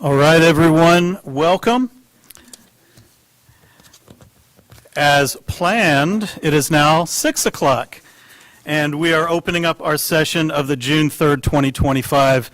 All right, everyone, welcome. As planned, it is now 6 o'clock, and we are opening up our session of the June 3rd, 2025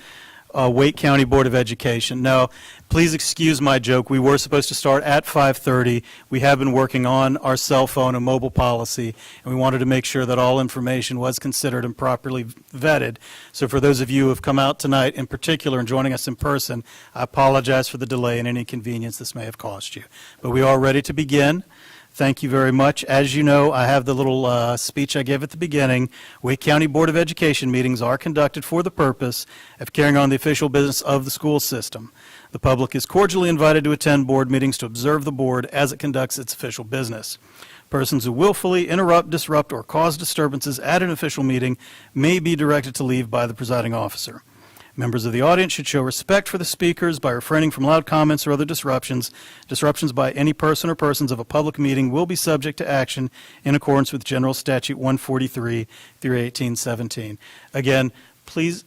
Wake County Board of Education. Now, please excuse my joke. We were supposed to start at 5:30. We have been working on our cell phone and mobile policy, and we wanted to make sure that all information was considered and properly vetted. So for those of you who have come out tonight in particular and joining us in person, I apologize for the delay and any inconvenience this may have caused you. But we are ready to begin. Thank you very much. As you know, I have the little speech I gave at the beginning. Wake County Board of Education meetings are conducted for the purpose of carrying on the official business of the school system. The public is cordially invited to attend board meetings to observe the board as it conducts its official business. Persons who willfully interrupt, disrupt, or cause disturbances at an official meeting may be directed to leave by the presiding officer. Members of the audience should show respect for the speakers by refraining from loud comments or other disruptions. Disruptions by any person or persons of a public meeting will be subject to action in accordance with General Statute 143 through 1817. Again, please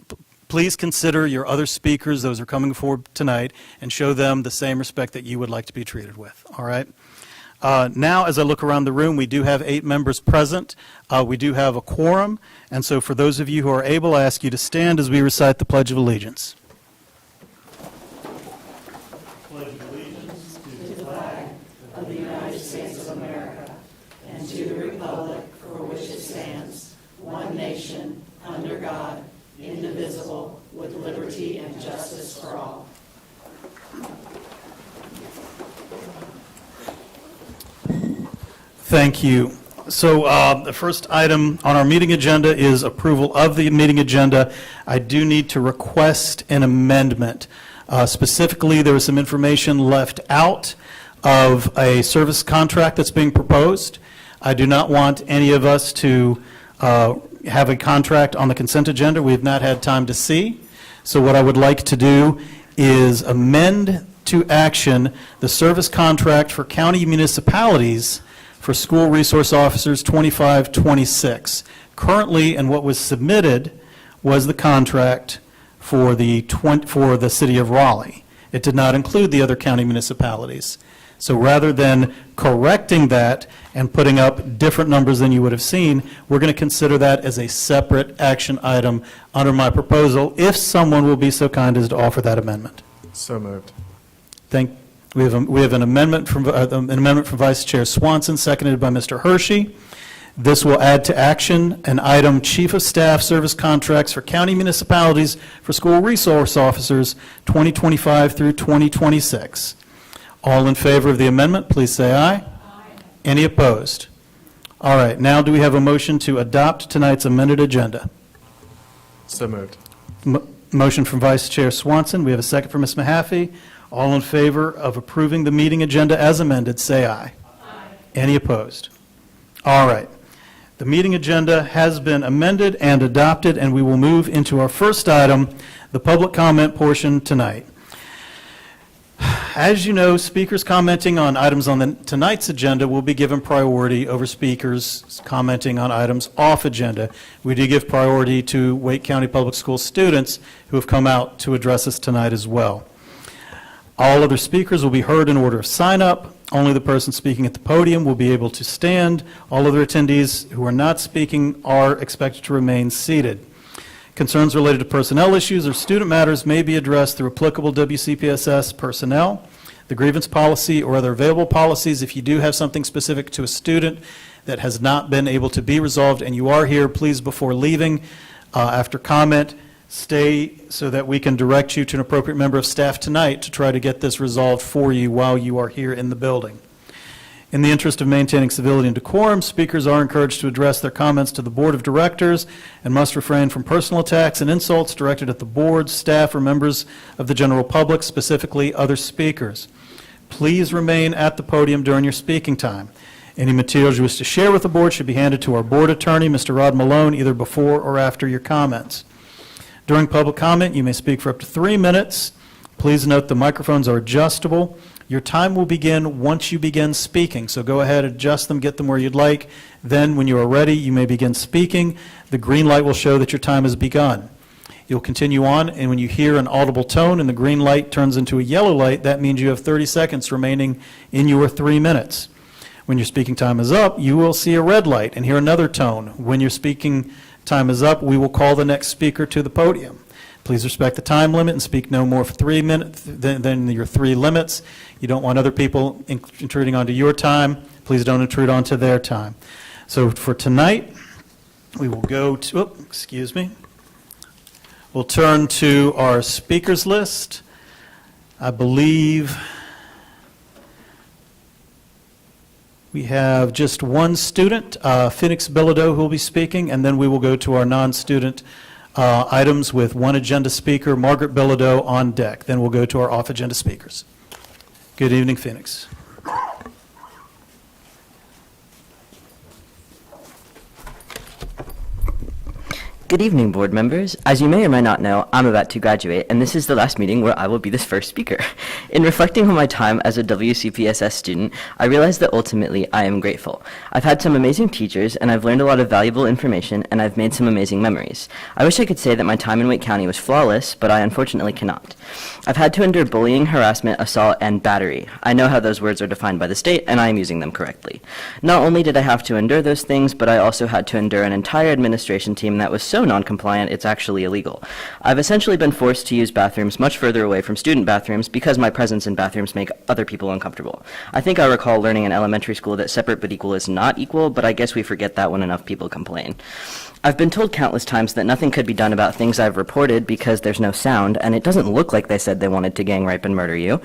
consider your other speakers, those who are coming forward tonight, and show them the same respect that you would like to be treated with. All right? Now, as I look around the room, we do have 8 members present. We do have a quorum, and so for those of you who are able, I ask you to stand as we recite the Pledge of Allegiance. Pledge of allegiance to the flag of the United States of America and to the republic for which it stands, one nation, under God, indivisible, with liberty and justice for all. Thank you. So the first item on our meeting agenda is approval of the meeting agenda. I do need to request an amendment. Specifically, there was some information left out of a service contract that's being proposed. I do not want any of us to have a contract on the consent agenda we have not had time to see. So what I would like to do is amend to action the service contract for county municipalities for school resource officers 2526. Currently, and what was submitted was the contract for the city of Raleigh. It did not include the other county municipalities. So rather than correcting that and putting up different numbers than you would have seen, we're going to consider that as a separate action item under my proposal, if someone will be so kind as to offer that amendment. So moved. We have an amendment from Vice Chair Swanson, seconded by Mr. Hershey. This will add to action an item, Chief of Staff Service Contracts for County Municipalities for School Resource Officers 2025 through 2026. All in favor of the amendment, please say aye. Aye. Any opposed? All right, now do we have a motion to adopt tonight's amended agenda? So moved. Motion from Vice Chair Swanson. We have a second from Ms. Mahaffey. All in favor of approving the meeting agenda as amended, say aye. Aye. Any opposed? All right. The meeting agenda has been amended and adopted, and we will move into our first item, the public comment portion tonight. As you know, speakers commenting on items on tonight's agenda will be given priority over speakers commenting on items off agenda. We do give priority to Wake County Public School students who have come out to address us tonight as well. All other speakers will be heard in order of sign-up. Only the person speaking at the podium will be able to stand. All other attendees who are not speaking are expected to remain seated. Concerns related to personnel issues or student matters may be addressed through applicable WCPSS personnel, the grievance policy, or other available policies. If you do have something specific to a student that has not been able to be resolved and you are here, please, before leaving, after comment, stay so that we can direct you to an appropriate member of staff tonight to try to get this resolved for you while you are here in the building. In the interest of maintaining civility and decorum, speakers are encouraged to address their comments to the Board of Directors and must refrain from personal attacks and insults directed at the board, staff, or members of the general public, specifically other speakers. Please remain at the podium during your speaking time. Any materials you wish to share with the board should be handed to our board attorney, Mr. Rod Malone, either before or after your comments. During public comment, you may speak for up to 3 minutes. Please note the microphones are adjustable. Your time will begin once you begin speaking, so go ahead, adjust them, get them where you'd like. Then, when you are ready, you may begin speaking. The green light will show that your time has begun. You'll continue on, and when you hear an audible tone and the green light turns into a yellow light, that means you have 30 seconds remaining in your 3 minutes. When your speaking time is up, you will see a red light and hear another tone. When your speaking time is up, we will call the next speaker to the podium. Please respect the time limit and speak no more for 3 minutes than your 3 limits. You don't want other people intruding onto your time. Please don't intrude onto their time. So for tonight, we will go to, we'll turn to our speakers list. I believe we have just one student, Phoenix Bilodeau, who will be speaking, and then we will go to our non-student items with one agenda speaker, Margaret Bilodeau, on deck. Then we'll go to our off-agenda speakers. Good evening, Phoenix. Good evening, board members. As you may or may not know, I'm about to graduate, and this is the last meeting where I will be the first speaker. In reflecting on my time as a WCPSS student, I realized that ultimately I am grateful. I've had some amazing teachers, and I've learned a lot of valuable information, and I've made some amazing memories. I wish I could say that my time in Wake County was flawless, but I unfortunately cannot. I've had to endure bullying, harassment, assault, and battery. I know how those words are defined by the state, and I am using them correctly. Not only did I have to endure those things, but I also had to endure an entire administration team that was so non-compliant it's actually illegal. I've essentially been forced to use bathrooms much further away from student bathrooms because my presence in bathrooms make other people uncomfortable. I think I recall learning in elementary school that separate but equal is not equal, but I guess we forget that when enough people complain. I've been told countless times that nothing could be done about things I've reported because there's no sound, and it doesn't look like they said they wanted to gang rape and murder you.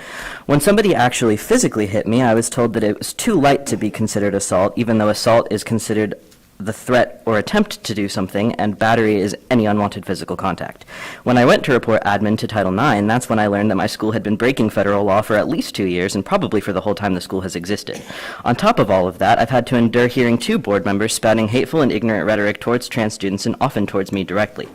When somebody actually physically hit me, I was told that it was too light to be considered assault, even though assault is considered the threat or attempt to do something, and battery is any unwanted physical contact. When I went to report admin to Title IX, that's when I learned that my school had been breaking federal law for at least 2 years, and probably for the whole time the school has existed. On top of all of that, I've had to endure hearing 2 board members spouting hateful and ignorant rhetoric towards trans students and often towards me directly.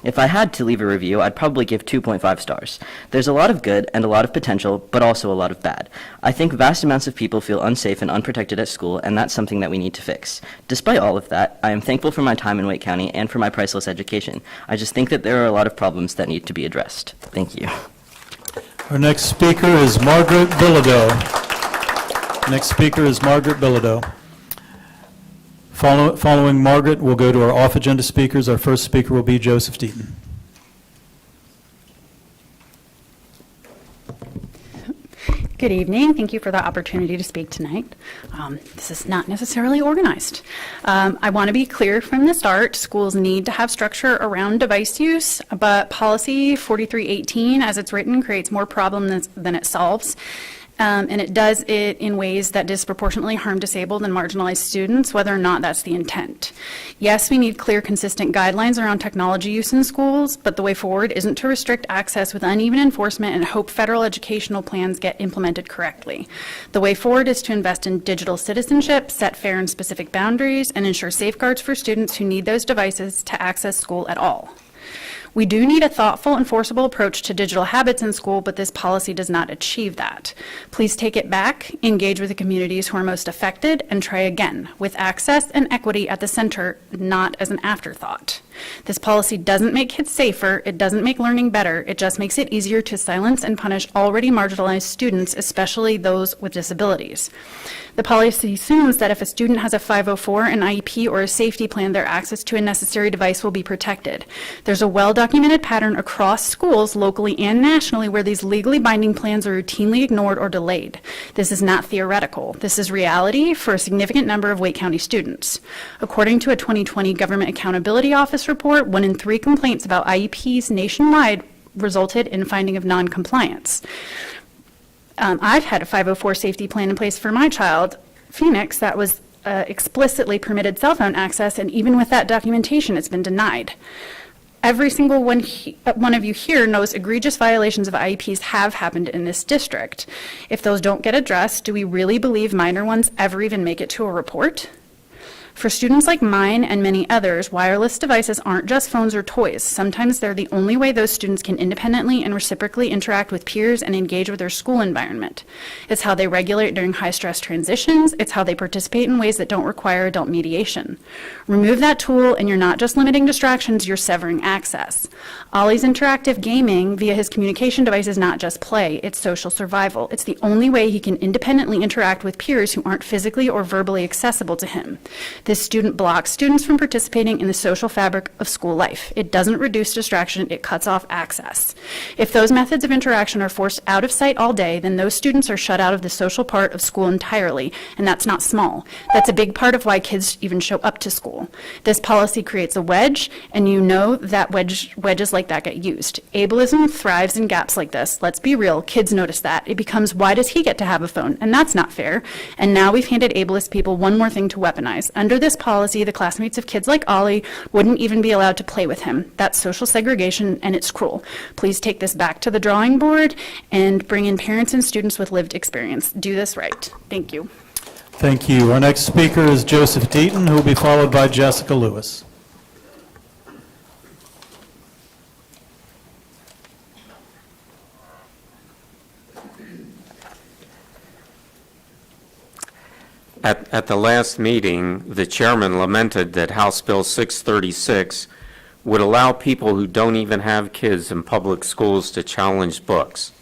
If I had to leave a review, I'd probably give 2.5 stars. There's a lot of good and a lot of potential, but also a lot of bad. I think vast amounts of people feel unsafe and unprotected at school, and that's something that we need to fix. Despite all of that, I am thankful for my time in Wake County and for my priceless education. I just think that there are a lot of problems that need to be addressed. Thank you. Our next speaker is Margaret Bilodeau. Next speaker is Margaret Bilodeau. Following Margaret, we'll go to our off-agenda speakers. Our first speaker will be Joseph Deaton. Good evening. Thank you for the opportunity to speak tonight. This is not necessarily organized. I want to be clear from the start, schools need to have structure around device use, but policy 4318 as it's written creates more problems than it solves. And it does it in ways that disproportionately harm disabled and marginalized students, whether or not that's the intent. Yes, we need clear, consistent guidelines around technology use in schools, but the way forward isn't to restrict access with uneven enforcement and hope federal educational plans get implemented correctly. The way forward is to invest in digital citizenship, set fair and specific boundaries, and ensure safeguards for students who need those devices to access school at all. We do need a thoughtful, enforceable approach to digital habits in school, but this policy does not achieve that. Please take it back, engage with the communities who are most affected, and try again, with access and equity at the center, not as an afterthought. This policy doesn't make kids safer, it doesn't make learning better, it just makes it easier to silence and punish already marginalized students, especially those with disabilities. The policy assumes that if a student has a 504, an IEP, or a safety plan, their access to a necessary device will be protected. There's a well-documented pattern across schools, locally and nationally, where these legally binding plans are routinely ignored or delayed. This is not theoretical. This is reality for a significant number of Wake County students. According to a 2020 Government Accountability Office report, 1 in 3 complaints about IEPs nationwide resulted in finding of non-compliance. I've had a 504 safety plan in place for my child, Phoenix, that was explicitly permitted cell phone access, and even with that documentation, it's been denied. Every single one of you here knows egregious violations of IEPs have happened in this district. If those don't get addressed, do we really believe minor ones ever even make it to a report? For students like mine and many others, wireless devices aren't just phones or toys. Sometimes they're the only way those students can independently and reciprocally interact with peers and engage with their school environment. It's how they regulate during high-stress transitions. It's how they participate in ways that don't require adult mediation. Remove that tool, and you're not just limiting distractions, you're severing access. Ollie's interactive gaming via his communication device is not just play, it's social survival. It's the only way he can independently interact with peers who aren't physically or verbally accessible to him. This student blocks students from participating in the social fabric of school life. It doesn't reduce distraction, it cuts off access. If those methods of interaction are forced out of sight all day, then those students are shut out of the social part of school entirely, and that's not small. That's a big part of why kids even show up to school. This policy creates a wedge, and you know that wedges like that get used. Ableism thrives in gaps like this. Let's be real, kids notice that. It becomes, why does he get to have a phone? And that's not fair. And now we've handed ableist people one more thing to weaponize. Under this policy, the classmates of kids like Ollie wouldn't even be allowed to play with him. That's social segregation, and it's cruel. Please take this back to the drawing board and bring in parents and students with lived experience. Do this right. Thank you. Thank you. Our next speaker is Joseph Deaton, who will be followed by Jessica Lewis. At the last meeting, the chairman lamented that House Bill 636 would allow people who don't even have kids in public schools to challenge books.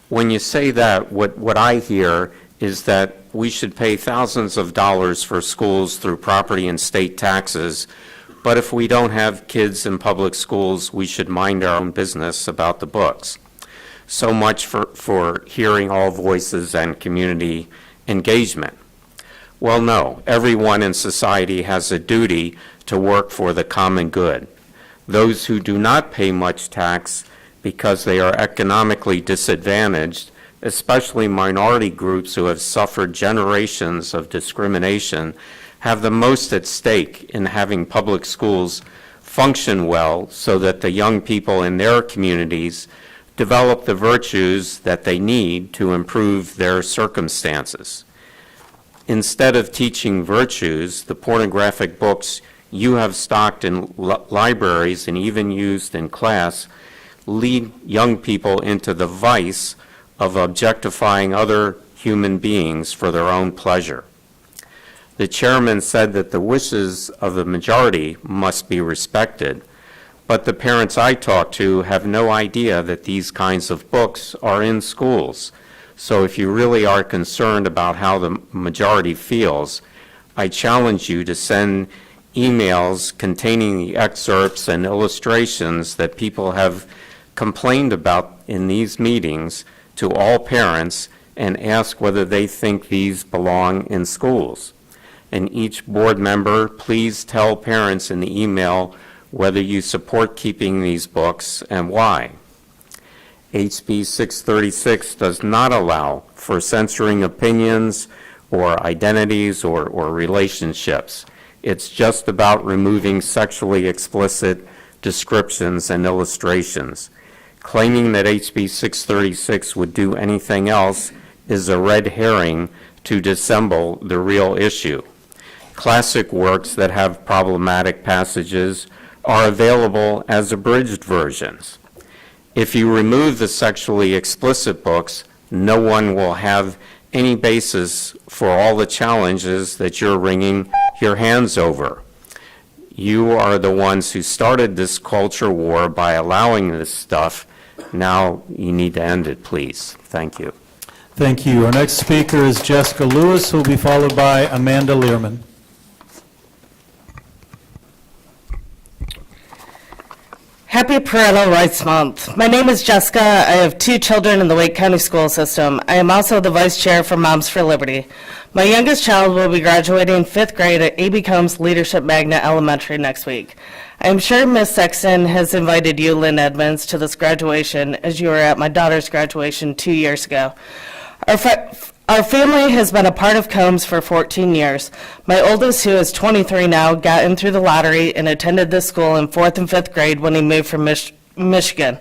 When you say that, what I hear is that we should pay thousands of dollars for schools through property and state taxes, but if we don't have kids in public schools, we should mind our own business about the books. So much for hearing all voices and community engagement. Well, no, everyone in society has a duty to work for the common good. Those who do not pay much tax because they are economically disadvantaged, especially minority groups who have suffered generations of discrimination, have the most at stake in having public schools function well so that the young people in their communities develop the virtues that they need to improve their circumstances. Instead of teaching virtues, the pornographic books you have stocked in libraries and even used in class lead young people into the vice of objectifying other human beings for their own pleasure. The chairman said that the wishes of the majority must be respected, but the parents I talk to have no idea that these kinds of books are in schools. So if you really are concerned about how the majority feels, I challenge you to send emails containing the excerpts and illustrations that people have complained about in these meetings to all parents and ask whether they think these belong in schools. And each board member, please tell parents in the email whether you support keeping these books and why. HB 636 does not allow for censoring opinions or identities or relationships. It's just about removing sexually explicit descriptions and illustrations. Claiming that HB 636 would do anything else is a red herring to dissemble the real issue. Classic works that have problematic passages are available as abridged versions. If you remove the sexually explicit books, no one will have any basis for all the challenges that you're wringing your hands over. You are the ones who started this culture war by allowing this stuff. Now you need to end it, please. Thank you. Thank you. Our next speaker is Jessica Lewis, who will be followed by Amanda Learman. Happy Parental Rights Month. My name is Jessica. I have 2 children in the Wake County school system. I am also the vice chair for Moms for Liberty. My youngest child will be graduating 5th grade at A.B. Combs Leadership Magnet Elementary next week. I am sure Ms. Sexton has invited you, Lynn Edmonds, to this graduation as you were at my daughter's graduation 2 years ago. Our family has been a part of Combs for 14 years. My oldest, who is 23 now, got in through the lottery and attended this school in 4th and 5th grade when he moved from Michigan.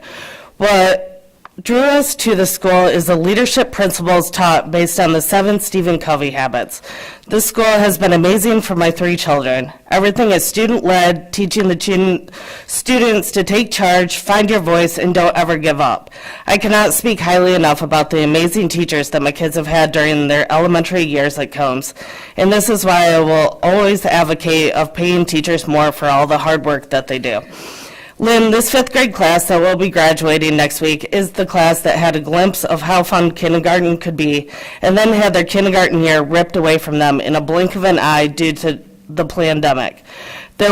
What drew us to the school is the leadership principles taught based on the 7 Stephen Covey habits. This school has been amazing for my 3 children. Everything is student-led, teaching the students to take charge, find your voice, and don't ever give up. I cannot speak highly enough about the amazing teachers that my kids have had during their elementary years at Combs, and this is why I will always advocate of paying teachers more for all the hard work that they do. Lynn, this 5th grade class that will be graduating next week is the class that had a glimpse of how fun kindergarten could be, and then had their kindergarten year ripped away from them in a blink of an eye due to the pandemic. They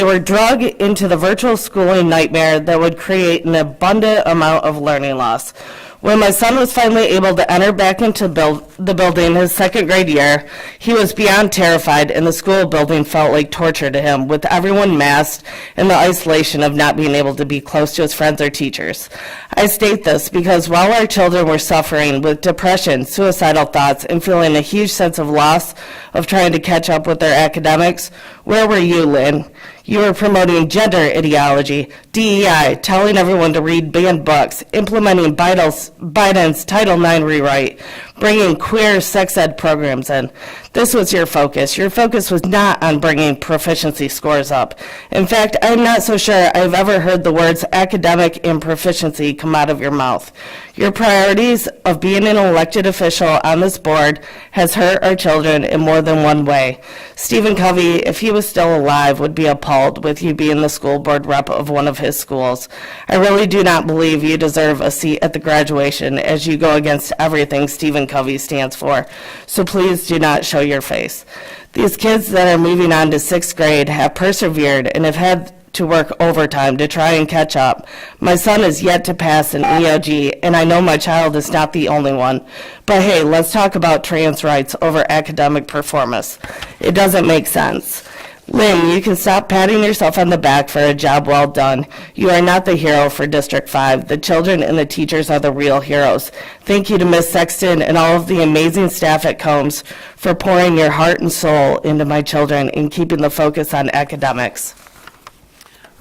were drug into the virtual schooling nightmare that would create an abundant amount of learning loss. When my son was finally able to enter back into the building his 2nd grade year, he was beyond terrified, and the school building felt like torture to him, with everyone masked and the isolation of not being able to be close to his friends or teachers. I state this because while our children were suffering with depression, suicidal thoughts, and feeling a huge sense of loss of trying to catch up with their academics, where were you, Lynn? You were promoting gender ideology, DEI, telling everyone to read banned books, implementing Biden's Title IX rewrite, bringing queer sex ed programs in. This was your focus. Your focus was not on bringing proficiency scores up. In fact, I'm not so sure I've ever heard the words academic and proficiency come out of your mouth. Your priorities of being an elected official on this board has hurt our children in more than one way. Stephen Covey, if he was still alive, would be appalled with you being the school board rep of one of his schools. I really do not believe you deserve a seat at the graduation, as you go against everything Stephen Covey stands for. So please do not show your face. These kids that are moving on to 6th grade have persevered and have had to work overtime to try and catch up. My son is yet to pass an EOG, and I know my child is not the only one. But hey, let's talk about trans rights over academic performance. It doesn't make sense. Lynn, you can stop patting yourself on the back for a job well done. You are not the hero for District 5. The children and the teachers are the real heroes. Thank you to Ms. Sexton and all of the amazing staff at Combs for pouring your heart and soul into my children and keeping the focus on academics.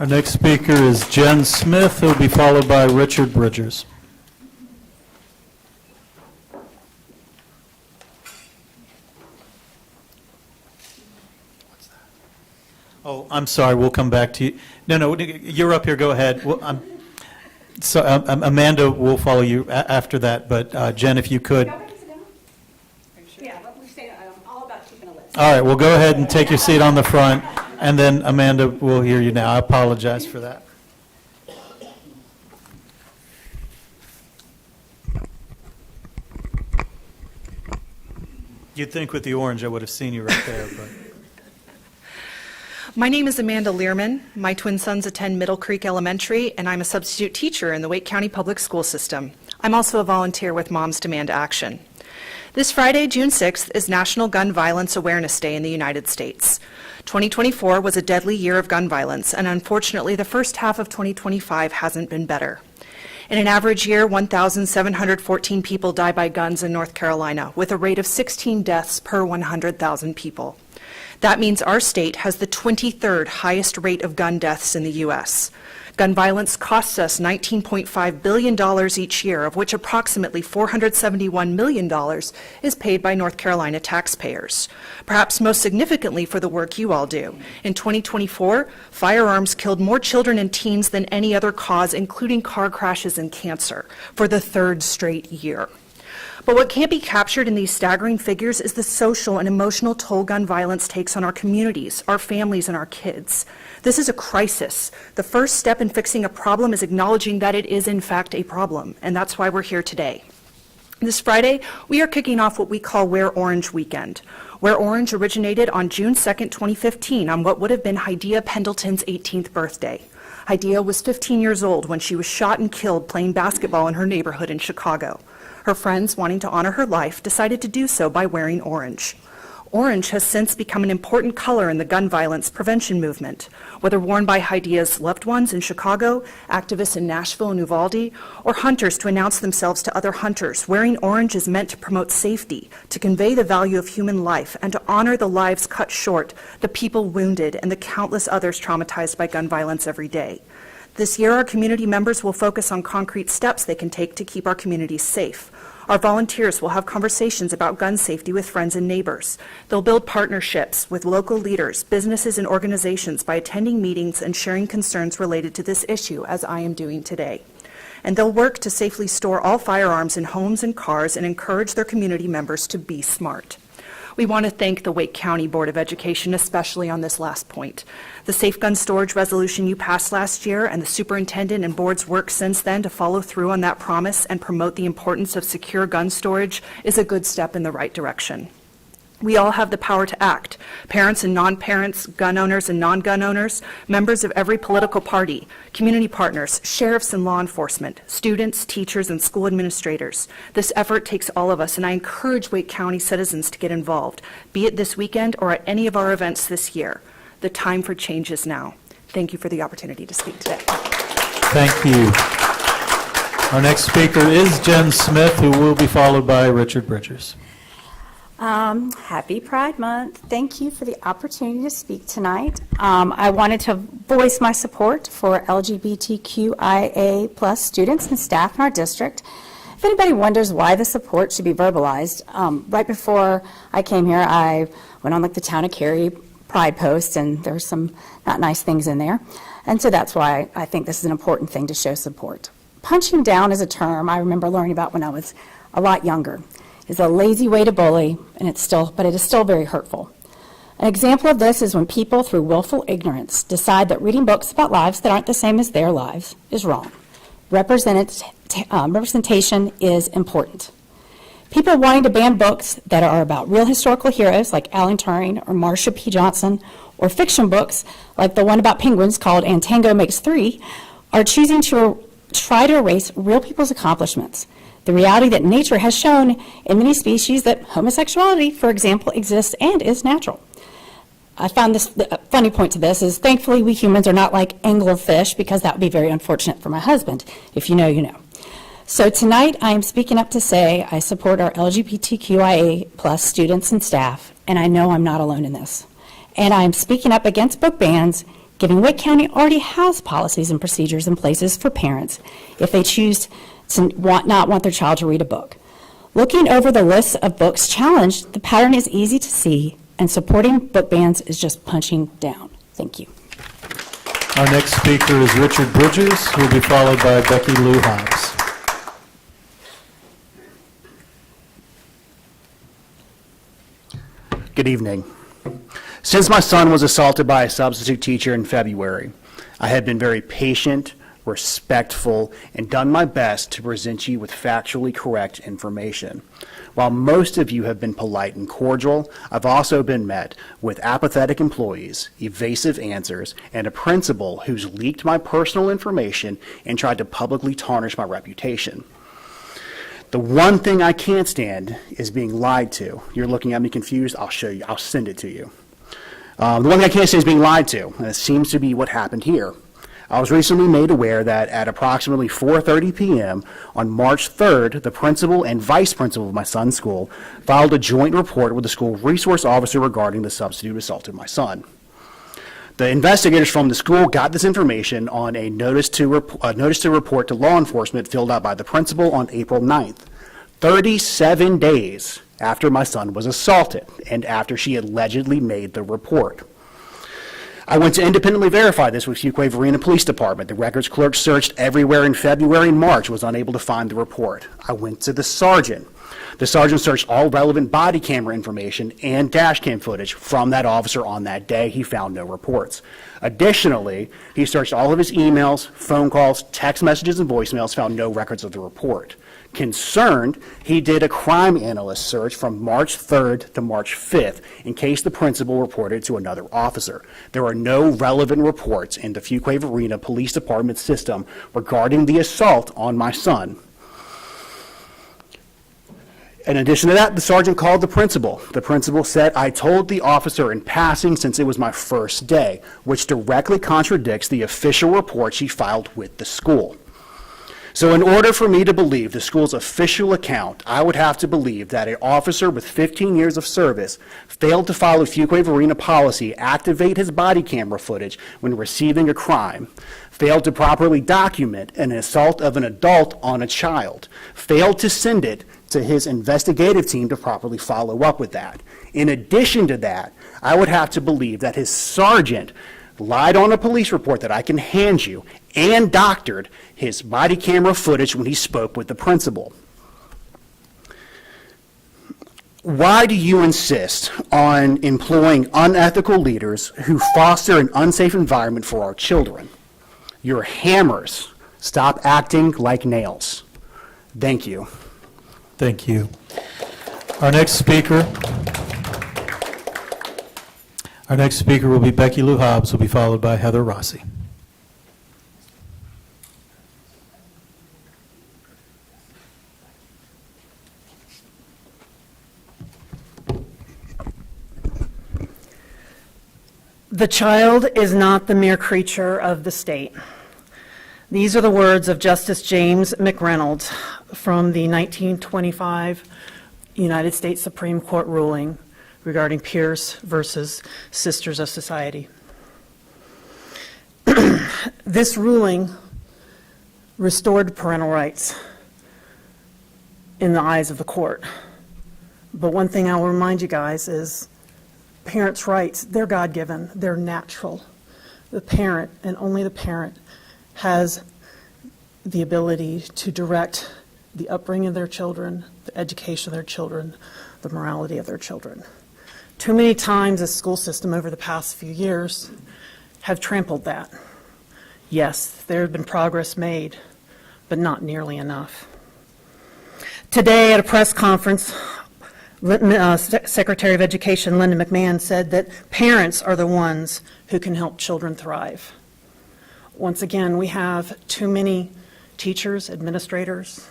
Our next speaker is Jen Smith, who will be followed by Richard Bridgers. Oh, I'm sorry, we'll come back to you. No, you're up here, go ahead. Amanda will follow you after that, but Jen, if you could. Yeah, we say I'm all about keeping a list. All right, well, go ahead and take your seat on the front, and then Amanda will hear you now. I apologize for that. You'd think with the orange I would have seen you right there, but... My name is Amanda Learman. My twin sons attend Middle Creek Elementary, and I'm a substitute teacher in the Wake County Public School System. I'm also a volunteer with Moms Demand Action. This Friday, June 6th, is National Gun Violence Awareness Day in the United States. 2024 was a deadly year of gun violence, and unfortunately, the first half of 2025 hasn't been better. In an average year, 1,714 people die by guns in North Carolina, with a rate of 16 deaths per 100,000 people. That means our state has the 23rd highest rate of gun deaths in the U.S. Gun violence costs us $19.5 billion each year, of which approximately $471 million is paid by North Carolina taxpayers. Perhaps most significantly for the work you all do. In 2024, firearms killed more children and teens than any other cause, including car crashes and cancer, for the 3rd straight year. But what can't be captured in these staggering figures is the social and emotional toll gun violence takes on our communities, our families, and our kids. This is a crisis. The first step in fixing a problem is acknowledging that it is, in fact, a problem, and that's why we're here today. This Friday, we are kicking off what we call Wear Orange Weekend. Wear Orange originated on June 2nd, 2015, on what would have been Hydea Pendleton's 18th birthday. Hydea was 15 years old when she was shot and killed playing basketball in her neighborhood in Chicago. Her friends, wanting to honor her life, decided to do so by wearing orange. Orange has since become an important color in the gun violence prevention movement. Whether worn by Hydea's loved ones in Chicago, activists in Nashville and Uvalde, or hunters to announce themselves to other hunters, wearing orange is meant to promote safety, to convey the value of human life, and to honor the lives cut short, the people wounded, and the countless others traumatized by gun violence every day. This year, our community members will focus on concrete steps they can take to keep our communities safe. Our volunteers will have conversations about gun safety with friends and neighbors. They'll build partnerships with local leaders, businesses, and organizations by attending meetings and sharing concerns related to this issue, as I am doing today. And they'll work to safely store all firearms in homes and cars and encourage their community members to be smart. We want to thank the Wake County Board of Education, especially on this last point. The safe gun storage resolution you passed last year and the superintendent and board's work since then to follow through on that promise and promote the importance of secure gun storage is a good step in the right direction. We all have the power to act. Parents and non-parents, gun owners and non-gun owners, members of every political party, community partners, sheriffs and law enforcement, students, teachers, and school administrators. This effort takes all of us, and I encourage Wake County citizens to get involved, be it this weekend or at any of our events this year. The time for change is now. Thank you for the opportunity to speak today. Thank you. Our next speaker is Jen Smith, who will be followed by Richard Bridgers. Happy Pride Month. Thank you for the opportunity to speak tonight. I wanted to voice my support for LGBTQIA plus students and staff in our district. If anybody wonders why the support should be verbalized, right before I came here, I went on the Town of Cary Pride post, and there were some not nice things in there. And so that's why I think this is an important thing to show support. Punching down is a term I remember learning about when I was a lot younger. Is a lazy way to bully, and it is still very hurtful. An example of this is when people, through willful ignorance, decide that reading books about lives that aren't the same as their lives is wrong. Representation is important. People wanting to ban books that are about real historical heroes like Alan Turing or Marsha P. Johnson, or fiction books like the one about penguins called And Tango Makes Three, are choosing to try to erase real people's accomplishments. The reality that nature has shown in many species that homosexuality, for example, exists and is natural. I found this, the funny point to this is thankfully we humans are not like anglerfish, because that would be very unfortunate for my husband. If you know, you know. So tonight I am speaking up to say I support our LGBTQIA plus students and staff, and I know I'm not alone in this. And I am speaking up against book bans, given Wake County already has policies and procedures in places for parents if they choose to not want their child to read a book. Looking over the list of books challenged, the pattern is easy to see, and supporting book bans is just punching down. Thank you. Our next speaker is Richard Bridgers, who will be followed by Becky Lou Hobbs. Good evening. Since my son was assaulted by a substitute teacher in February, I have been very patient, respectful, and done my best to present you with factually correct information. While most of you have been polite and cordial, I've also been met with apathetic employees, evasive answers, and a principal who's leaked my personal information and tried to publicly tarnish my reputation. The one thing I can't stand is being lied to. You're looking at me confused? I'll show you. I'll send it to you. The one thing I can't stand is being lied to, and it seems to be what happened here. I was recently made aware that at approximately 4:30 p.m. on March 3rd, the principal and vice principal of my son's school filed a joint report with the school resource officer regarding the substitute assaulted my son. The investigators from the school got this information on a notice to report to law enforcement filled out by the principal on April 9th, 37 days after my son was assaulted and after she allegedly made the report. I went to independently verify this with Fuquay-Varina Police Department. The records clerk searched everywhere in February and March, was unable to find the report. I went to the sergeant. The sergeant searched all relevant body camera information and dash cam footage from that officer on that day. He found no reports. Additionally, he searched all of his emails, phone calls, text messages, and voicemails, found no records of the report. Concerned, he did a crime analyst search from March 3rd to March 5th in case the principal reported to another officer. There are no relevant reports in the Fuquay-Varina Police Department system regarding the assault on my son. In addition to that, the sergeant called the principal. The principal said, "I told the officer in passing since it was my first day," which directly contradicts the official report she filed with the school. So in order for me to believe the school's official account, I would have to believe that an officer with 15 years of service failed to follow Fuquay-Varina policy, activate his body camera footage when receiving a crime, failed to properly document an assault of an adult on a child, failed to send it to his investigative team to properly follow up with that. In addition to that, I would have to believe that his sergeant lied on a police report that I can hand you and doctored his body camera footage when he spoke with the principal. Why do you insist on employing unethical leaders who foster an unsafe environment for our children? You're hammers. Stop acting like nails. Thank you. Thank you. Our next speaker will be Becky Lou Hobbs, will be followed by Heather Rossi. The child is not the mere creature of the state. These are the words of Justice James McReynolds from the 1925 United States Supreme Court ruling regarding Pierce versus Sisters of Society. This ruling restored parental rights in the eyes of the court. But one thing I will remind you guys is parents' rights, they're God-given, they're natural. The parent, and only the parent, has the ability to direct the upbringing of their children, the education of their children, the morality of their children. Too many times the school system over the past few years have trampled that. Yes, there has been progress made, but not nearly enough. Today at a press conference, Secretary of Education Linda McMahon said that parents are the ones who can help children thrive. Once again, we have too many teachers, administrators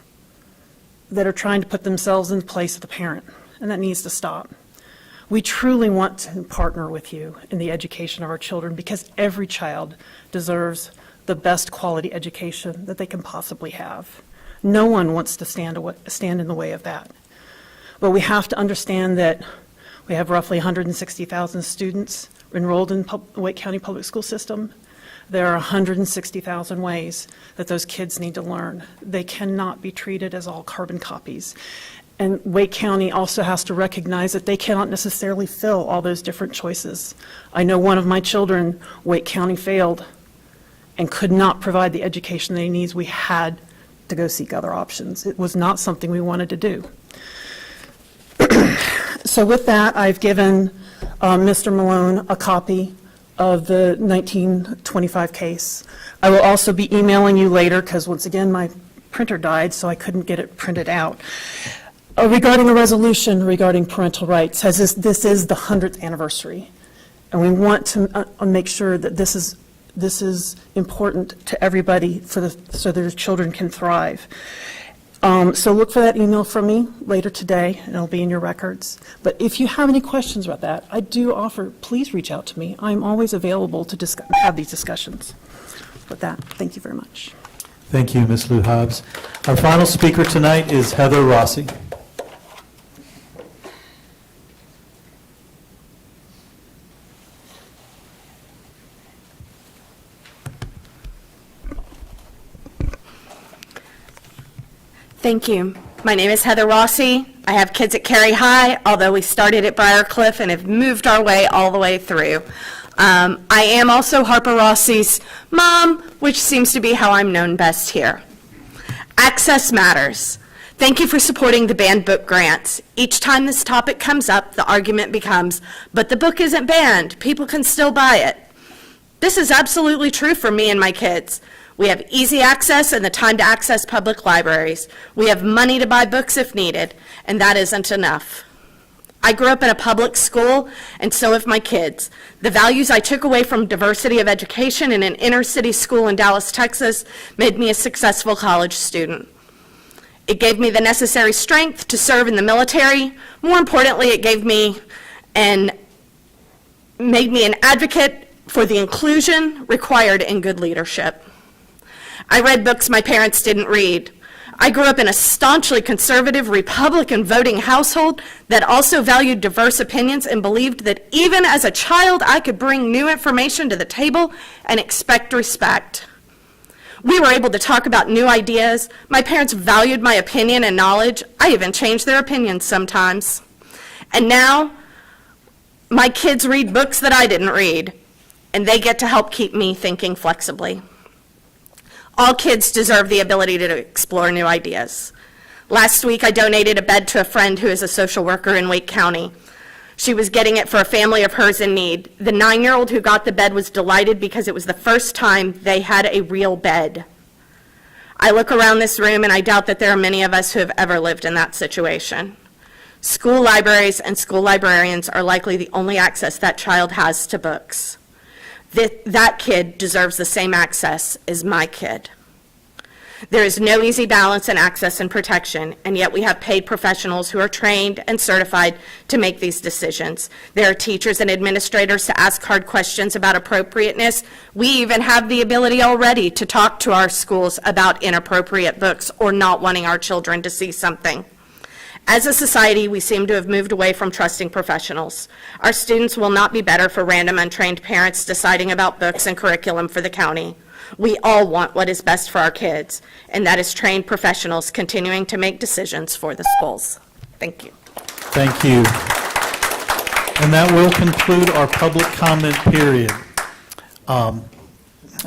that are trying to put themselves in the place of the parent, and that needs to stop. We truly want to partner with you in the education of our children because every child deserves the best quality education that they can possibly have. No one wants to stand in the way of that. But we have to understand that we have roughly 160,000 students enrolled in the Wake County Public School System. There are 160,000 ways that those kids need to learn. They cannot be treated as all carbon copies. And Wake County also has to recognize that they cannot necessarily fill all those different choices. I know one of my children, Wake County failed and could not provide the education they need. We had to go seek other options. It was not something we wanted to do. So with that, I've given Mr. Malone a copy of the 1925 case. I will also be emailing you later because once again my printer died, so I couldn't get it printed out. Regarding a resolution regarding parental rights, as this is the 100th anniversary, and we want to make sure that this is important to everybody so their children can thrive. So look for that email from me later today, and it'll be in your records. But if you have any questions about that, I do offer, please reach out to me. I'm always available to have these discussions. With that, thank you very much. Thank you, Ms. Lou Hobbs. Our final speaker tonight is Heather Rossi. Thank you. My name is Heather Rossi. I have kids at Cary High, although we started at Briarcliff and have moved our way all the way through. I am also Harper Rossi's mom, which seems to be how I'm known best here. Access matters. Thank you for supporting the banned book grants. Each time this topic comes up, the argument becomes, but the book isn't banned. People can still buy it. This is absolutely true for me and my kids. We have easy access and the time to access public libraries. We have money to buy books if needed, and that isn't enough. I grew up in a public school, and so have my kids. The values I took away from diversity of education in an inner city school in Dallas, Texas, made me a successful college student. It gave me the necessary strength to serve in the military. More importantly, it gave me and made me an advocate for the inclusion required in good leadership. I read books my parents didn't read. I grew up in a staunchly conservative Republican voting household that also valued diverse opinions and believed that even as a child I could bring new information to the table and expect respect. We were able to talk about new ideas. My parents valued my opinion and knowledge. I even changed their opinions sometimes. And now, my kids read books that I didn't read, and they get to help keep me thinking flexibly. All kids deserve the ability to explore new ideas. Last week, I donated a bed to a friend who is a social worker in Wake County. She was getting it for a family of hers in need. The 9-year-old who got the bed was delighted because it was the first time they had a real bed. I look around this room and I doubt that there are many of us who have ever lived in that situation. School libraries and school librarians are likely the only access that child has to books. That kid deserves the same access as my kid. There is no easy balance in access and protection, and yet we have paid professionals who are trained and certified to make these decisions. There are teachers and administrators to ask hard questions about appropriateness. We even have the ability already to talk to our schools about inappropriate books or not wanting our children to see something. As a society, we seem to have moved away from trusting professionals. Our students will not be better for random untrained parents deciding about books and curriculum for the county. We all want what is best for our kids, and that is trained professionals continuing to make decisions for the schools. Thank you. Thank you. And that will conclude our public comment period.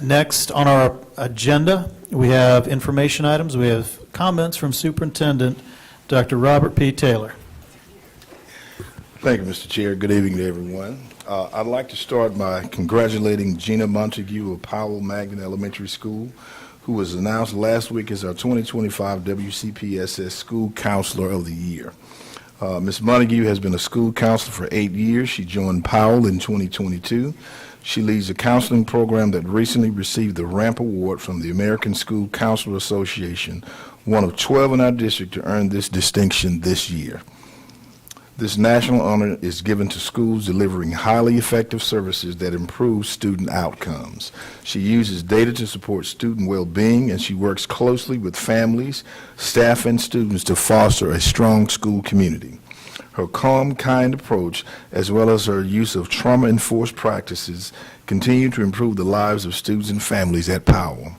Next on our agenda, we have information items. We have comments from Superintendent Dr. Robert P. Taylor. Thank you, Mr. Chair. Good evening to everyone. I'd like to start by congratulating Gina Montague of Powell Magnet Elementary School, who was announced last week as our 2025 WCPSS School Counselor of the Year. Ms. Montague has been a school counselor for 8 years. She joined Powell in 2022. She leads a counseling program that recently received the RAMP Award from the American School Counselor Association, one of 12 in our district to earn this distinction this year. This national honor is given to schools delivering highly effective services that improve student outcomes. She uses data to support student well-being, and she works closely with families, staff, and students to foster a strong school community. Her calm, kind approach, as well as her use of trauma-enforced practices, continue to improve the lives of students and families at Powell.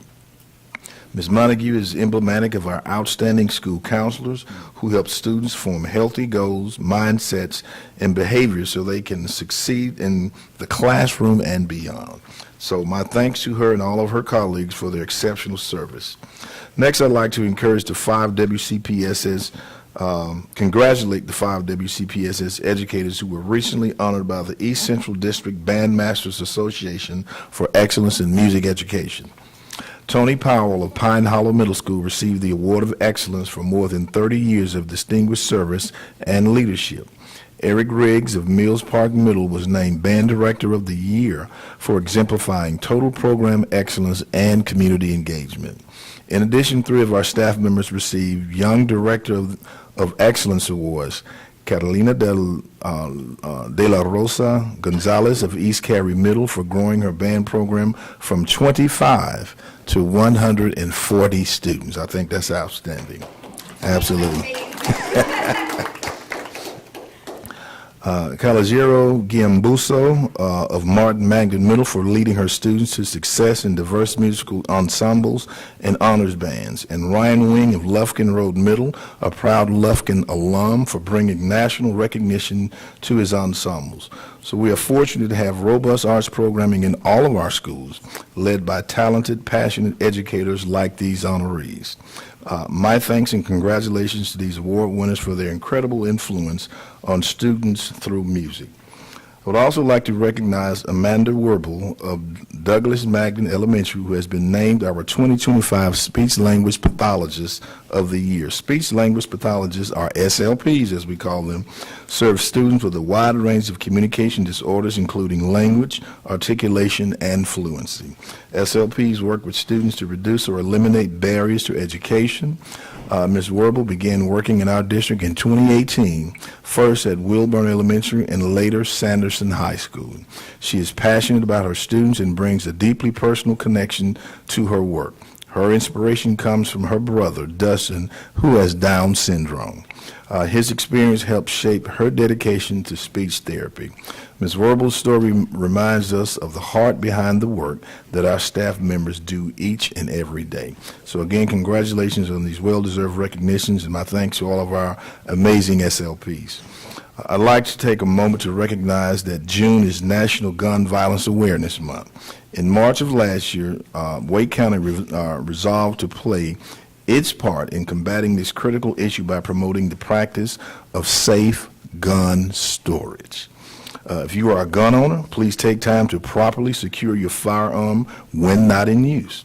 Ms. Montague is emblematic of our outstanding school counselors who help students form healthy goals, mindsets, and behaviors so they can succeed in the classroom and beyond. So my thanks to her and all of her colleagues for their exceptional service. Next, I'd like to encourage the 5 WCPSS, congratulate the 5 WCPSS educators who were recently honored by the East Central District Bandmasters Association for excellence in music education. Tony Powell of Pine Hollow Middle School received the Award of Excellence for more than 30 years of distinguished service and leadership. Eric Riggs of Mills Park Middle was named Band Director of the Year for exemplifying total program excellence and community engagement. In addition, 3 of our staff members received Young Director of Excellence Awards. Catalina de la Rosa Gonzalez of East Cary Middle for growing her band program from 25 to 140 students. I think that's outstanding. Absolutely. Calogero Giambuso of Martin Magnet Middle for leading her students to success in diverse musical ensembles and honors bands, and Ryan Wing of Lufkin Road Middle, a proud Lufkin alum, for bringing national recognition to his ensembles. So we are fortunate to have robust arts programming in all of our schools, led by talented, passionate educators like these honorees. My thanks and congratulations to these award winners for their incredible influence on students through music. I would also like to recognize Amanda Werble of Douglas Magnet Elementary, who has been named our 2025 Speech Language Pathologist of the Year. Speech Language Pathologists, or SLPs as we call them, serve students with a wide range of communication disorders, including language, articulation, and fluency. SLPs work with students to reduce or eliminate barriers to education. Ms. Werble began working in our district in 2018, first at Wilburn Elementary and later Sanderson High School. She is passionate about her students and brings a deeply personal connection to her work. Her inspiration comes from her brother, Dustin, who has Down syndrome. His experience helped shape her dedication to speech therapy. Ms. Verbal's story reminds us of the heart behind the work that our staff members do each and every day. So again, congratulations on these well-deserved recognitions, and my thanks to all of our amazing SLPs. I'd like to take a moment to recognize that June is National Gun Violence Awareness Month. In March of last year, Wake County resolved to play its part in combating this critical issue by promoting the practice of safe gun storage. If you are a gun owner, please take time to properly secure your firearm when not in use.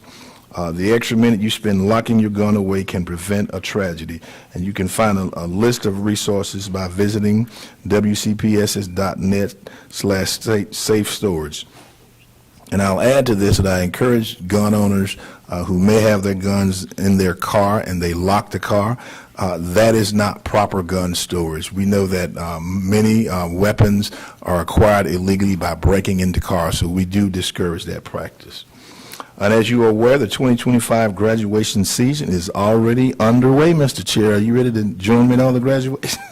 The extra minute you spend locking your gun away can prevent a tragedy, and you can find a list of resources by visiting wcpss.net/safe storage. And I'll add to this that I encourage gun owners who may have their guns in their car and they lock the car. That is not proper gun storage. We know that many weapons are acquired illegally by breaking into cars, so we do discourage that practice. And as you are aware, the 2025 graduation season is already underway, Mr. Chair. Are you ready to join me in all the graduation?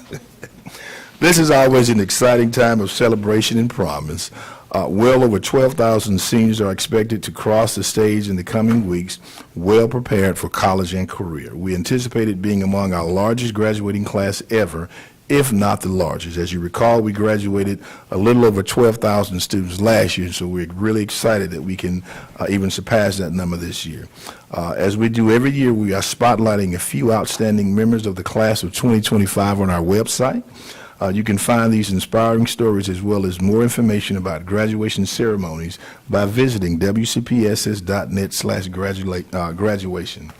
This is always an exciting time of celebration and promise. Well over 12,000 seniors are expected to cross the stage in the coming weeks, well prepared for college and career. We anticipate it being among our largest graduating class ever, if not the largest. As you recall, we graduated a little over 12,000 students last year, so we're really excited that we can even surpass that number this year. As we do every year, we are spotlighting a few outstanding members of the class of 2025 on our website. You can find these inspiring stories as well as more information about graduation ceremonies by visiting wcpss.net/graduation.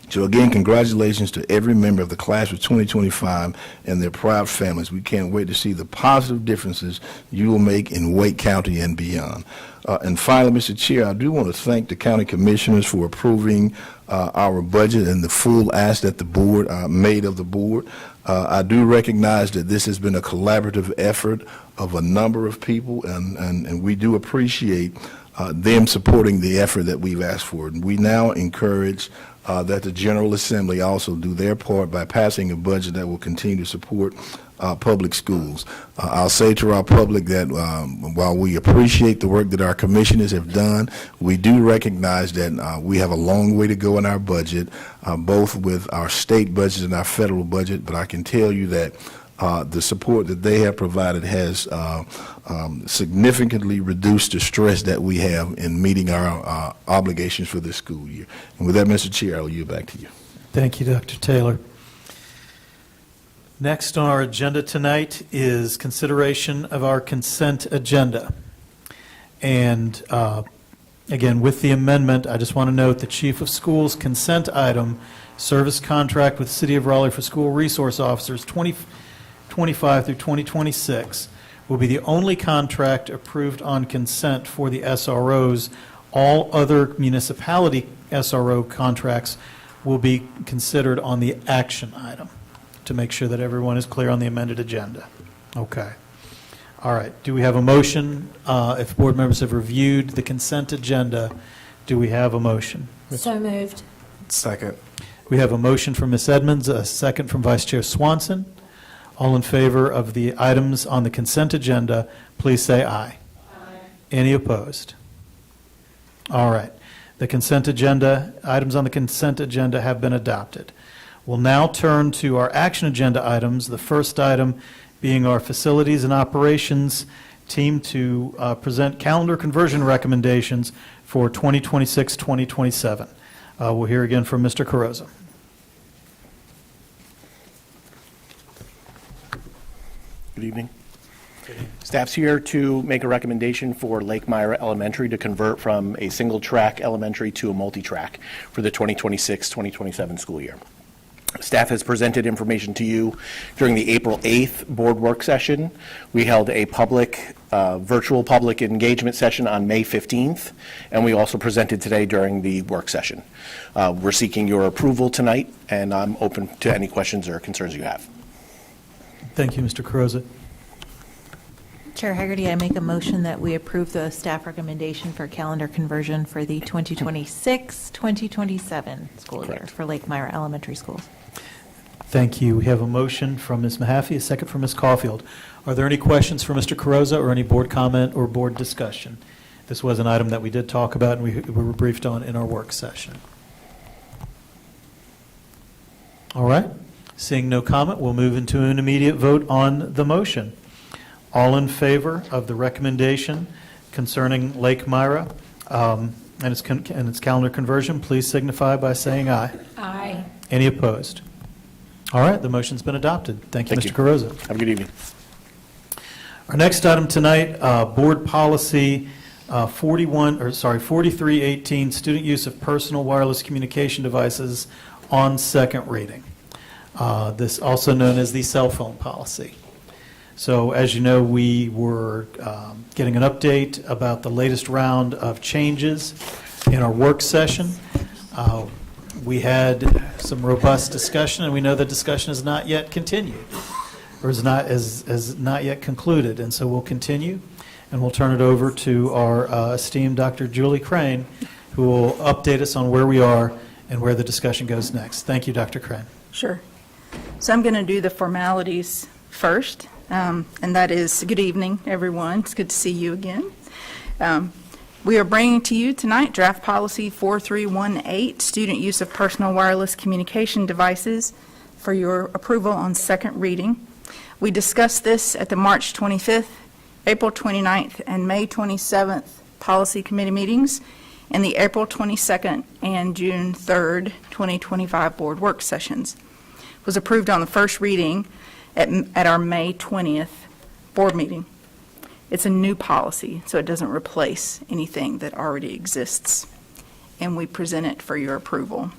So again, congratulations to every member of the class of 2025 and their proud families. We can't wait to see the positive differences you will make in Wake County and beyond. And finally, Mr. Chair, I do want to thank the county commissioners for approving our budget and the full ask that the board made of the board. I do recognize that this has been a collaborative effort of a number of people, and we do appreciate them supporting the effort that we've asked for. And we now encourage that the General Assembly also do their part by passing a budget that will continue to support public schools. I'll say to our public that while we appreciate the work that our commissioners have done, we do recognize that we have a long way to go in our budget, both with our state budget and our federal budget, but I can tell you that the support that they have provided has significantly reduced the stress that we have in meeting our obligations for this school year. And with that, Mr. Chair, I'll yield back to you. Thank you, Dr. Taylor. Next on our agenda tonight is consideration of our consent agenda. And again, with the amendment, I just want to note the Chief of Schools consent item, service contract with City of Raleigh for school resource officers 2025 through 2026 will be the only contract approved on consent for the SROs. All other municipality SRO contracts will be considered on the action item, to make sure that everyone is clear on the amended agenda. Okay. All right. Do we have a motion? If board members have reviewed the consent agenda, do we have a motion? So moved. Second. We have a motion from Ms. Edmonds, a second from Vice Chair Swanson. All in favor of the items on the consent agenda, please say aye. Aye. Any opposed? All right. The consent agenda, items on the consent agenda have been adopted. We'll now turn to our action agenda items, the first item being our facilities and operations team to present calendar conversion recommendations for 2026-2027. We'll hear again from Mr. Carrozza. Good evening. Staff's here to make a recommendation for Lake Myra Elementary to convert from a single-track elementary to a multi-track for the 2026-2027 school year. Staff has presented information to you during the April 8th board work session. We held a virtual public engagement session on May 15th, and we also presented today during the work session. We're seeking your approval tonight, and I'm open to any questions or concerns you have. Thank you, Mr. Carrozza. Chair Haggerty, I make a motion that we approve the staff recommendation for calendar conversion for the 2026-2027 school year for Lake Myra Elementary Schools. Thank you. We have a motion from Ms. Mahaffey, a second from Ms. Caulfield. Are there any questions for Mr. Carrozza or any board comment or board discussion? This was an item that we did talk about and we were briefed on in our work session. All right. Seeing no comment, we'll move into an immediate vote on the motion. All in favor of the recommendation concerning Lake Myra and its calendar conversion, please signify by saying aye. Aye. Any opposed? All right, the motion's been adopted. Thank you, Mr. Carrozza. Have a good evening. Our next item tonight, Board Policy 4318, Student Use of Personal Wireless Communication Devices on second reading. This also known as the cell phone policy. So as you know, we were getting an update about the latest round of changes in our work session. We had some robust discussion, and we know that discussion is not yet continued, or is not yet concluded. And so we'll continue, and we'll turn it over to our esteemed Dr. Julie Crane, who will update us on where we are and where the discussion goes next. Thank you, Dr. Crane. Sure. So I'm going to do the formalities first, and that is, good evening, everyone. It's good to see you again. We are bringing to you tonight Draft Policy 4318, Student Use of Personal Wireless Communication Devices, for your approval on second reading. We discussed this at the March 25th, April 29th, and May 27th Policy Committee meetings, and the April 22nd and June 3rd, 2025 Board Work Sessions. It was approved on the first reading at our May 20th Board meeting. It's a new policy, so it doesn't replace anything that already exists, and we present it for your approval.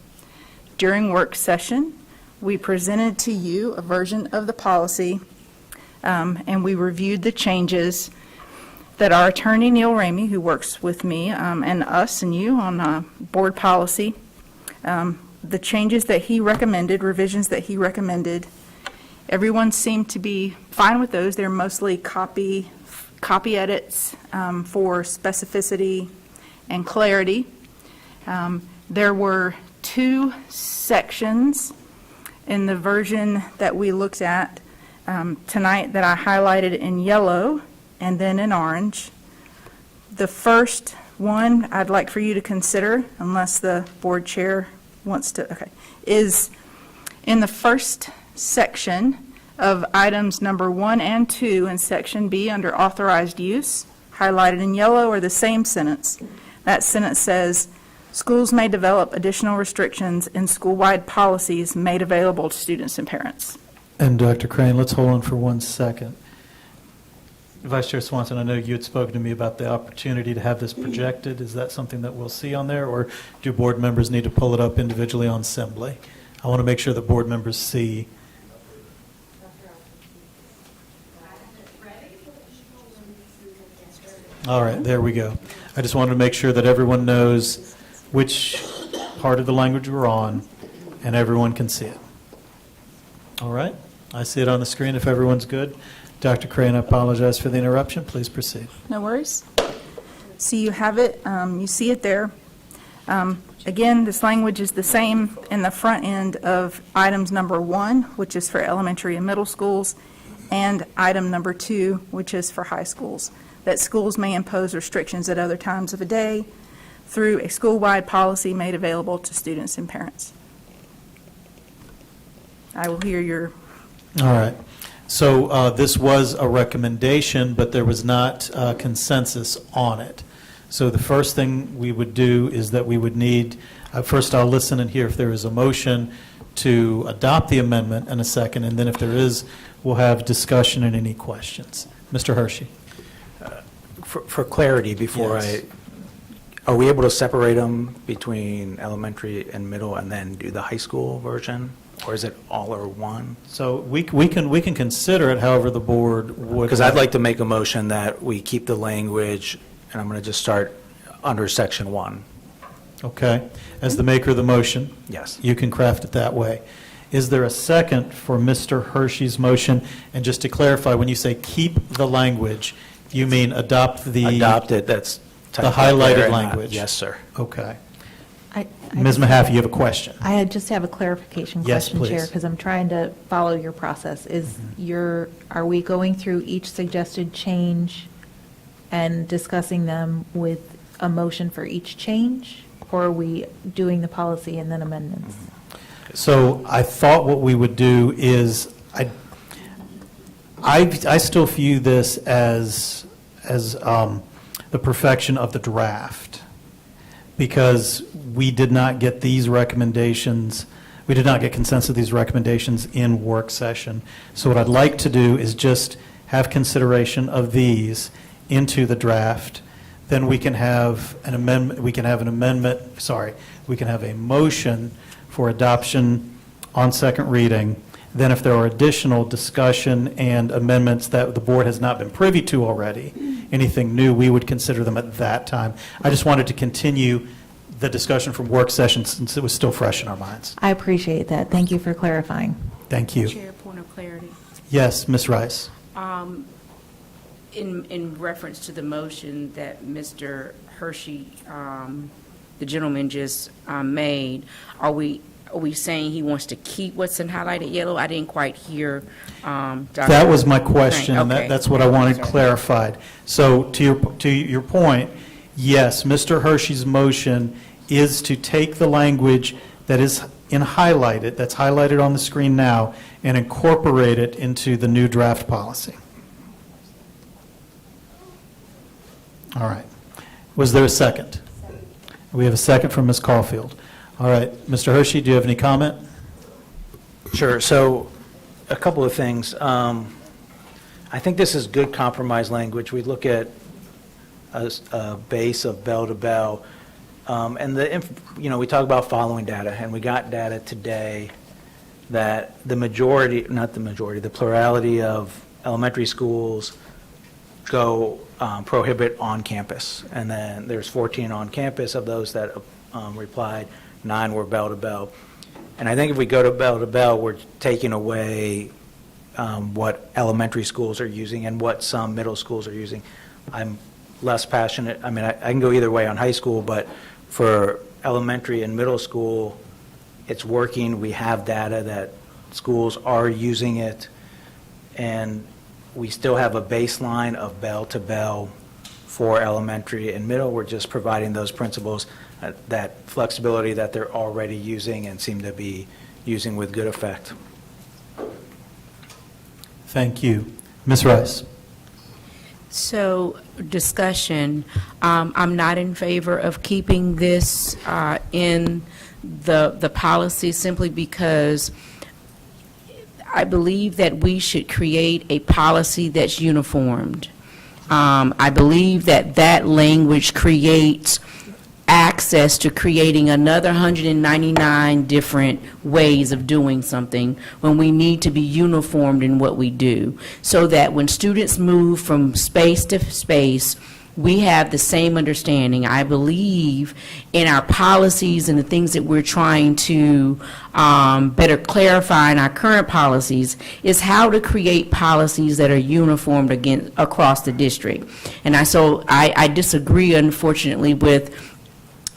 During work session, we presented to you a version of the policy, and we reviewed the changes that our attorney, Neil Ramey, who works with me, and us and you on board policy, the changes that he recommended, revisions that he recommended, everyone seemed to be fine with those. They're mostly copy edits for specificity and clarity. There were two sections in the version that we looked at tonight that I highlighted in yellow and then in orange. The first one I'd like for you to consider, unless the board chair wants to, is in the first section of items number 1 and 2 in section B under authorized use, highlighted in yellow, or the same sentence. That sentence says, schools may develop additional restrictions in school-wide policies made available to students and parents. And Dr. Crane, let's hold on for 1 second. Vice Chair Swanson, I know you had spoken to me about the opportunity to have this projected. Is that something that we'll see on there, or do board members need to pull it up individually on Assembly? I want to make sure that board members see. All right, there we go. I just wanted to make sure that everyone knows which part of the language we're on, and everyone can see it. All right, I see it on the screen if everyone's good. Dr. Crane, I apologize for the interruption. Please proceed. No worries. So you have it, you see it there. Again, this language is the same in the front end of items number 1, which is for elementary and middle schools, and item number 2, which is for high schools, that schools may impose restrictions at other times of the day through a school-wide policy made available to students and parents. I will hear your... All right. So this was a recommendation, but there was not consensus on it. So the first thing we would do is that we would need, first I'll listen and hear if there is a motion to adopt the amendment and a second, and then if there is, we'll have discussion and any questions. Mr. Hershey. For clarity, before Yes. are we able to separate them between elementary and middle and then do the high school version? Or is it all or one? So we can consider it however the board would. Because I'd like to make a motion that we keep the language, and I'm going to just start under section 1. Okay. As the maker of the motion. Yes. You can craft it that way. Is there a second for Mr. Hershey's motion? And just to clarify, when you say keep the language, You mean adopt the... Adopt it, that's The typed up there highlighted and, language? Yes, sir. Okay. I Ms. Mahaffey, you have a question? I just have a clarification Yes, question, Chair, please. because I'm trying to follow your process. Are we going through each suggested change and discussing them with a motion for each change? Or are we doing the policy and then amendments? So I thought what we would do is, I still view this as the perfection of the draft, because we did not get these recommendations, we did not get consensus of these recommendations in work session. So what I'd like to do is just have consideration of these into the draft. Then we can have an amendment, we can have a motion for adoption on second reading. Then if there are additional discussion and amendments that the board has not been privy to already, anything new, we would consider them at that time. I just wanted to continue the discussion from work session since it was still fresh in our minds. I appreciate that. Thank you for clarifying. Thank you. Chair, point of clarity. Yes, Ms. Rice. In reference to the motion that Mr. Hershey, the gentleman just made, are we saying he wants to keep what's in highlighted yellow? I didn't quite hear. That was my question, and Okay. that's what I wanted clarified. So to your point, yes, Mr. Hershey's motion is to take the language that is that's highlighted on the screen now, and incorporate it into the new draft policy. All right. Was there a second? We have a second from Ms. Caulfield. All right. Mr. Hershey, do you have any comment? Sure. So a couple of things. I think this is good compromise language. We look at a base of bell to bell. And we talk about following data, and we got data today that the plurality of elementary schools go prohibit on campus. And then there's 14 on campus. Of those that replied, 9 were bell to bell. And I think if we go to bell, we're taking away what elementary schools are using and what some middle schools are using. I'm less passionate. I mean, I can go either way on high school, but for elementary and middle school, it's working. We have data that schools are using it, and we still have a baseline of bell to bell for elementary and middle. We're just providing those principals that flexibility that they're already using and seem to be using with good effect. Thank you. Ms. Rice. So, discussion, I'm not in favor of keeping this in the policy simply because I believe that we should create a policy that's uniformed. I believe that language creates access to creating another 199 different ways of doing something when we need to be uniformed in what we do, so that when students move from space to space, we have the same understanding. I believe in our policies and the things that we're trying to better clarify in our current policies is how to create policies that are uniformed across the district. And I disagree, unfortunately, with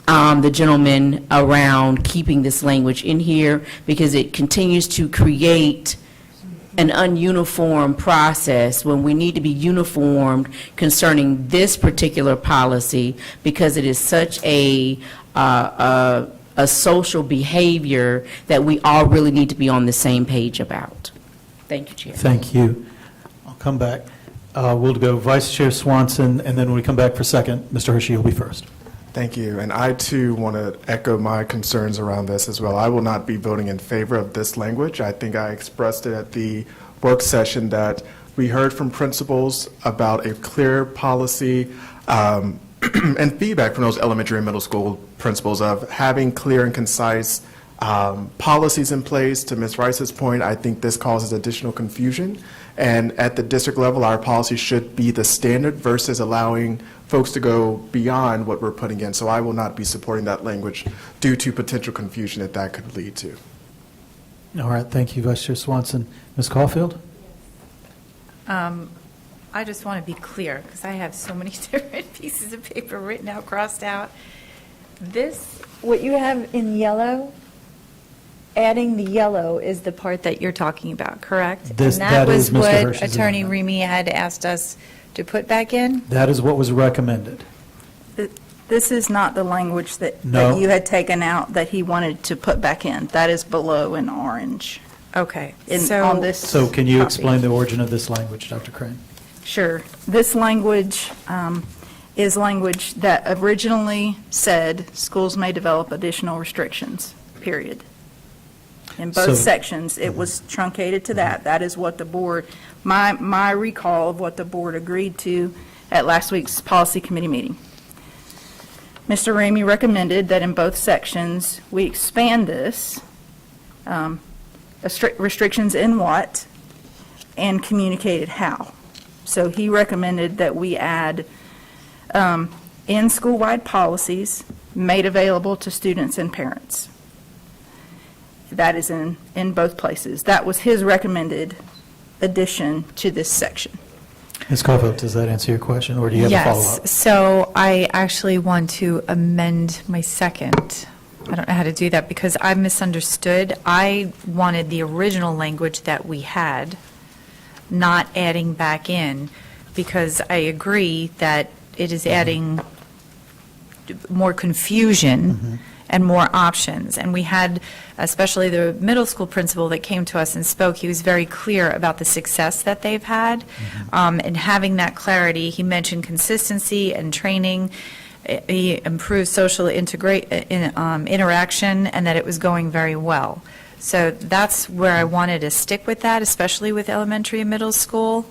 the gentleman around keeping this language in here because it continues to create an ununiform process when we need to be uniformed concerning this particular policy because it is such a social behavior that we all really need to be on the same page about. Thank you, Chair. Thank you. I'll come back. We'll go Vice Chair Swanson, and then when we come back for second, Mr. Hershey, you'll be first. Thank you. And I, too, want to echo my concerns around this as well. I will not be voting in favor of this language. I think I expressed it at the work session that we heard from principals about a clear policy and feedback from those elementary and middle school principals of having clear and concise policies in place. To Ms. Rice's point, I think this causes additional confusion. And at the district level, our policy should be the standard versus allowing folks to go beyond what we're putting in. So I will not be supporting that language due to potential confusion that could lead to. All right. Thank you, Vice Chair Swanson. Ms. Caulfield? I I just want to be clear, because I have so many different pieces of paper written out, crossed out. This, what you have in yellow, adding the yellow is the part that you're talking about, correct? That is And Mr. that was Hershey's what Attorney amendment. Remy had asked us to put back in? That is what was recommended. This is not the language that No. you had taken out that he wanted to put back in. That is below in orange. Okay, On this So can you copy. explain the origin of this language, Dr. Crane? Sure. This language is language that originally said schools may develop additional restrictions, period. In both So- sections, it was truncated to that. That is what the board, my recall of what the board agreed to at last week's policy committee meeting. Mr. Ramey recommended that in both sections, we expand this, restrictions in what, and communicated how. So he recommended that we add in school-wide policies made available to students and parents. That is in both places. That was his recommended addition to this section. Ms. Caulfield, does that answer your question, or do you have a follow-up? Yes, so I actually want to amend my second. I don't know how to do that because I misunderstood. I wanted the original language that we had, not adding back in, because I agree that it is adding more confusion and more options. And we had, especially the middle school principal that came to us and spoke, he was very clear about the success that they've had. And having that clarity, he mentioned consistency and training. He improved social interaction, and that it was going very well. So that's where I wanted to stick with that, especially with elementary and middle school.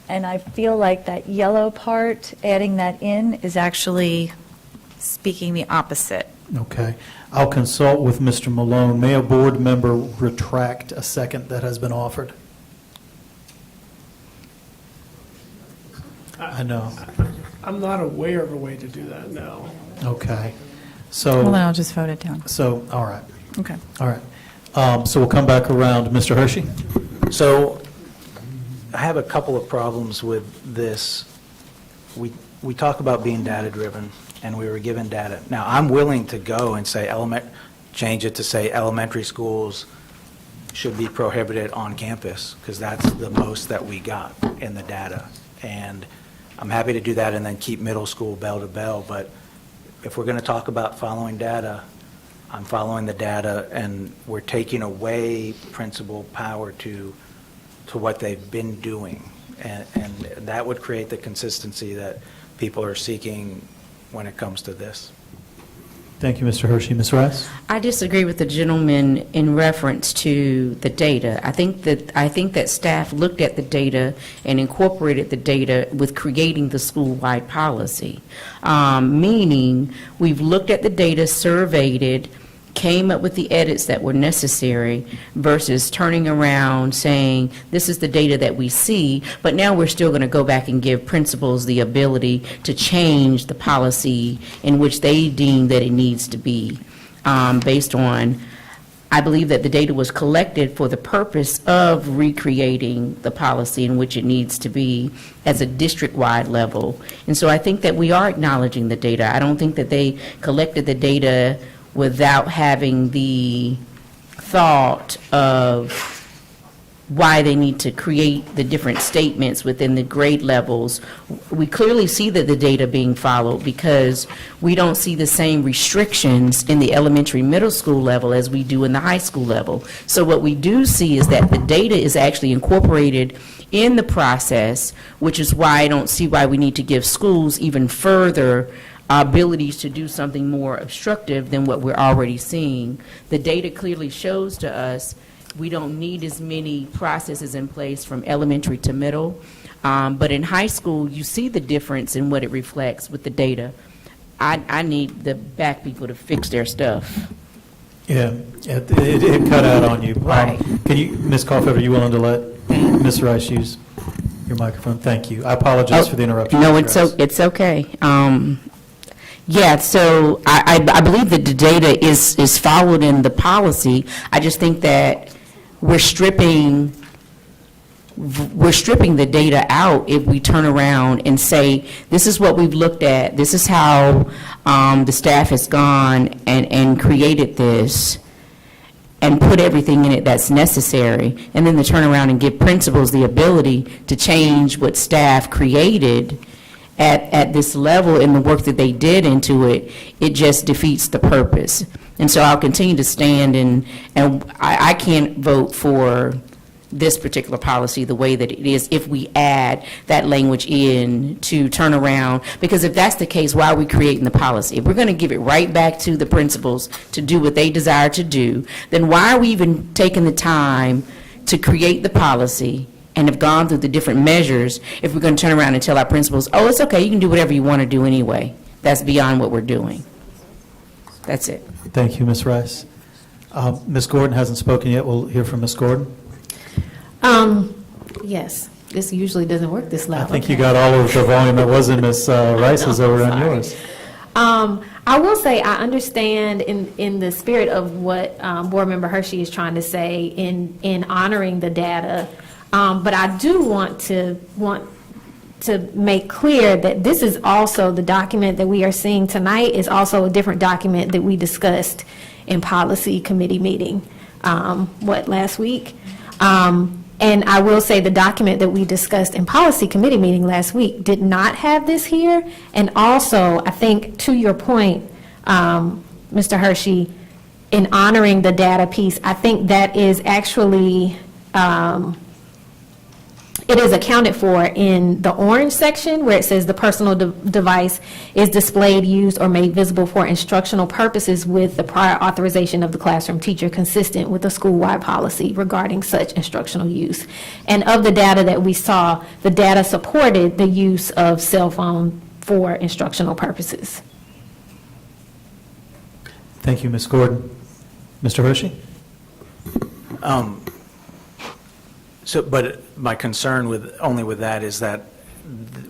And I feel like that yellow part, adding that in, is actually speaking the opposite. Okay. I'll consult with Mr. Malone. May a board member retract a second that has been offered? I know. I'm not aware of a way to do that now. Okay. Well, then So, I'll just vote it down. all right, Okay. all right. So we'll come back around. Mr. Hershey? So I have a couple of problems with this. We talk about being data-driven, and we were given data. Now, I'm willing to go and say change it to say elementary schools should be prohibited on campus, because that's the most that we got in the data. And I'm happy to do that and then keep middle school bell to bell, but if we're going to talk about following data, I'm following the data, and we're taking away principal power to what they've been doing. And that would create the consistency that people are seeking when it comes to this. Thank you, Mr. Hershey. Ms. Rice? I disagree with the gentleman in reference to the data. I think that staff looked at the data and incorporated the data with creating the school-wide policy. Meaning, we've looked at the data, surveyed it, came up with the edits that were necessary versus turning around saying, this is the data that we see, but now we're still going to go back and give principals the ability to change the policy in which they deem that it needs to be based on, I believe that the data was collected for the purpose of recreating the policy in which it needs to be as a district-wide level. And so I think that we are acknowledging the data. I don't think that they collected the data without having the thought of why they need to create the different statements within the grade levels. We clearly see that the data being followed because we don't see the same restrictions in the elementary middle school level as we do in the high school level. So what we do see is that the data is actually incorporated in the process, which is why I don't see why we need to give schools even further abilities to do something more obstructive than what we're already seeing. The data clearly shows to us we don't need as many processes in place from elementary to middle, but in high school, you see the difference in what it reflects with the data. I need the back people to fix their stuff. Yeah, it cut out on you. Right. Can you, Ms. Caulfield, are you willing to let Ms. Rice use your microphone? Thank you. I apologize for the interruption. No, Ms. Rice. it's okay. Yeah, so I believe that the data is followed in the policy. I just think that we're stripping we're stripping the data out if we turn around and say, this is what we've looked at, this is how the staff has gone and created this, and put everything in it that's necessary, and then to turn around and give principals the ability to change what staff created at this level in the work that they did into it, it just defeats the purpose. And so I'll continue to stand, and I can't vote for this particular policy the way that it is if we add that language in to turn around, because if that's the case, why are we creating the policy? If we're going to give it right back to the principals to do what they desire to do, then why are we even taking the time to create the policy and have gone through the different measures if we're going to turn around and tell our principals, oh, it's okay, you can do whatever you want to do anyway? That's beyond what we're doing. That's it. Thank you, Ms. Rice. Ms. Gordon hasn't spoken yet. We'll hear from Ms. Gordon. Yes, this usually doesn't work this loud. I think you got all of the volume that was in Ms. Rice's over on yours. I will say I understand in the spirit of what Board Member Hershey is trying to say in honoring the data, but I do want to make clear that this is also the document that we are seeing tonight is also a different document that we discussed in policy committee meeting, last week? And I will say the document that we discussed in policy committee meeting last week did not have this here. And also, I think to your point, Mr. Hershey, in honoring the data piece, I think that is actually, it is accounted for in the orange section where it says the personal device is displayed, used, or made visible for instructional purposes with the prior authorization of the classroom teacher consistent with the school-wide policy regarding such instructional use. And of the data that we saw, the data supported the use of cell phone for instructional purposes. Thank you, Ms. Gordon. Mr. Hershey? But my concern with that is that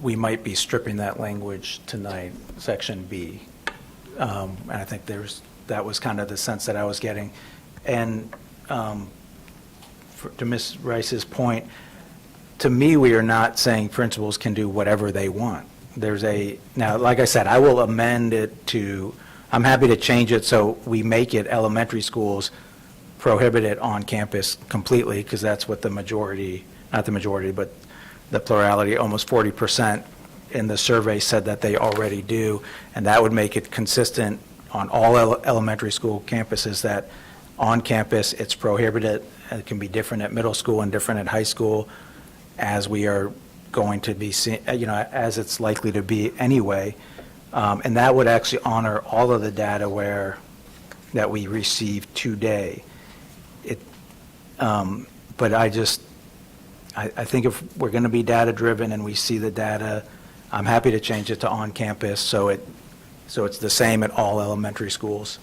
we might be stripping that language tonight, section B. And I think that was kind of the sense that I was getting. And to Ms. Rice's point, to me, we are not saying principals can do whatever they want. Now, like I said, I will amend it I'm happy to change it so we make it elementary schools prohibit it on campus completely, because that's what the majority, not the majority, but the plurality, almost 40% in the survey said that they already do, and that would make it consistent on all elementary school campuses that on campus it's prohibited. It can be different at middle school and different at high school, as we are going to be, as it's likely to be anyway. And that would actually honor all of the data that we receive today. But I think if we're going to be data-driven and we see the data, I'm happy to change it to on-campus so it's the same at all elementary schools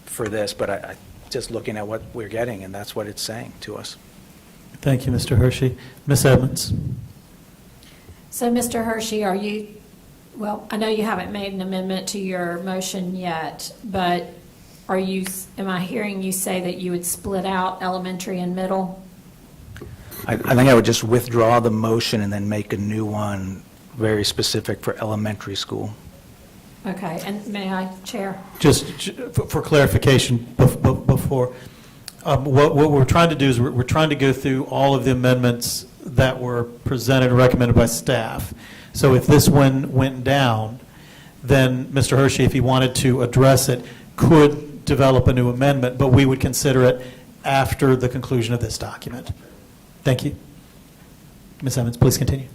for this. But I just looking at what we're getting, and that's what it's saying to us. Thank you, Mr. Hershey. Ms. Edmonds? So, Mr. Hershey, I know you haven't made an amendment to your motion yet, but am I hearing you say that you would split out elementary and middle? I think I would just withdraw the motion and then make a new one very specific for elementary school. Okay, and may I, Chair? Just for clarification before, what we're trying to do is we're trying to go through all of the amendments that were presented and recommended by staff. So if this one went down, then Mr. Hershey, if he wanted to address it, could develop a new amendment, but we would consider it after the conclusion of this document. Thank you. Ms. Edmonds, please continue.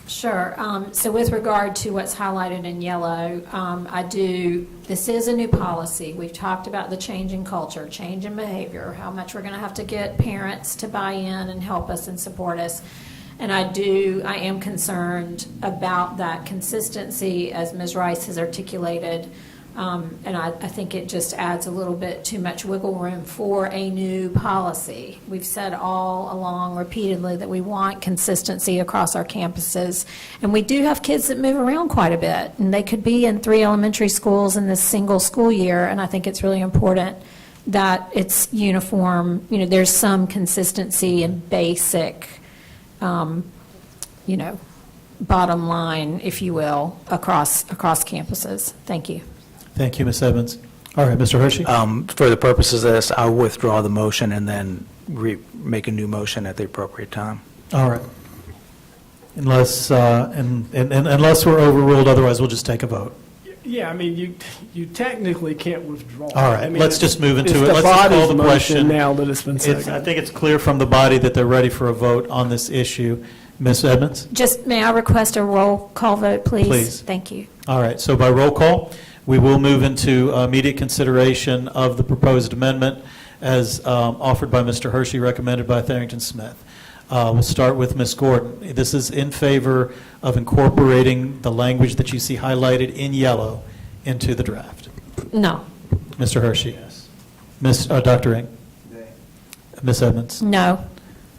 Sure. So with regard to what's highlighted in yellow, this is a new policy. We've talked about the change in culture, change in behavior, how much we're going to have to get parents to buy in and help us and support us. And I am concerned about that consistency, as Ms. Rice has articulated. And I think it just adds a little bit too much wiggle room for a new policy. We've said all along repeatedly that we want consistency across our campuses. And we do have kids that move around quite a bit. And they could be in 3 elementary schools in this single school year. And I think it's really important that it's uniform, there's some consistency and basic, bottom line, if you will, across campuses. Thank you. Thank you, Ms. Evans. All right, Mr. Hershey? For the purposes of this, I'll withdraw the motion and then make a new motion at the appropriate time. All right. Unless, unless we're overruled, otherwise we'll just take a vote. Yeah, I mean, you technically can't withdraw. All right, I mean, let's just move into it. It's the Let's just call body's the motion question. now that it's been I seconded. think it's clear from the body that they're ready for a vote on this issue. Ms. Edmonds? Just, may I request a roll call vote, please? Please. Thank you. All right, so by roll call, we will move into immediate consideration of the proposed amendment as offered by Mr. Hershey, recommended by Tharrington Smith. We'll start with Ms. Gordon. This is in favor of incorporating the language that you see highlighted in yellow into the draft. No. Mr. Hershey? Yes. Dr. Ing? Nay. Ms. Edmonds? No.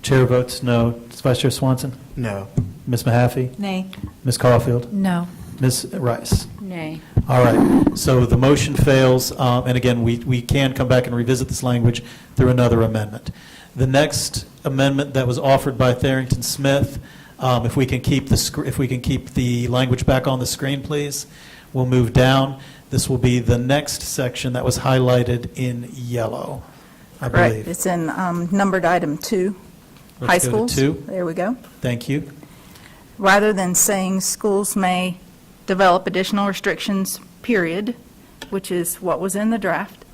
Chair votes no. Vice Chair Swanson? No. Ms. Mahaffey? Nay. Ms. Caulfield? No. Ms. Rice? Nay. All right, so the motion fails, and again, we can come back and revisit this language through another amendment. The next amendment that was offered by Tharrington Smith, if we can keep the language back on the screen, please, we'll move down. This will be the next section that was highlighted in yellow, I Correct. believe. It's in numbered item 2, high Let's go to schools. 2. There we go. Thank you. Rather than saying schools may develop additional restrictions, period, which is what was in the draft,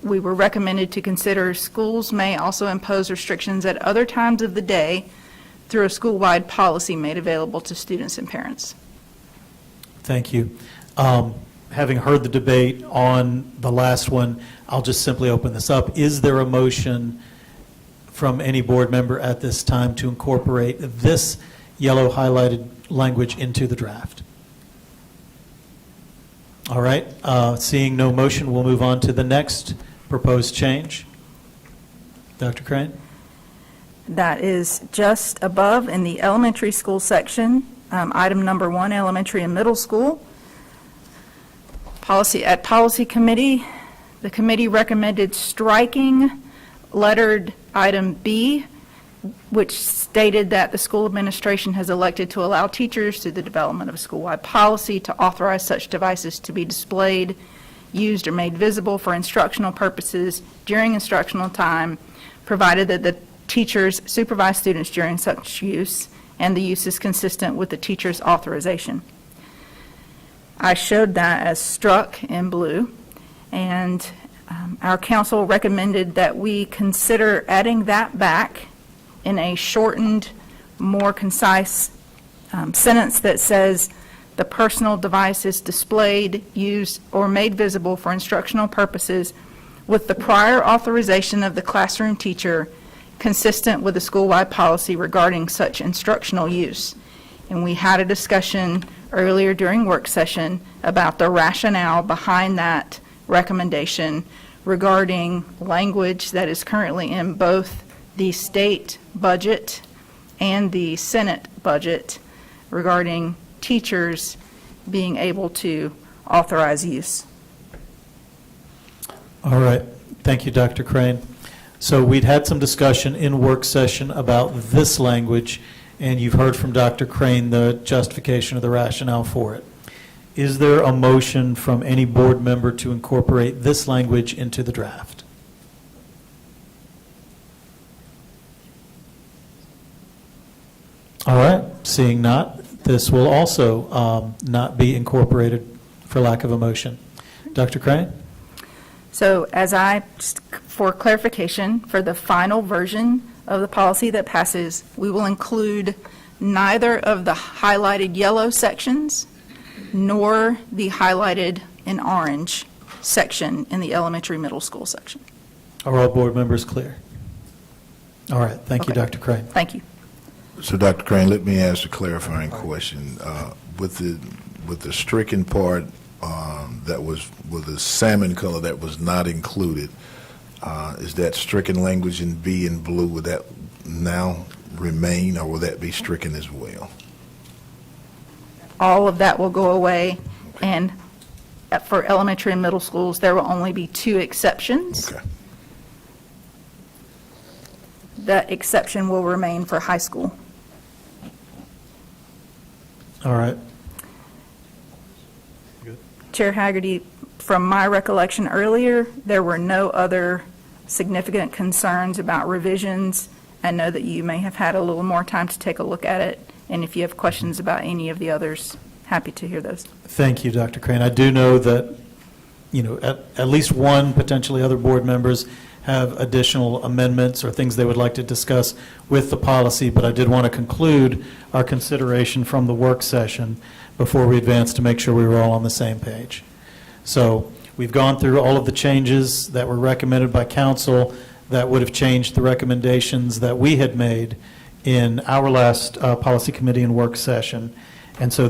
we were recommended to consider schools may also impose restrictions at other times of the day through a school-wide policy made available to students and parents. Thank you. Having heard the debate on the last one, I'll just simply open this up. Is there a motion from any board member at this time to incorporate this yellow highlighted language into the draft? All right, seeing no motion, we'll move on to the next proposed change. Dr. Crane? That is just above in the elementary school section, item number 1, elementary and middle school. At policy committee, the committee recommended striking lettered item B, which stated that the school administration has elected to allow teachers through the development of a school-wide policy to authorize such devices to be displayed, used, or made visible for instructional purposes during instructional time, provided that the teachers supervise students during such use, and the use is consistent with the teacher's authorization. I showed that as struck in blue, and our council recommended that we consider adding that back in a shortened, more concise sentence that says, the personal device is displayed, used, or made visible for instructional purposes with the prior authorization of the classroom teacher consistent with the school-wide policy regarding such instructional use. And we had a discussion earlier during work session about the rationale behind that recommendation regarding language that is currently in both the state budget and the Senate budget regarding teachers being able to authorize use. All right, thank you, Dr. Crane. So we'd had some discussion in work session about this language, and you've heard from Dr. Crane the justification or the rationale for it. Is there a motion from any board member to incorporate this language into the draft? All right, seeing not, this will also not be incorporated for lack of a motion. Dr. Crane? So just for clarification, for the final version of the policy that passes, we will include neither of the highlighted yellow sections nor the highlighted in orange section in the elementary middle school section. Are all board members clear? All right, thank you, Okay. Dr. Crane. Thank you. So, Dr. Crane, let me ask a clarifying question. With the stricken part that was with the salmon color that was not included, is that stricken language in B and blue, would that now remain, or will that be stricken as well? All of that will go away, and for elementary and middle schools, there will only be 2 exceptions. Okay. That exception will remain for high school. All right. Chair Haggerty, from my recollection earlier, there were no other significant concerns about revisions. I know that you may have had a little more time to take a look at it, and if you have questions about any of the others, happy to hear those. Thank you, Dr. Crane. I do know that, at least one, potentially other board members have additional amendments or things they would like to discuss with the policy, but I did want to conclude our consideration from the work session before we advance to make sure we were all on the same page. So we've gone through all of the changes that were recommended by council that would have changed the recommendations that we had made in our last policy committee and work session. And so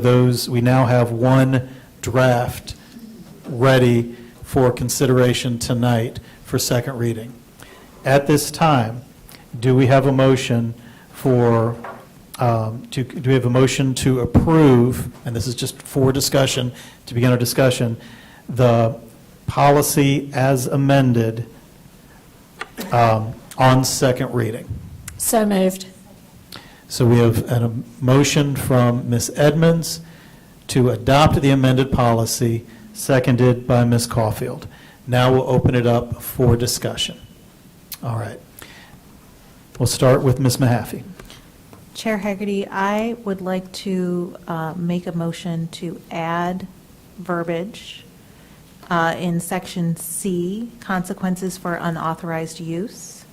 we now have one draft ready for consideration tonight for second reading. At this time, do we have a motion do we have a motion to approve, and this is just for discussion, to begin our discussion, the policy as amended on second reading? So moved. So we have a motion from Ms. Edmonds to adopt the amended policy, seconded by Ms. Caulfield. Now we'll open it up for discussion. All right. We'll start with Ms. Mahaffey. Chair Haggerty, I would like to make a motion to add verbiage in Section C, consequences for unauthorized use.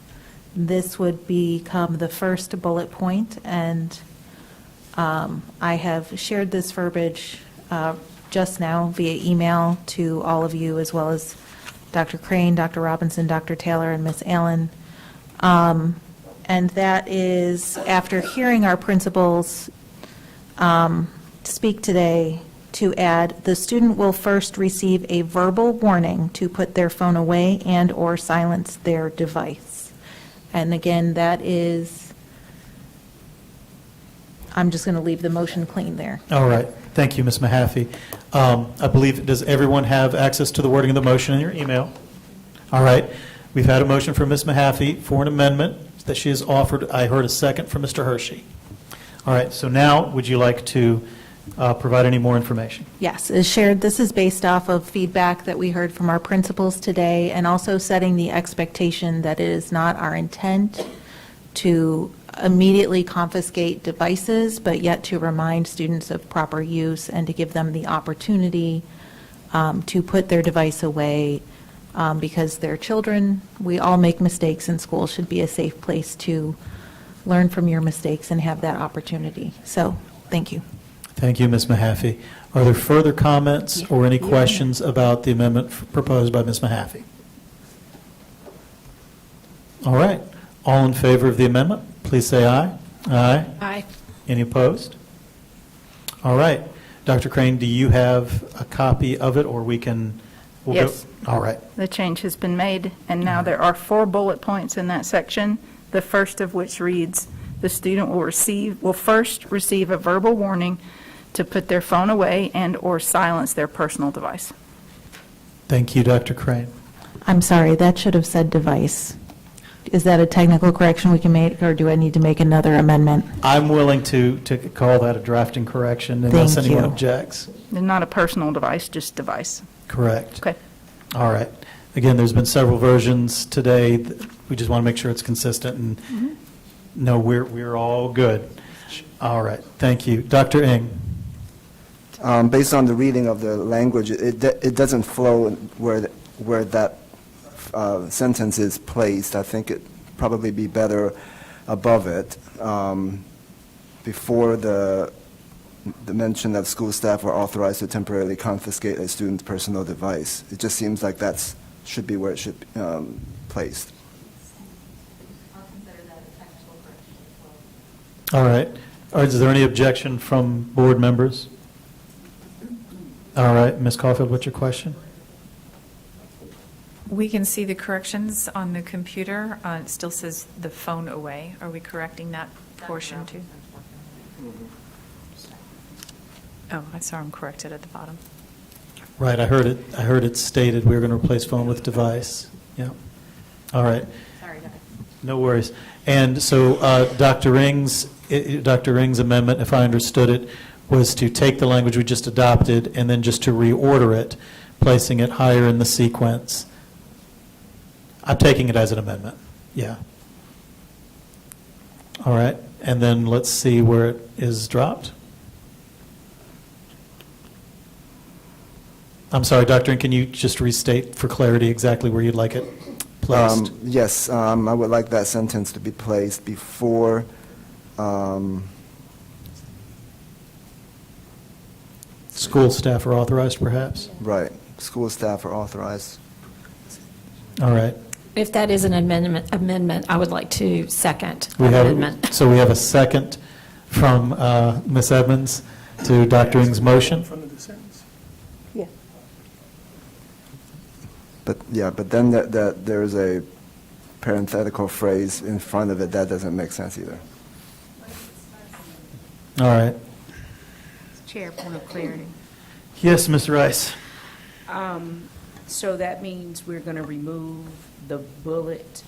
This would become the first bullet point, and I have shared this verbiage just now via email to all of you, as well as Dr. Crane, Dr. Robinson, Dr. Taylor, and Ms. Allen. And that is after hearing our principals speak today, to add, the student will first receive a verbal warning to put their phone away and/or silence their device. And again, that is, I'm just going to leave the motion clean there. All right. Thank you, Ms. Mahaffey. I believe, does everyone have access to the wording of the motion in your email? All right. We've had a motion from Ms. Mahaffey for an amendment that she has offered. I heard a second from Mr. Hershey. All right. So now, would you like to provide any more information? Yes, as shared, this is based off of feedback that we heard from our principals today, and also setting the expectation that it is not our intent to immediately confiscate devices, but yet to remind students of proper use and to give them the opportunity to put their device away, because they're children. We all make mistakes, and school should be a safe place to learn from your mistakes and have that opportunity. So, thank you. Thank you, Ms. Mahaffey. Are there further comments or any questions about the amendment proposed by Ms. Mahaffey? All right. All in favor of the amendment, please say aye. Aye. Aye. Any opposed? All right. Dr. Crane, do you have a copy of it, or we'll go? Yes. All right. The change has been made, and now there are 4 bullet points in that section, the first of which reads, the student will first receive a verbal warning to put their phone away and/or silence their personal device. Thank you, Dr. Crane. I'm sorry, that should have said device. Is that a technical correction we can make, or do I need to make another amendment? I'm willing to call that a drafting correction unless Thank anyone you. objects. And not a personal device, just device. Correct. Okay. All right. Again, there's been several versions today. We just want to make sure it's consistent, and no, we're all good. All right. Thank you. Dr. Ng. Based on the reading of the language, it doesn't flow where that sentence is placed. I think it probably be better above it, before the mention that school staff are authorized to temporarily confiscate a student's personal device. It just seems like that should be where it should be placed. All right. Is there any objection from board members? All right. Ms. Caulfield, what's your question? We can see the corrections on the computer. It still says the phone away. Are we correcting that portion too? Oh, I saw them corrected at the bottom. Right, I heard it stated we were going to replace phone with device. Yeah. All right. Sorry, go ahead. No worries. And so Dr. Ring's amendment, if I understood it, was to take the language we just adopted and then just to reorder it, placing it higher in the sequence. I'm taking it as an amendment. Yeah. All right. And then let's see where it is dropped. I'm sorry, Dr. Ring, can you just restate for clarity exactly where you'd like it placed? Yes, I would like that sentence to be placed before School staff are authorized, perhaps? right, school staff are authorized. All right. If that is an amendment, I would like to second We amendment. So we have a second from Ms. Edmonds to Dr. Ng's motion. But then there's a parenthetical phrase in front of it that doesn't make sense either. All right. Chair, point of clarity. Yes, Ms. Rice. So that means we're going to remove the bullet.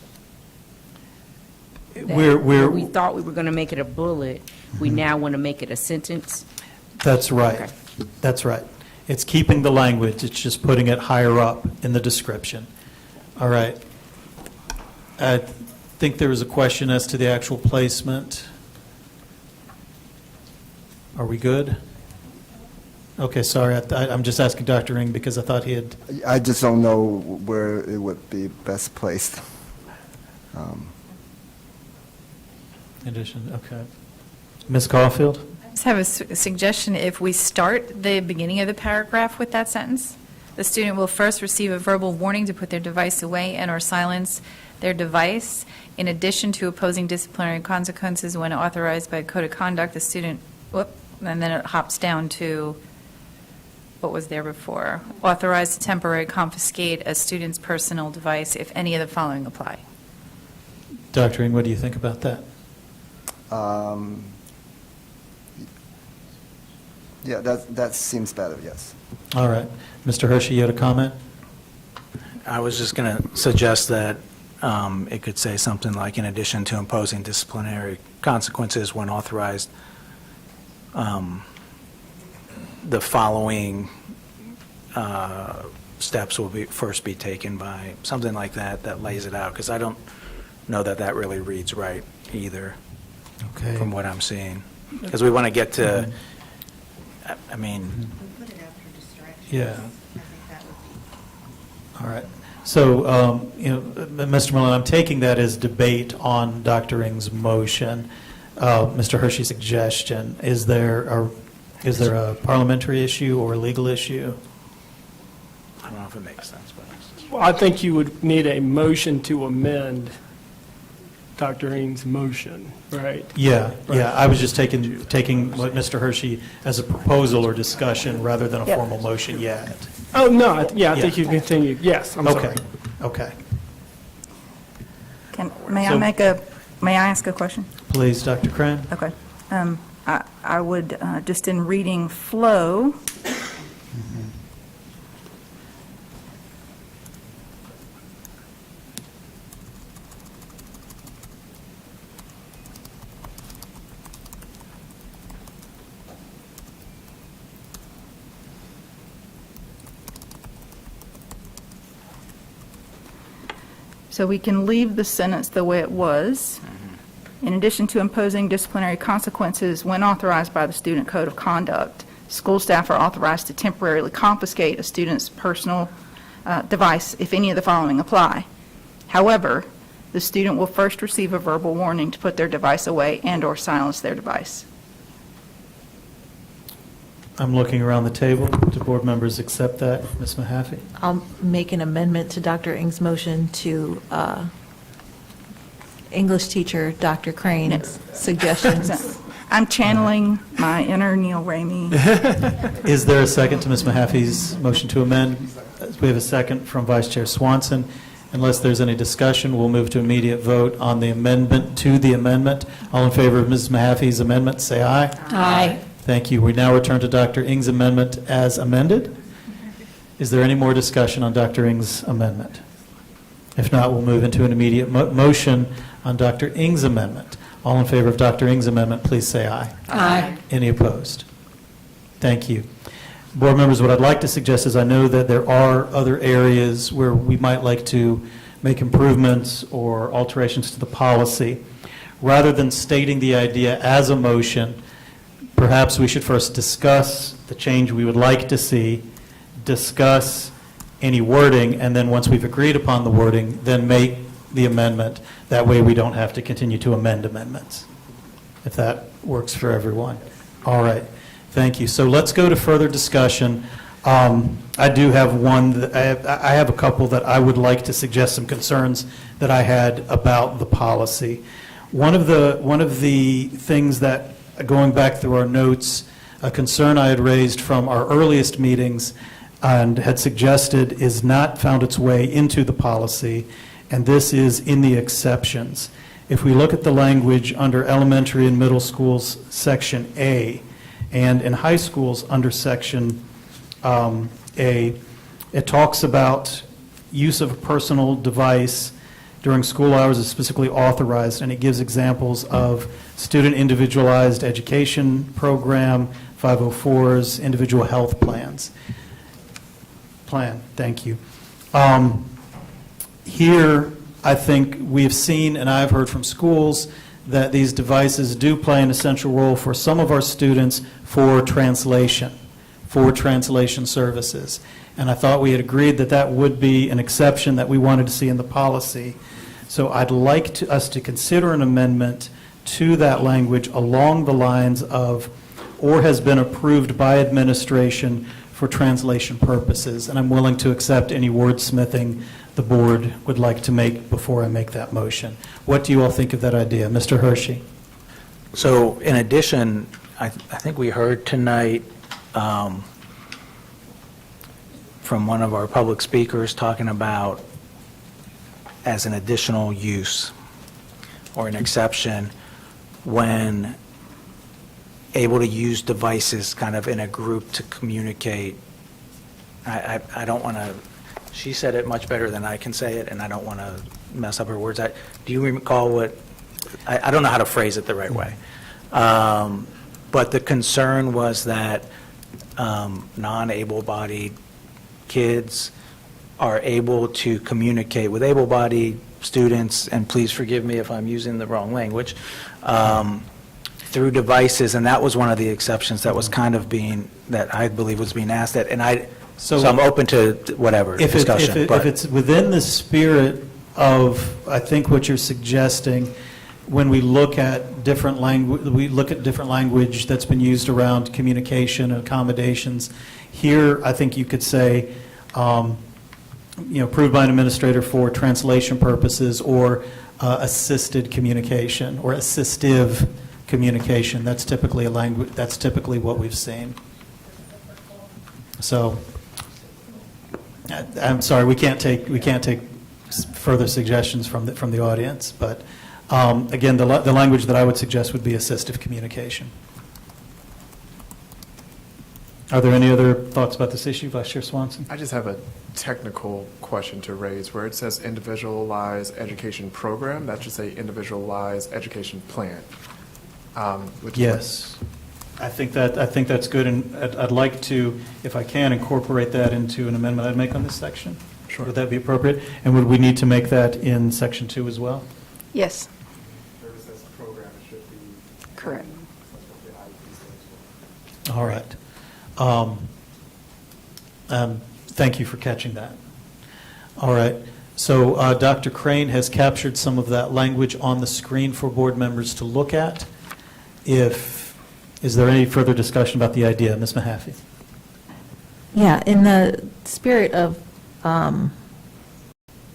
We thought we were going to make it a bullet. We now want to make it a sentence. That's right. Okay. That's right. It's keeping the language, it's just putting it higher up in the description. All right. I think there was a question as to the actual placement. Are we good? Okay, sorry, I'm just asking Dr. Ring because I thought he had... I just don't know where it would be best placed. In addition, okay. Ms. Caulfield? I just have a suggestion. If we start the beginning of the paragraph with that sentence, the student will first receive a verbal warning to put their device away and/or silence their device. In addition to opposing disciplinary consequences when authorized by code of conduct, the student, and then it hops down to what was there before. Authorized to temporarily confiscate a student's personal device if any of the following apply. Dr. Ring, what do you think about that? Yeah, that seems better, yes. All right. Mr. Hershey, you had a comment? I was just going to suggest that it could say something like, in addition to imposing disciplinary consequences when authorized, the following steps will first be taken by, something like that lays it out, because I don't know that really reads right either, Okay. from what I'm seeing. Because we want to get to, I mean, Yeah. All right. So, Mr. Malone, I'm taking that as debate on Dr. Ng's motion. Mr. Hershey's suggestion, is there a parliamentary issue or a legal issue? I don't know if it makes sense, but. Well, I think you would need a motion to amend Dr. Ng's motion, right? Yeah, yeah. I was just taking what Mr. Hershey as a proposal or discussion rather than a formal motion yet. Oh, no, I think you can continue. Yes, I'm sorry. Okay. May I ask a question? Please, Dr. Crane. Okay. I would, just in reading flow, so we can leave the sentence the way it was. In addition to imposing disciplinary consequences when authorized by the Student Code of Conduct, school staff are authorized to temporarily confiscate a student's personal device if any of the following apply. However, the student will first receive a verbal warning to put their device away and/or silence their device. I'm looking around the table. Do board members accept that? Ms. Mahaffey? I'll make an amendment to Dr. Ng's motion to English teacher Dr. Crane's suggestions. I'm channeling my inner Neil Ramey. Is there a second to Ms. Mahaffey's motion to amend? We have a second from Vice Chair Swanson. Unless there's any discussion, we'll move to immediate vote on the amendment to the amendment. All in favor of Ms. Mahaffey's amendment, say aye. Aye. Thank you. We now return to Dr. Ng's amendment as amended. Is there any more discussion on Dr. Ng's amendment? If not, we'll move into an immediate motion on Dr. Ng's amendment. All in favor of Dr. Ng's amendment, please say aye. Aye. Any opposed? Thank you. Board members, what I'd like to suggest is I know that there are other areas where we might like to make improvements or alterations to the policy. Rather than stating the idea as a motion, perhaps we should first discuss the change we would like to see, discuss any wording, and then once we've agreed upon the wording, then make the amendment. That way we don't have to continue to amend amendments, if that works for everyone. All right. Thank you. So let's go to further discussion. I do have one, I have a couple that I would like to suggest some concerns that I had about the policy. One of the things that, going back through our notes, a concern I had raised from our earliest meetings and had suggested is not found its way into the policy, and this is in the exceptions. If we look at the language under elementary and middle schools, section A, and in high schools under section A, it talks about use of a personal device during school hours is specifically authorized, and it gives examples of student individualized education program, 504s, individual health plans. Thank you. Here, I think we've seen, and I've heard from schools, that these devices do play an essential role for some of our students for translation services. And I thought we had agreed that that would be an exception that we wanted to see in the policy. So I'd like us to consider an amendment to that language along the lines of, or has been approved by administration for translation purposes. And I'm willing to accept any wordsmithing the board would like to make before I make that motion. What do you all think of that idea? Mr. Hershey? So in addition, I think we heard tonight from one of our public speakers talking about as an additional use or an exception when able to use devices kind of in a group to communicate. I don't want to, she said it much better than I can say it, and I don't want to mess up her words. Do you recall what, I don't know how to phrase it the right way. But the concern was that non-able-bodied kids are able to communicate with able-bodied students, and please forgive me if I'm using the wrong language, through devices, and that was one of the exceptions that was kind of being, that I believe was being asked at, and so I'm open to whatever discussion. If it's within the spirit of, I think what you're suggesting, when we look at different language that's been used around communication and accommodations. Here, I think you could say, approved by an administrator for translation purposes or assisted communication or assistive communication. That's typically a language. That's typically what we've seen. So, I'm sorry, we can't take further suggestions from the audience, but again, the language that I would suggest would be assistive communication. Are there any other thoughts about this issue, Vice Chair Swanson? I just have a technical question to raise where it says individualized education program. That should say individualized education plan. Yes. I think that's good, and I'd like to, if I can, incorporate that into an amendment I'd make on this section. Sure. Would that be appropriate? And would we need to make that in section 2 as well? Yes. Services program, it should be. Correct. All right. Thank you for catching that. All right. So Dr. Crane has captured some of that language on the screen for board members to look at. Is there any further discussion about the idea? Ms. Mahaffey? Yeah, in the spirit of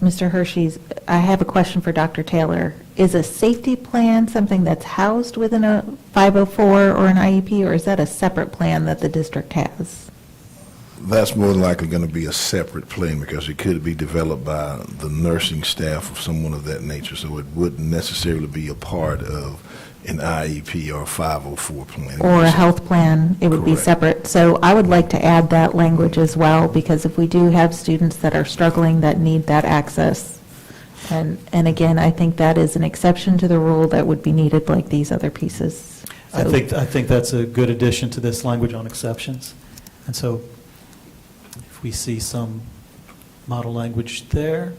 Mr. Hershey's, I have a question for Dr. Taylor. Is a safety plan something that's housed within a 504 or an IEP, or is that a separate plan that the district has? that's more than likely going to be a separate plan because it could be developed by the nursing staff or someone of that nature, so it wouldn't necessarily be a part of an IEP or a 504 plan. Or a health plan, it would be Correct. separate. So I would like to add that language as well, because if we do have students that are struggling that need that access, and again, I think that is an exception to the rule that would be needed like these other pieces. I So- think that's a good addition to this language on exceptions. And so if we see some model language there.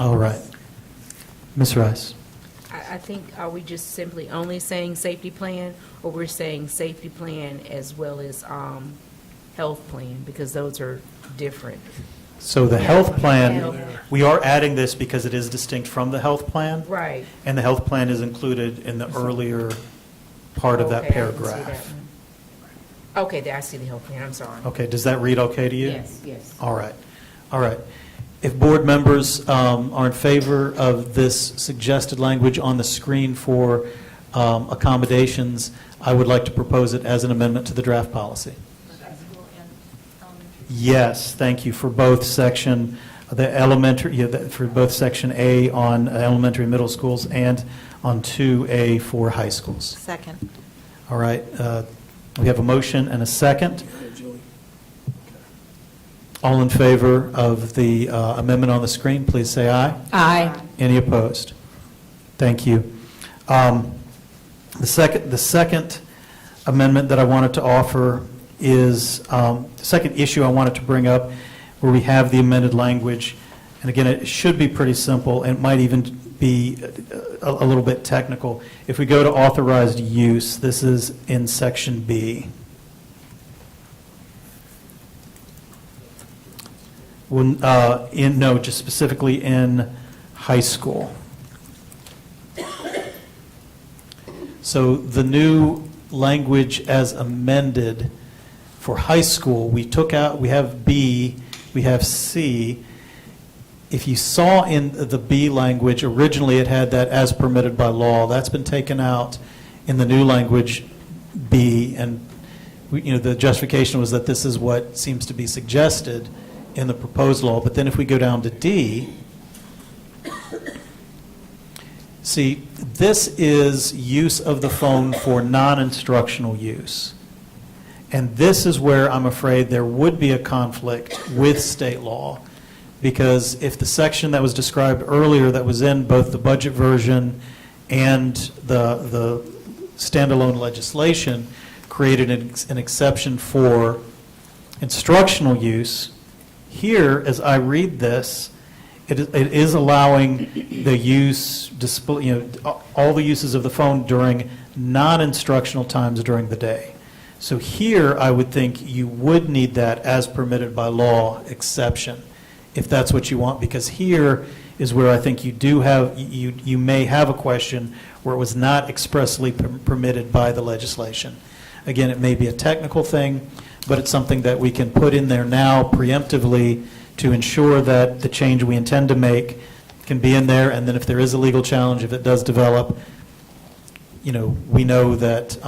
All right. Ms. Rice. I think, are we just simply only saying safety plan, or we're saying safety plan as well as health plan, because those are different? So the health plan, we are adding this because it is distinct from the health plan. Right. And the health plan is included in the earlier part of that Okay, I can see paragraph. that. Okay, there, I see the health plan, I'm sorry. Okay, does that read okay to you? Yes, yes. All right, all right. If board members are in favor of this suggested language on the screen for accommodations, I would like to propose it as an amendment to the draft policy. Yes, thank you, for both section, the elementary, for both section A on elementary and middle schools and on 2A for high schools. Second. All right, we have a motion and a second. All in favor of the amendment on the screen, please say aye. Aye. Any opposed? Thank you. The second amendment that I wanted to offer is, the second issue I wanted to bring up, where we have the amended language, and again, it should be pretty simple, and it might even be a little bit technical. If we go to authorized use, this is in section B. Just specifically in high school. So the new language as amended for high school, we have B, we have C. If you saw in the B language, originally it had that as permitted by law. That's been taken out in the new language B, and the justification was that this is what seems to be suggested in the proposed law. But then if we go down to D, see, this is use of the phone for non-instructional use. And this is where I'm afraid there would be a conflict with state law, because if the section that was described earlier that was in both the budget version and the standalone legislation created an exception for instructional use, here, as I read this, it is allowing the use, all the uses of the phone during non-instructional times during the day. So here, I would think you would need that as permitted by law exception, if that's what you want, because here is where I think you may have a question where it was not expressly permitted by the legislation. Again, it may be a technical thing, but it's something that we can put in there now preemptively to ensure that the change we intend to make can be in there, and then if there is a legal challenge, if it does develop, we know that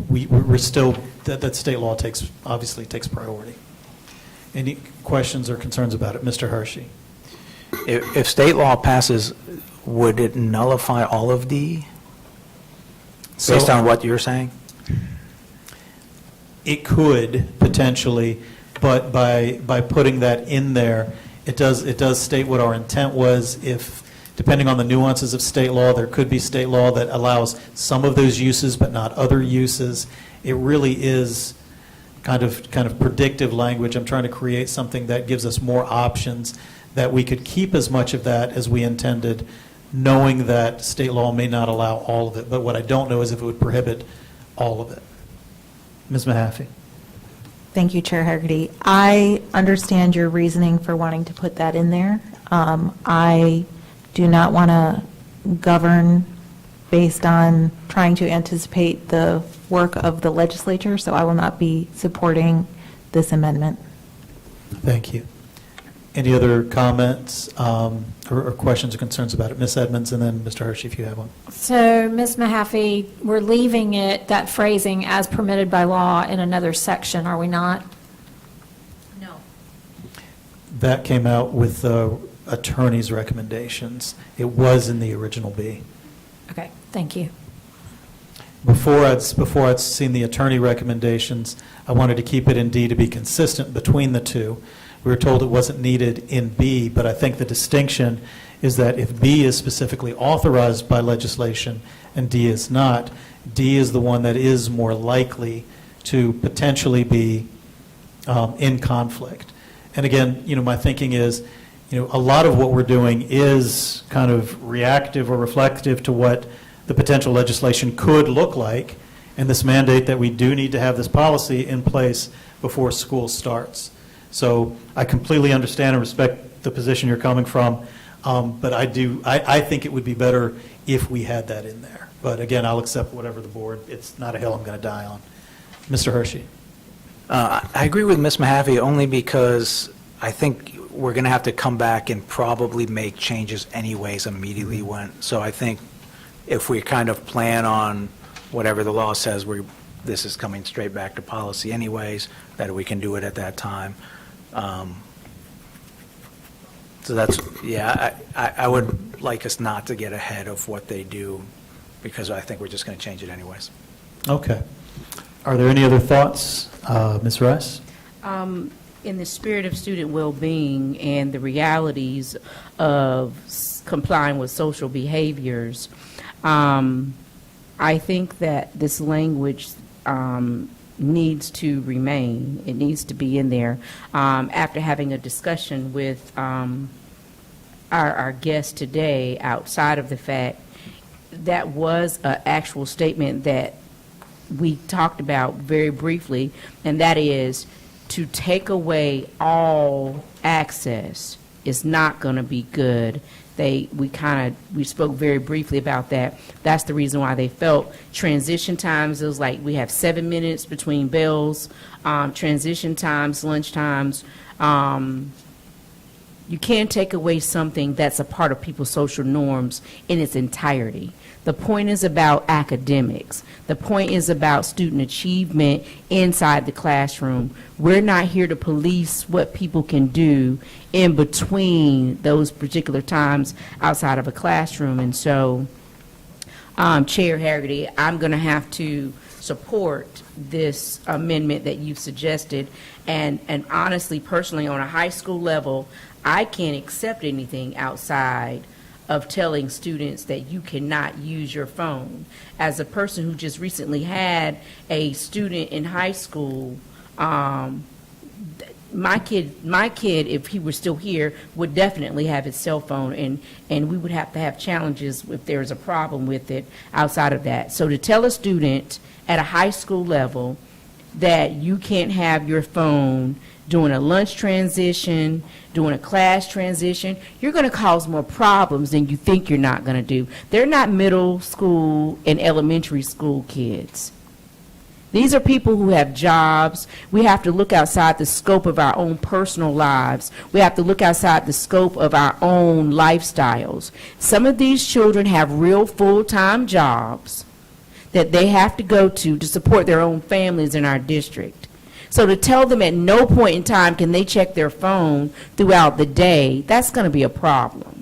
we're still, that state law obviously takes priority. Any questions or concerns about it? Mr. Hershey? If state law passes, would it nullify all of D, based on what you're saying? It could, potentially, but by putting that in there, it does state what our intent was. If, depending on the nuances of state law, there could be state law that allows some of those uses but not other uses. It really is kind of predictive language. I'm trying to create something that gives us more options, that we could keep as much of that as we intended, knowing that state law may not allow all of it. But what I don't know is if it would prohibit all of it. Ms. Mahaffey? Thank you, Chair Hagerty. I understand your reasoning for wanting to put that in there. I do not want to govern based on trying to anticipate the work of the legislature, so I will not be supporting this amendment. Thank you. Any other comments or questions or concerns about it? Ms. Edmonds, and then Mr. Hershey, if you have one. So, Ms. Mahaffey, we're leaving it, that phrasing, as permitted by law in another section, are we not? No. That came out with the attorney's recommendations. It was in the original B. Okay, thank you. Before I'd seen the attorney recommendations, I wanted to keep it in D to be consistent between the two. We were told it wasn't needed in B, but I think the distinction is that if B is specifically authorized by legislation and D is not, D is the one that is more likely to potentially be in conflict. And again, my thinking is, a lot of what we're doing is kind of reactive or reflective to what the potential legislation could look like, and this mandate that we do need to have this policy in place before school starts. So I completely understand and respect the position you're coming from, but I think it would be better if we had that in there. But again, I'll accept whatever the board, it's not a hill I'm going to die on. Mr. Hershey. I agree with Ms. Mahaffey only because I think we're going to have to come back and probably make changes anyways immediately so I think if we kind of plan on whatever the law says, this is coming straight back to policy anyways, that we can do it at that time. So that's, I would like us not to get ahead of what they do because I think we're just going to change it anyways. Okay. Are there any other thoughts? Ms. Rice? In the spirit of student well-being and the realities of complying with social behaviors, I think that this language needs to remain. It needs to be in there. After having a discussion with our guest today, outside of the fact, that was an actual statement that we talked about very briefly, and that is to take away all access is not going to be good. We spoke very briefly about that. That's the reason why they felt transition times, it was like we have 7 minutes between bells, transition times, lunch times. You can't take away something that's a part of people's social norms in its entirety. The point is about academics. The point is about student achievement inside the classroom. We're not here to police what people can do in between those particular times outside of a classroom. And so, Chair Haggerty, I'm going to have to support this amendment that you've suggested. And honestly, personally, on a high school level, I can't accept anything outside of telling students that you cannot use your phone. As a person who just recently had a student in high school, my kid, if he were still here, would definitely have his cell phone, and we would have to have challenges if there's a problem with it outside of that. So to tell a student at a high school level that you can't have your phone during a lunch transition, during a class transition, you're going to cause more problems than you think you're not going to do. They're not middle school and elementary school kids. These are people who have jobs. We have to look outside the scope of our own personal lives. We have to look outside the scope of our own lifestyles. Some of these children have real full-time jobs that they have to go to support their own families in our district. So to tell them at no point in time can they check their phone throughout the day, that's going to be a problem.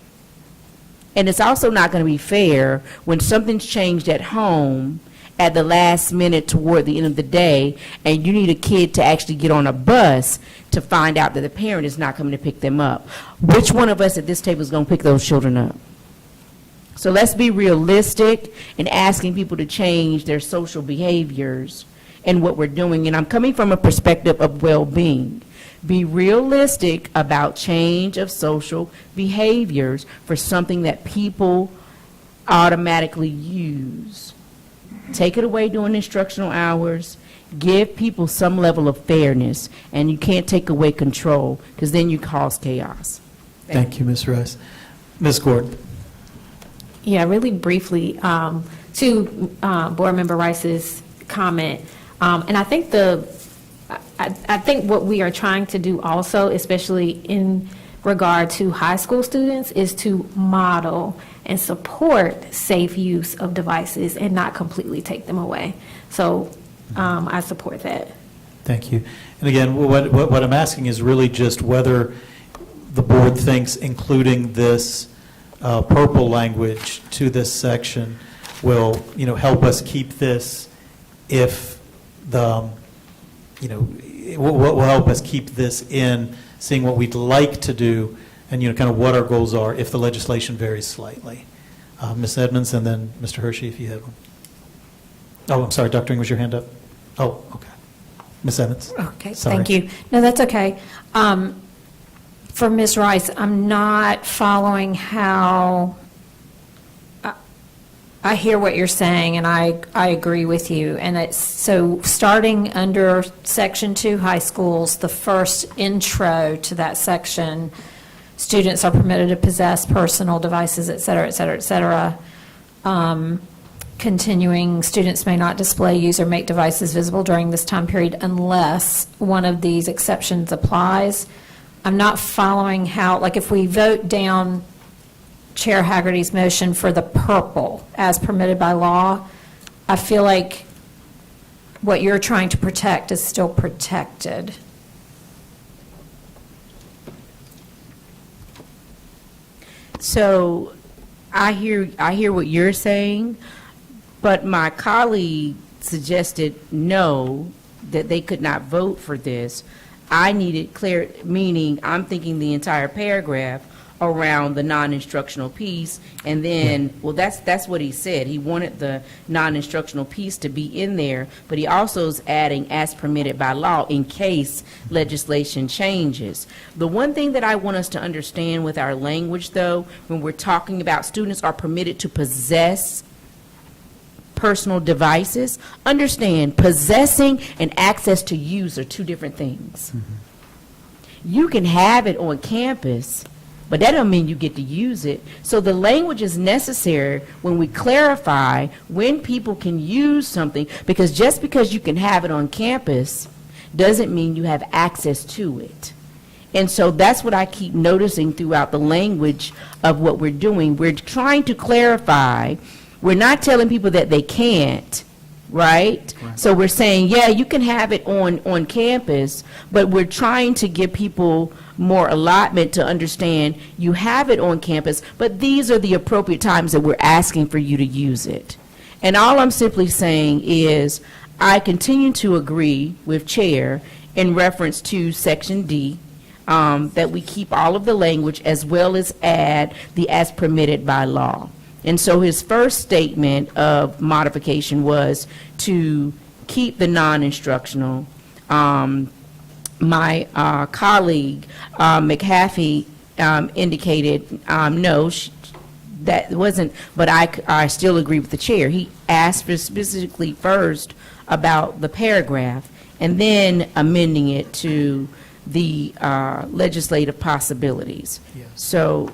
And it's also not going to be fair when something's changed at home at the last minute toward the end of the day, and you need a kid to actually get on a bus to find out that the parent is not coming to pick them up. Which one of us at this table is going to pick those children up? So let's be realistic in asking people to change their social behaviors and what we're doing. And I'm coming from a perspective of well-being. Be realistic about change of social behaviors for something that people automatically use. Take it away during instructional hours. Give people some level of fairness, and you can't take away control because then you cause chaos. Thank you, Ms. Rice. Ms. Gordon. Yeah, really briefly, to Board Member Rice's comment, and I think I think what we are trying to do also, especially in regard to high school students, is to model and support safe use of devices and not completely take them away. So I support that. Thank you. And again, what I'm asking is really just whether the board thinks including this purple language to this section will, help us keep this if the, will help us keep this in, seeing what we'd like to do and, kind of what our goals are if the legislation varies slightly. Ms. Edmonds and then Mr. Hershey, if you have one. Oh, I'm sorry, Dr. Ing, was your hand up? Oh, okay. Ms. Edmonds. Okay, Sorry. thank you. No, that's okay. For Ms. Rice, I'm not following how, I hear what you're saying, and I agree with you. And it's, so starting under Section 2 high schools, the first intro to that section, students are permitted to possess personal devices, et cetera, et cetera, et cetera. Continuing, students may not display, use, or make devices visible during this time period unless one of these exceptions applies. I'm not following how, like if we vote down Chair Haggerty's motion for the purple as permitted by law, I feel like what you're trying to protect is still protected. So I hear what you're saying, but my colleague suggested no, that they could not vote for this. I needed clear, meaning I'm thinking the entire paragraph around the non-instructional piece, and then, well, that's what he said. He wanted the non-instructional piece to be in there, but he also is adding as permitted by law in case legislation changes. The one thing that I want us to understand with our language, though, when we're talking about students are permitted to possess personal devices, understand possessing and access to use are two different things. You can have it on campus, but that doesn't mean you get to use it. So the language is necessary when we clarify when people can use something, because just because you can have it on campus doesn't mean you have access to it. And so that's what I keep noticing throughout the language of what we're doing. We're trying to clarify. We're not telling people that they can't, right? So we're saying, yeah, you can have it on campus, but we're trying to give people more allotment to understand you have it on campus, but these are the appropriate times that we're asking for you to use it. And all I'm simply saying is I continue to agree with Chair in reference to Section D, that we keep all of the language as well as add the as permitted by law. And so his first statement of modification was to keep the non-instructional. My colleague, McHaffey, indicated no, that wasn't, but I still agree with the chair. He asked for specifically first about the paragraph and then amending it to the legislative possibilities. Yes. So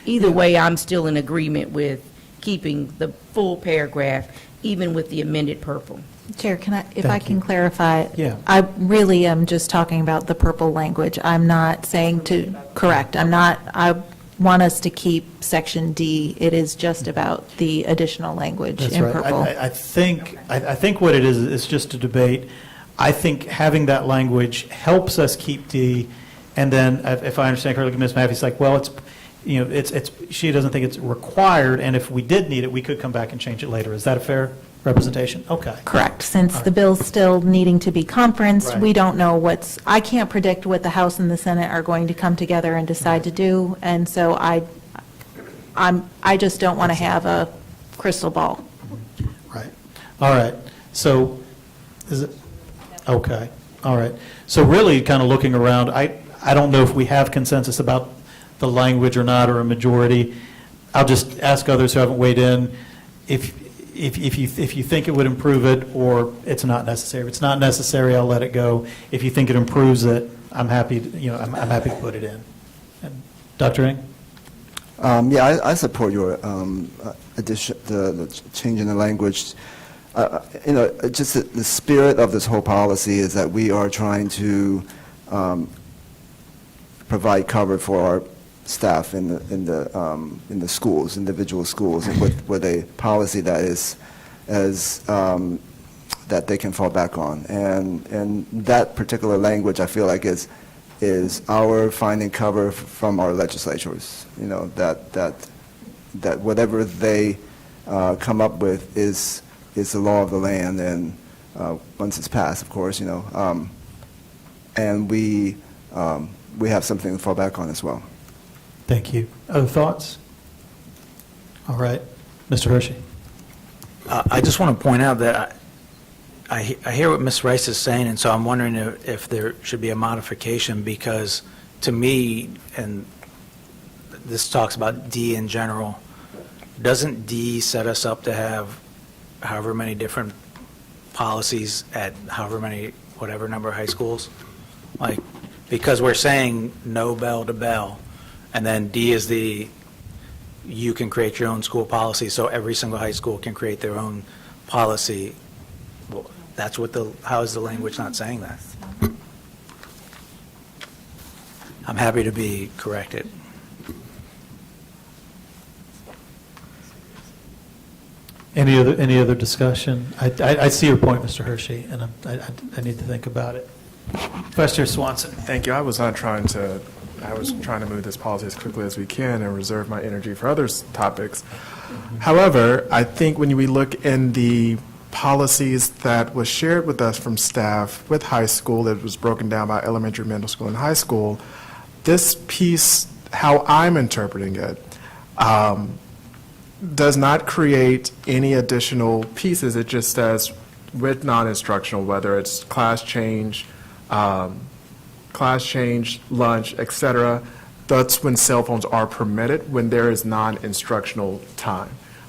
either way, I'm still in agreement with keeping the full paragraph, even with the amended purple. Chair, can I, if Thank I can you. clarify? Yeah. I really am just talking about the purple language. I'm not saying to, correct, I'm not, I want us to keep Section D. It is just about the additional language That's in right. purple. I think what it is just a debate. I think having that language helps us keep D, and then if I understand correctly, Ms. Maffey's like, well, it's, she doesn't think it's required, and if we did need it, we could come back and change it later. Is that a fair representation? Okay. Correct. Since All right. the bill's still needing to be conferenced, Right. we don't know I can't predict what the House and the Senate are going to come together and decide to do, and so I just don't want to have a crystal ball. Right. All right. So, is it, okay. All right. So really, kind of looking around, I don't know if we have consensus about the language or not, or a majority. I'll just ask others who haven't weighed in if you think it would improve it, or it's not necessary. If it's not necessary, I'll let it go. If you think it improves it, I'm happy to, I'm happy to put it in. And Dr. Ing? Yeah, I support your addition, the change in the language. Just the spirit of this whole policy is that we are trying to provide cover for our staff in the schools, individual schools, and with a policy that is that they can fall back on. And that particular language, I feel like, is our finding cover from our legislatures. That whatever they come up with is the law of the land, and once it's passed, of course, and we have something to fall back on as well. Thank you. Other thoughts? All right. Mr. Hershey. I just want to point out that I hear what Ms. Rice is saying, and so I'm wondering if there should be a modification, because to me, and this talks about D in general, doesn't D set us up to have however many different policies at however many, whatever number of high schools? Like, because we're saying no bell to bell, and then D is you can create your own school policy, so every single high school can create their own policy. Well, that's what how is the language not saying that? I'm happy to be corrected. Any other discussion? I see your point, Mr. Hershey, and I need to think about it. Vice Chair Swanson. Thank you. I was trying to move this policy as quickly as we can and reserve my energy for other topics. However, I think when we look in the policies that was shared with us from staff with high school, that was broken down by elementary, middle school, and high school, this piece, how I'm interpreting it, does not create any additional pieces. It just says with non-instructional, whether it's class change, lunch, etc. That's when cell phones are permitted, when there is non-instructional time.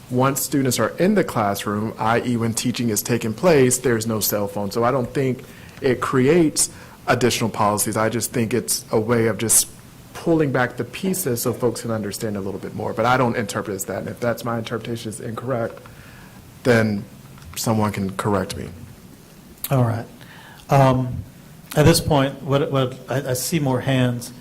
Once students are in the classroom, i.e. when teaching is taking place, there's no cell phone. So I don't think it creates additional policies. I just think it's a way of just pulling back the pieces so folks can understand a little bit more. But I don't interpret it as that. And if that's my interpretation is incorrect, then someone can correct me. All right. At this point, I see more hands.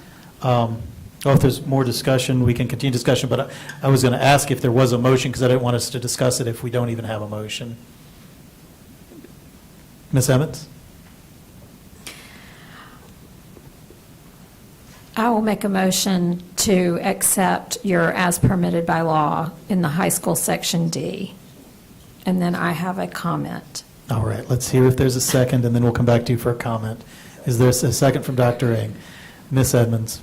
If there's more discussion, we can continue discussion, but I was going to ask if there was a motion, because I didn't want us to discuss it if we don't even have a motion. Ms. Emmons? I will make a motion to accept your as permitted by law in the high school section D. And then I have a comment. All right, let's hear if there's a second, and then we'll come back to you for a comment. Is there a second from Dr. Ng? Ms. Edmonds?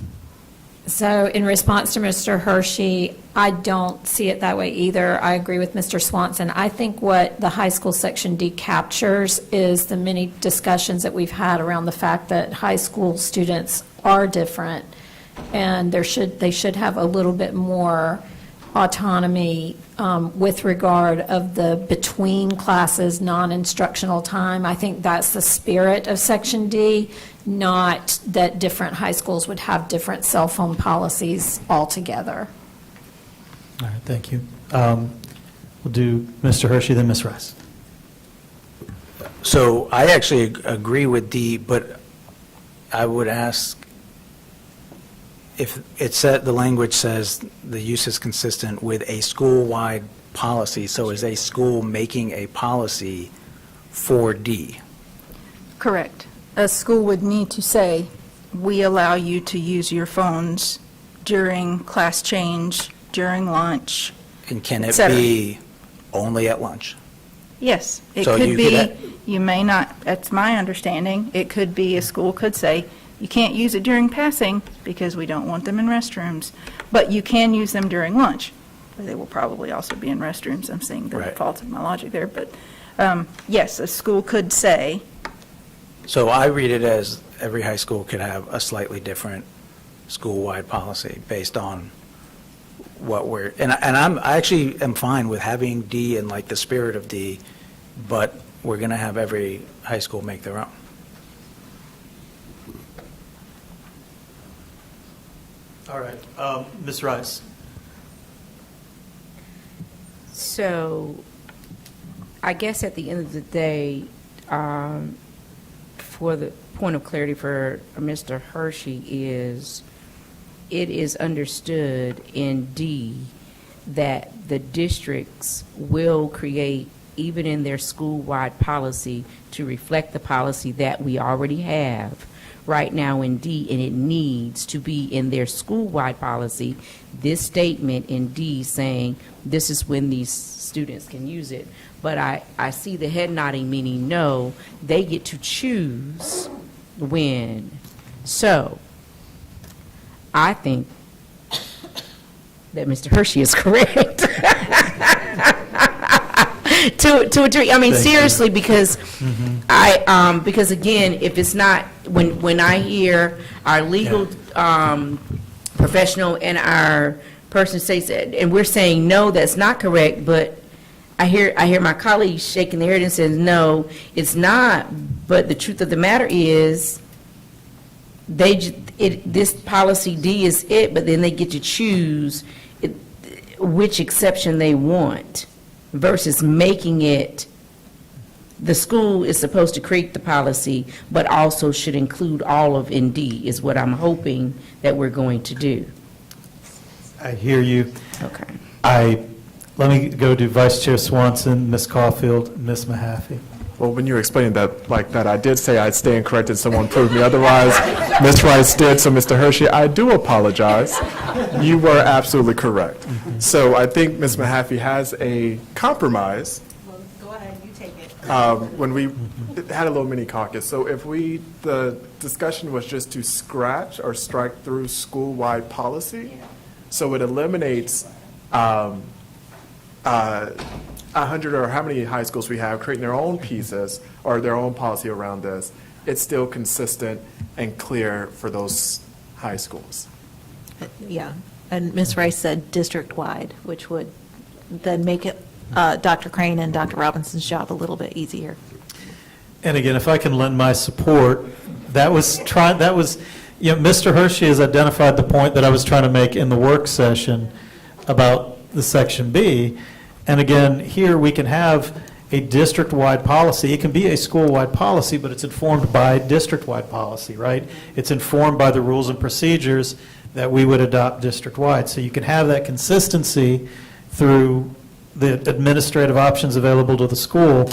So in response to Mr. Hershey, I don't see it that way either. I agree with Mr. Swanson. I think what the high school section D captures is the many discussions that we've had around the fact that high school students are different, and they should have a little bit more autonomy with regard of the between classes non-instructional time. I think that's the spirit of Section D, not that different high schools would have different cell phone policies altogether. All right, thank you. We'll do Mr. Hershey, then Ms. Rice. So I actually agree with D, but I would ask if it said, the language says the use is consistent with a school-wide policy, so is a school making a policy for D? Correct. A school would need to say, we allow you to use your phones during class change, during lunch, And can it etc. be only at lunch? Yes, it So could you be, could you may not, that's my understanding, it could be, a school could say, you can't use it during passing because we don't want them in restrooms, but you can use them during lunch. They will probably also be in restrooms, I'm seeing the Right. fault of my logic there, but yes, a school could say, So I read it as every high school could have a slightly different school-wide policy based on what we're, and I actually am fine with having D in like the spirit of D, but we're going to have every high school make their own. All right, Ms. Rice. So I guess at the end of the day, for the point of clarity for Mr. Hershey is, it is understood in D that the districts will create, even in their school-wide policy, to reflect the policy that we already have right now in D, and it needs to be in their school-wide policy, this statement in D saying this is when these students can use it. But I see the head nodding, meaning no, they get to choose when. So I think that Mr. Hershey is correct. To a degree, I mean, Thank you. seriously, because because again, if it's not, when I hear our legal professional and our person says that, and we're saying, no, that's not correct, but I hear my colleagues shaking their head and saying, no, it's not, but the truth of the matter is, this policy D is it, but then they get to choose which exception they want, versus making it, the school is supposed to create the policy, but also should include all of ND, is what I'm hoping that we're going to do. I hear you. Okay. Let me go to Vice Chair Swanson, Ms. Caulfield, Ms. Mahaffey. Well, when you were explaining that like that, I did say I'd stand corrected. Someone proved me otherwise. Ms. Rice did. So, Mr. Hershey, I do apologize. You were absolutely correct. So I think Ms. Mahaffey has a compromise. Well, go ahead, you take it. When we had a little mini caucus. So if the discussion was just to scratch or strike through school-wide policy, so it eliminates 100 or how many high schools we have creating their own pieces or their own policy around this, it's still consistent and clear for those high schools. Yeah, and Ms. Rice said district-wide, which would then make it Dr. Crane and Dr. Robinson's job a little bit easier. And again, if I can lend my support, Mr. Hershey has identified the point that I was trying to make in the work session about the Section B. And again, here we can have a district-wide policy. It can be a school-wide policy, but it's informed by district-wide policy, right? It's informed by the rules and procedures that we would adopt district-wide. So you can have that consistency through the administrative options available to the school,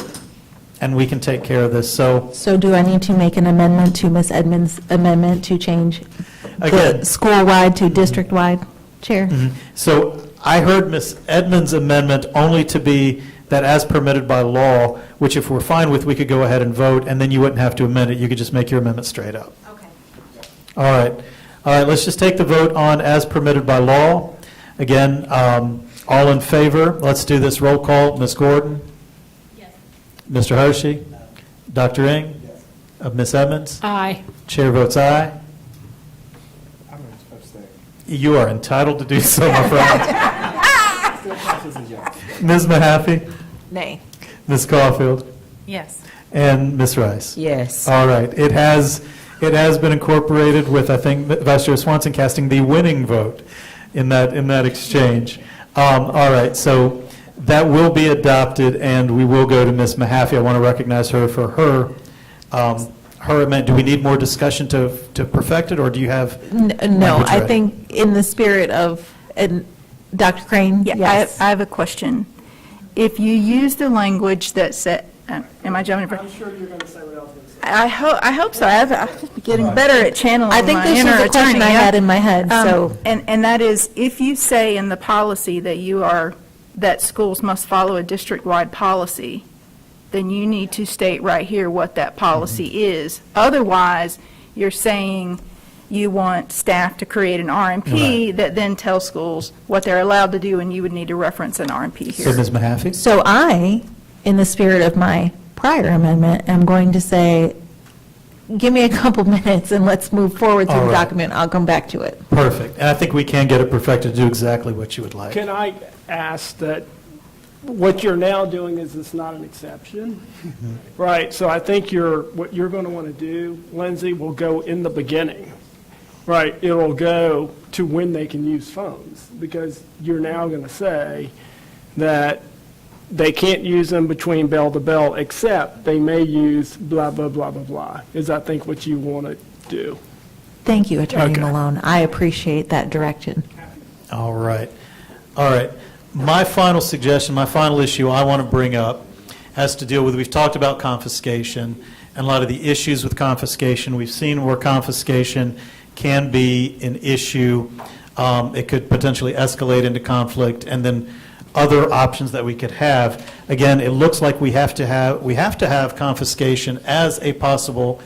and we can take care of this. So do I need to make an amendment to Ms. Edmonds' amendment to change Again. the school-wide to district-wide, Chair? So I heard Ms. Edmonds' amendment only to be that as permitted by law, which if we're fine with, we could go ahead and vote, and then you wouldn't have to amend it. You could just make your amendment straight up. Okay. All right. All right, let's just take the vote on as permitted by law. Again, all in favor, let's do this roll call. Ms. Gordon? Yes. Mr. Hershey? Dr. Ng? Yes. Ms. Edmonds? Aye. Chair votes aye. You are entitled to do so, my friend. Ms. Mahaffey? Nay. Ms. Caulfield? Yes. And Ms. Rice? Yes. All right. It has been incorporated with, I think, Vice Chair Swanson casting the winning vote in that exchange. All right. So that will be adopted, and we will go to Ms. Mahaffey. I want to recognize her for her amendment. Do we need more discussion to perfect it, or do you have? No, language I ready? think in the spirit of, and Dr. Crane? Yeah, Yes. I have a question. If you use the language that said, am I jumping? I'm sure you're going to say what else. I hope so. I'm getting better at channeling I think my this inner was a question attorney, I yeah. had in my head, so. And that is, if you say in the policy that schools must follow a district-wide policy, then you need to state right here what that policy is. Otherwise, you're saying you want staff to create an RMP that then tells schools what they're allowed to do, and you would need to reference an RMP here. So Ms. Mahaffey? So I, in the spirit of my prior amendment, am going to say, give me a couple minutes and let's move forward through All the right. document. I'll come back to it. Perfect. And I think we can get it perfected to do exactly what you would like. Can I ask that what you're now doing is not an exception? Right, so I think what you're going to want to do, Lindsay, will go in the beginning. Right, it'll go to when they can use phones, because you're now going to say that they can't use them between bell to bell, except they may use blah, blah, blah, blah, blah, is I think what you want to do. Thank you, Attorney Okay. Malone. I appreciate that direction. All right. All right. My final suggestion, my final issue I want to bring up has to deal with, we've talked about confiscation and a lot of the issues with confiscation. We've seen where confiscation can be an issue. It could potentially escalate into conflict, and then other options that we could have. Again, it looks like we have to have confiscation as a possible,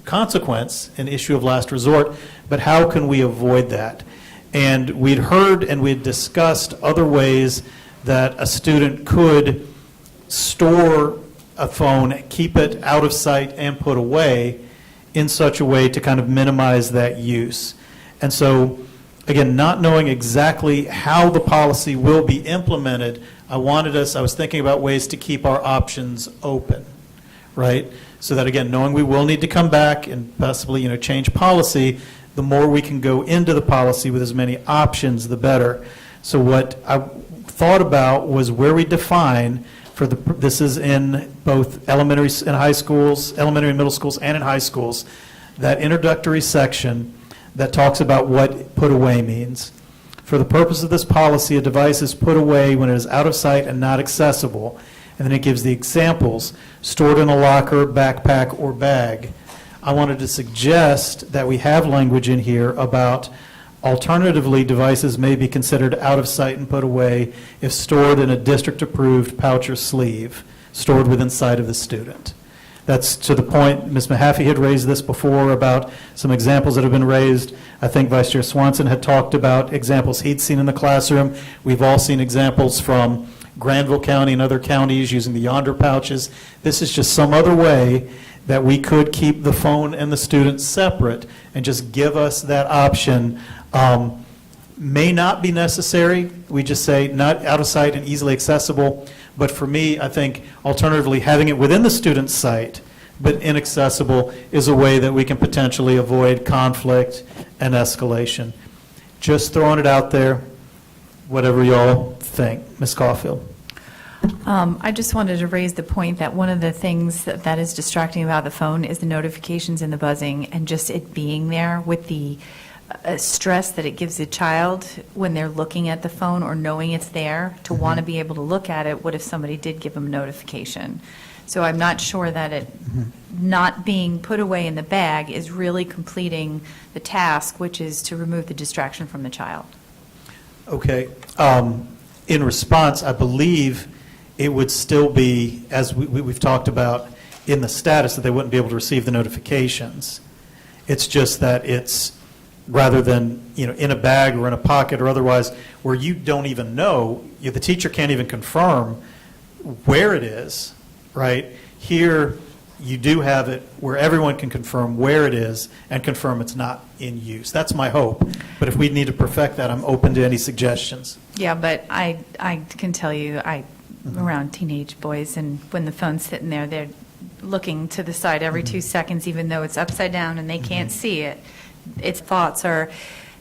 consequence, an issue of last resort, but how can we avoid that? And we'd heard and we'd discussed other ways that a student could store a phone, keep it out of sight and put away in such a way to kind of minimize that use. And so, again, not knowing exactly how the policy will be implemented, I was thinking about ways to keep our options open, right? So that, again, knowing we will need to come back and possibly, change policy, the more we can go into the policy with as many options, the better. So what I thought about was where we define this is in both elementary and high schools, elementary and middle schools, and in high schools, that introductory section that talks about what put away means. For the purpose of this policy, a device is put away when it is out of sight and not accessible. And then it gives the examples: stored in a locker, backpack, or bag. I wanted to suggest that we have language in here about alternatively, devices may be considered out of sight and put away if stored in a district-approved pouch or sleeve, stored within sight of the student. That's to the point, Ms. Mahaffey had raised this before about some examples that have been raised. I think Vice Chair Swanson had talked about examples he'd seen in the classroom. We've all seen examples from Granville County and other counties using the Yonder pouches. This is just some other way that we could keep the phone and the student separate and just give us that option. May not be necessary. We just say not out of sight and easily accessible. But for me, I think alternatively having it within the student's sight but inaccessible is a way that we can potentially avoid conflict and escalation. Just throwing it out there, whatever y'all think. Ms. Caulfield. I just wanted to raise the point that one of the things that is distracting about the phone is the notifications and the buzzing, and just it being there with the stress that it gives a child when they're looking at the phone or knowing it's there to want to be able to look at it. What if somebody did give them a notification? So I'm not sure that it not being put away in the bag is really completing the task, which is to remove the distraction from the child. Okay. In response, I believe it would still be, as we've talked about, in the status that they wouldn't be able to receive the notifications. It's just that it's rather than, in a bag or in a pocket or otherwise, where you don't even know, the teacher can't even confirm where it is, right? Here, you do have it where everyone can confirm where it is and confirm it's not in use. That's my hope. But if we need to perfect that, I'm open to any suggestions. Yeah, but I can tell you, around teenage boys, and when the phone's sitting there, they're looking to the side every 2 seconds, even though it's upside down and they can't see it. Its thoughts are,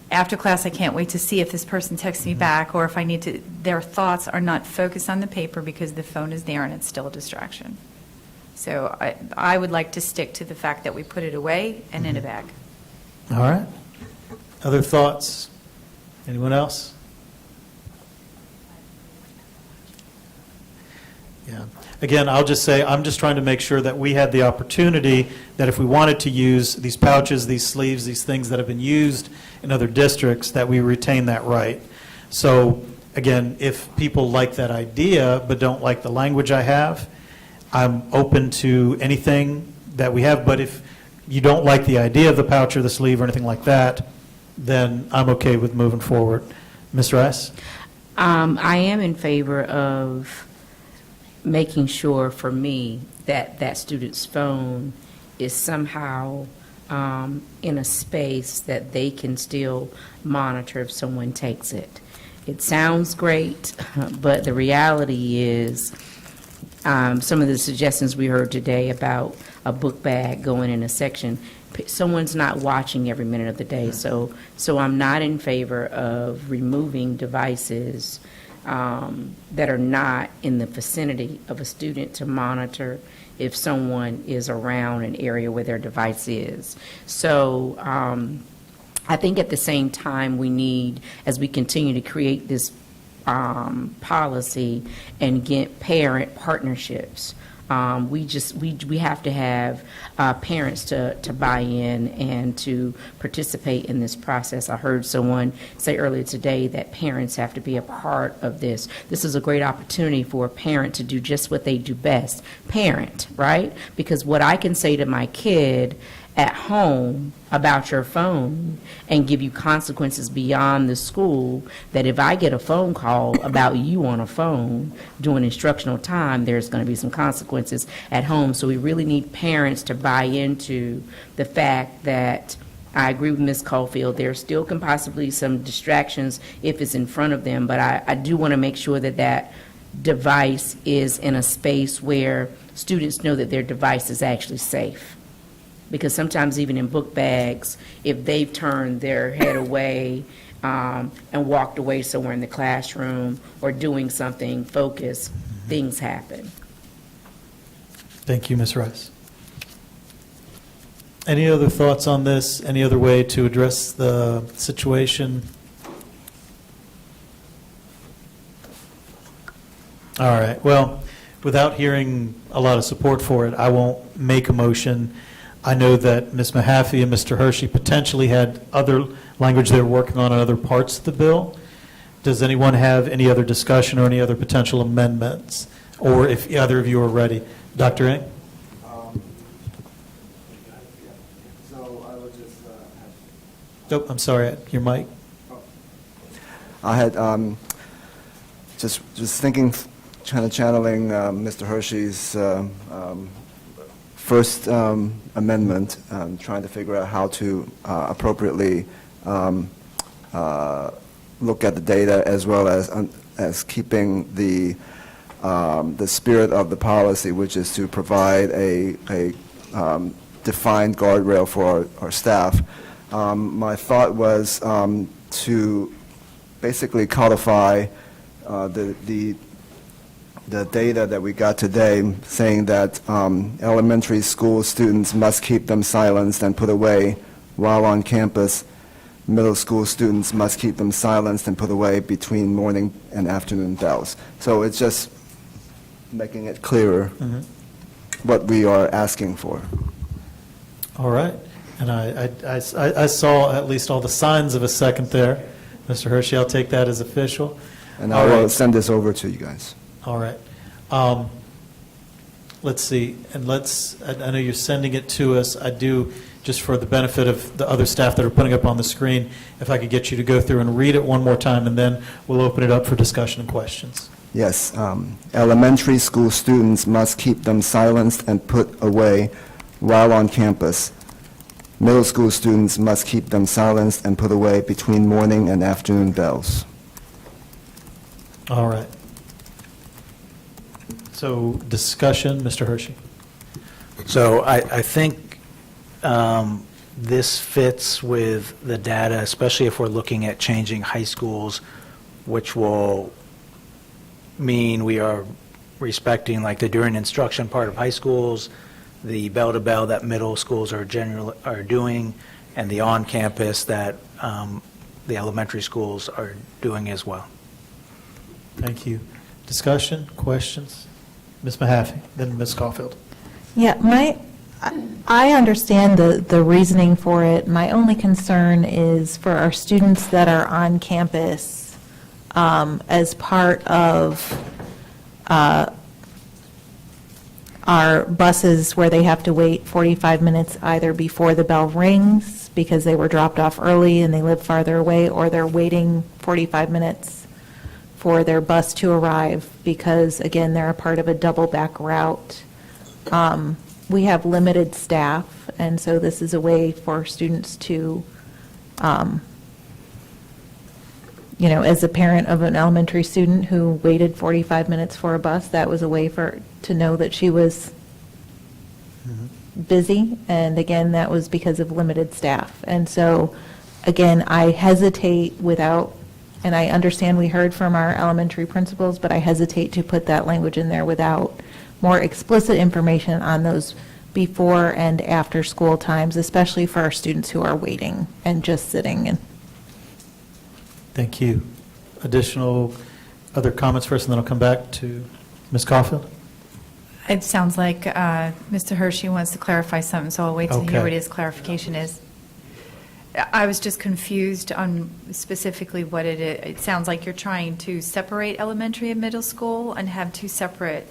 after class, I can't wait to see if this person texts me back, or if I need to, their thoughts are not focused on the paper because the phone is there and it's still a distraction. So I would like to stick to the fact that we put it away and in a bag. All right. Other thoughts? Anyone else? Yeah. Again, I'll just say, I'm just trying to make sure that we had the opportunity that if we wanted to use these pouches, these sleeves, these things that have been used in other districts, that we retain that right. So, again, if people like that idea but don't like the language I have, I'm open to anything that we have. But if you don't like the idea of the pouch or the sleeve or anything like that, then I'm okay with moving forward. Ms. Rice? I am in favor of making sure, for me, that that student's phone is somehow in a space that they can still monitor if someone takes it. It sounds great, but the reality is some of the suggestions we heard today about a book bag going in a section, someone's not watching every minute of the day. So I'm not in favor of removing devices that are not in the vicinity of a student to monitor if someone is around an area where their device is. So I think at the same time, we need, as we continue to create this policy and get parent partnerships, we have to have parents to buy in and to participate in this process. I heard someone say earlier today that parents have to be a part of this. This is a great opportunity for a parent to do just what they do best, parent, right? Because what I can say to my kid at home about your phone and give you consequences beyond the school, that if I get a phone call about you on a phone during instructional time, there's going to be some consequences at home. So we really need parents to buy into the fact that I agree with Ms. Caulfield, there still can possibly some distractions if it's in front of them, but I do want to make sure that that device is in a space where students know that their device is actually safe. Because sometimes even in book bags, if they've turned their head away and walked away somewhere in the classroom or doing something focused, things happen. Thank you, Ms. Rice. Any other thoughts on this? Any other way to address the situation? All right. Well, without hearing a lot of support for it, I won't make a motion. I know that Ms. Mahaffey and Mr. Hershey potentially had other language they were working on other parts of the bill. Does anyone have any other discussion or any other potential amendments? Or if either of you are ready. Dr. Ng? So I would just Oh, I'm sorry, your mic. I had just thinking, kind of channeling Mr. Hershey's first amendment, trying to figure out how to appropriately look at the data as well as keeping the spirit of the policy, which is to provide a defined guardrail for our staff. My thought was to basically codify the data that we got today, saying that elementary school students must keep them silenced and put away while on campus. Middle school students must keep them silenced and put away between morning and afternoon bells. So it's just making it clearer what we are asking for. All right. And I saw at least all the signs of a second there. Mr. Hershey, I'll take that as official. And I will send this over to you guys. All right. Let's see, and I know you're sending it to us. I do, just for the benefit of the other staff that are putting up on the screen, if I could get you to go through and read it one more time, and then we'll open it up for discussion and questions. Yes. Elementary school students must keep them silenced and put away while on campus. Middle school students must keep them silenced and put away between morning and afternoon bells. All right. So discussion, Mr. Hershey. So I think this fits with the data, especially if we're looking at changing high schools, which will mean we are respecting like the during instruction part of high schools, the bell-to-bell that middle schools are doing, and the on-campus that the elementary schools are doing as well. Thank you. Discussion, questions? Ms. Mahaffey, then Ms. Caulfield. Yeah, I understand the reasoning for it. My only concern is for our students that are on campus as part of our buses where they have to wait 45 minutes either before the bell rings because they were dropped off early and they live farther away, or they're waiting 45 minutes for their bus to arrive because, again, they're a part of a double back route. We have limited staff, and so this is a way for students to, as a parent of an elementary student who waited 45 minutes for a bus, that was a way to know that she was busy, and again, that was because of limited staff. And so, again, I hesitate without And I understand we heard from our elementary principals, but I hesitate to put that language in there without more explicit information on those before and after school times, especially for our students who are waiting and just sitting. And Thank you. Additional, other comments first, and then I'll come back to Ms. Caulfield? It sounds like Mr. Hershey wants to clarify something, so I'll wait to hear Okay. what his clarification is. I was just confused on specifically what it is. It sounds like you're trying to separate elementary and middle school and have two separate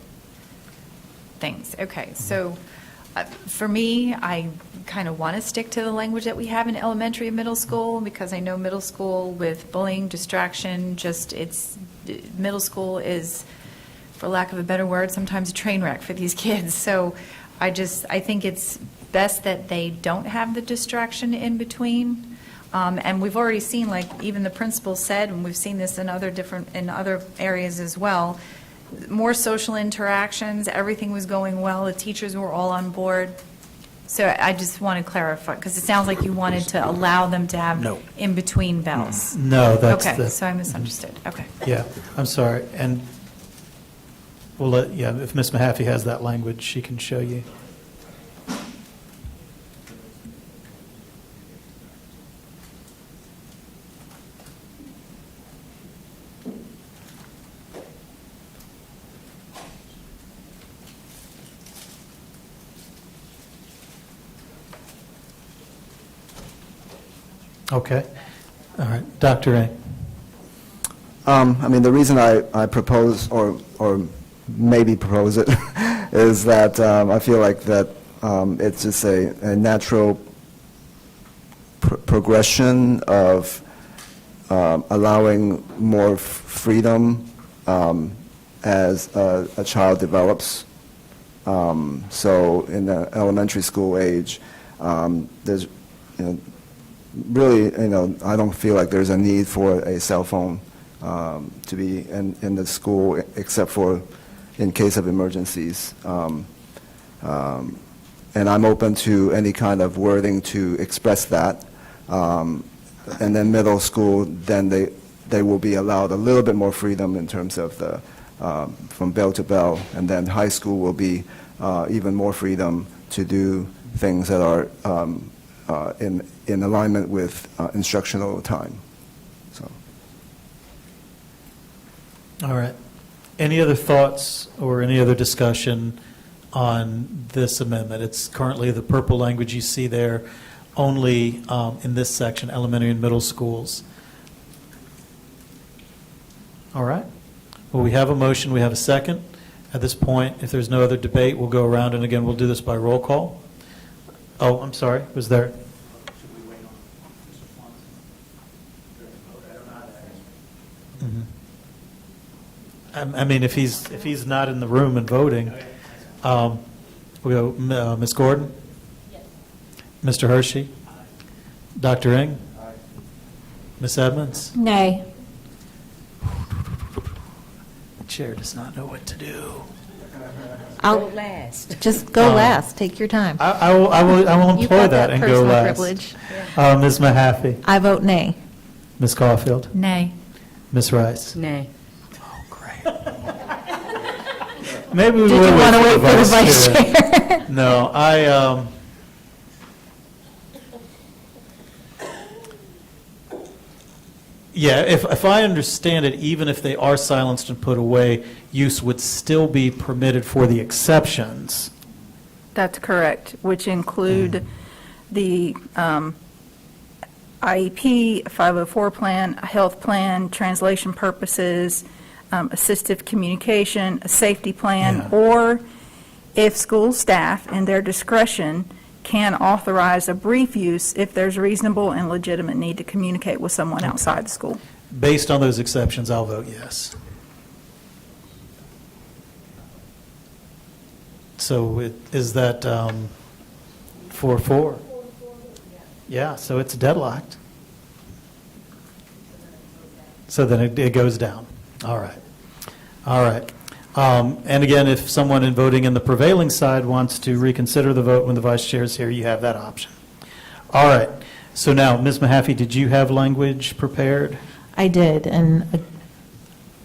things. Okay, so for me, I kind of want to stick to the language that we have in elementary and middle school, because I know middle school with bullying, distraction, middle school is, for lack of a better word, sometimes a train wreck for these kids. So I think it's best that they don't have the distraction in between. And we've already seen, like even the principal said, and we've seen this in other areas as well, more social interactions, everything was going well, the teachers were all on board. So I just want to clarify, because it sounds like you wanted to allow them to have in-between bells. No, that's Okay, the- so I misunderstood. Okay. Yeah, I'm sorry. And we'll let, if Ms. Mahaffey has that language, she can show you. Okay. All right. Dr. A. I mean, the reason I propose, or maybe propose it, is that I feel like that it's just a natural progression of allowing more freedom as a child develops. So in the elementary school age, there's, really, I don't feel like there's a need for a cell phone to be in the school, except for in case of emergencies. And I'm open to any kind of wording to express that. And then middle school, then they will be allowed a little bit more freedom in terms of the from bell to bell. And then high school will be even more freedom to do things that are in alignment with instructional time. So. All right. Any other thoughts or any other discussion on this amendment? It's currently the purple language you see there, only in this section, elementary and middle schools. All right. Well, we have a motion. We have a second. At this point, if there's no other debate, we'll go around, and again, we'll do this by roll call. Oh, I'm sorry. Was there? I mean, if he's not in the room and voting, we go, Ms. Gordon? Yes. Mr. Hershey? Dr. Ng? Aye. Ms. Edmonds? Nay. The chair does not know what to do. I'll just go last. Take your time. I will You've employ got that and go personal last. privilege. Ms. Mahaffey? I vote nay. Ms. Caulfield? Nay. Ms. Rice? Nay. Maybe we Did will you want to wait for the vice vice chair? No, yeah, if I understand it, even if they are silenced and put away, use would still be permitted for the exceptions. That's correct, which include the IEP, 504 plan, a health plan, translation purposes, assistive communication, a safety plan, Yeah. or if school staff, in their discretion, can authorize a brief use if there's reasonable and legitimate need to communicate with someone outside the school. Based on those exceptions, I'll vote yes. So is that 4-4? Yeah, so it's deadlocked. So then it goes down. All right. All right. And again, if someone in voting in the prevailing side wants to reconsider the vote when the vice chair is here, you have that option. All right. So now, Ms. Mahaffey, did you have language prepared? I did, and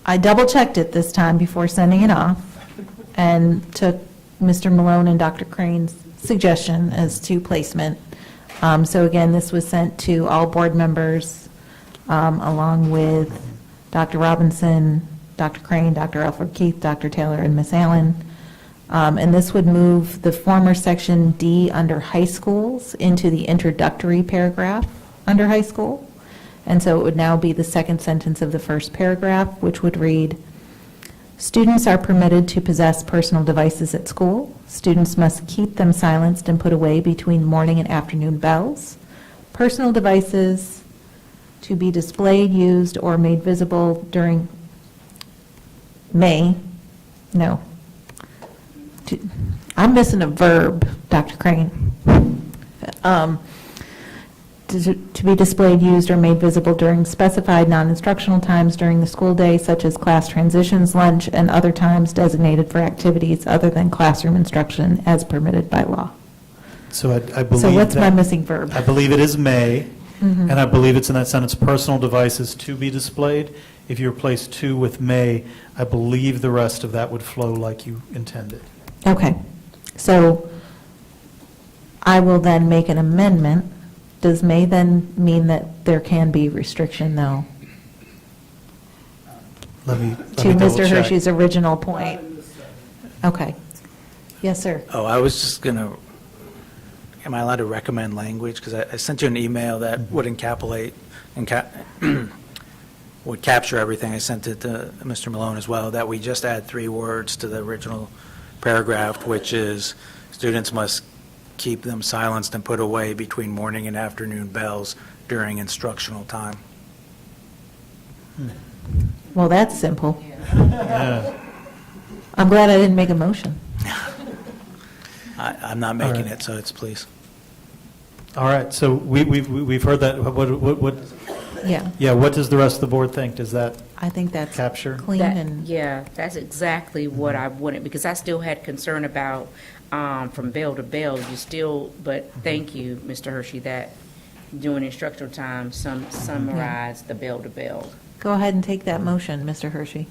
I double-checked it this time before sending it off, and took Mr. Malone and Dr. Crane's suggestion as to placement. So again, this was sent to all board members, along with Dr. Robinson, Dr. Crane, Dr. Alfred Keith, Dr. Taylor, and Ms. Allen. And this would move the former section D under high schools into the introductory paragraph under high school. And so it would now be the second sentence of the first paragraph, which would read, students are permitted to possess personal devices at school. Students must keep them silenced and put away between morning and afternoon bells. Personal devices to be displayed, used, or made visible during I'm missing a verb, Dr. Crane. To be displayed, used, or made visible during specified non-instructional times during the school day, such as class transitions, lunch, and other times designated for activities other than classroom instruction as permitted by law. So I believe. So what's my that- missing verb? I believe it is may, Mhm. and I believe it's in that sentence, personal devices to be displayed. If you replace to with may, I believe the rest of that would flow like you intended. Okay, so I will then make an amendment. Does may then mean that there can be restriction, though? Let me To double Mr. check. Hershey's original point. Okay. Yes, sir. Oh, I was just going to, am I allowed to recommend language? Because I sent you an email that would encapsulate, would capture everything. I sent it to Mr. Malone as well, that we just add 3 words to the original paragraph, which is, students must keep them silenced and put away between morning and afternoon bells during instructional time. Well, that's simple. Yeah. I'm glad I didn't make a motion. I'm not making it, so it's please. All right, so we've heard that. What? Yeah, What does the rest of the board think? Does that I think that's capture? clean That- and, Yeah, that's exactly what I wanted, because I still had concern about from bell to bell, you still, but thank you, Mr. Hershey, that during instructional time, summarize the bell to bell. go ahead and take that motion, Mr. Hershey.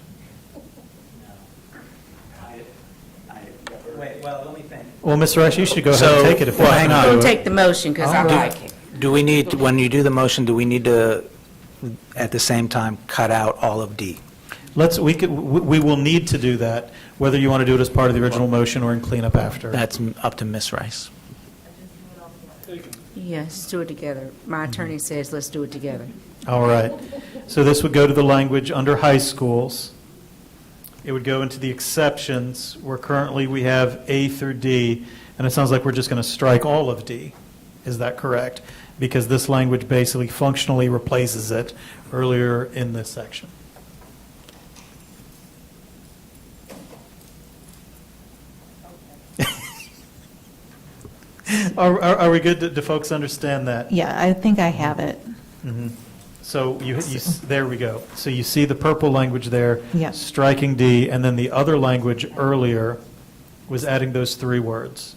Wait, well, let me think. Well, Mr. Rice, you should go ahead and take it if you well, want hang to on. do Don't it. take the motion, because I like it. Do we need, when you do the motion, do we need to, at the same time, cut out all of D? We will need to do that, whether you want to do it as part of the original motion or in cleanup after. That's up to Ms. Rice. Yes, do it together. My attorney says, let's do it together. All right. So this would go to the language under high schools. It would go into the exceptions, where currently we have A through D, and it sounds like we're just going to strike all of D. Is that correct? Because this language basically functionally replaces it earlier in this section. Are we good? Do folks understand that? Yeah, I think I have it. Mhm. So there we go. So you see the purple language there, Yeah. striking D, and then the other language earlier was adding those 3 words,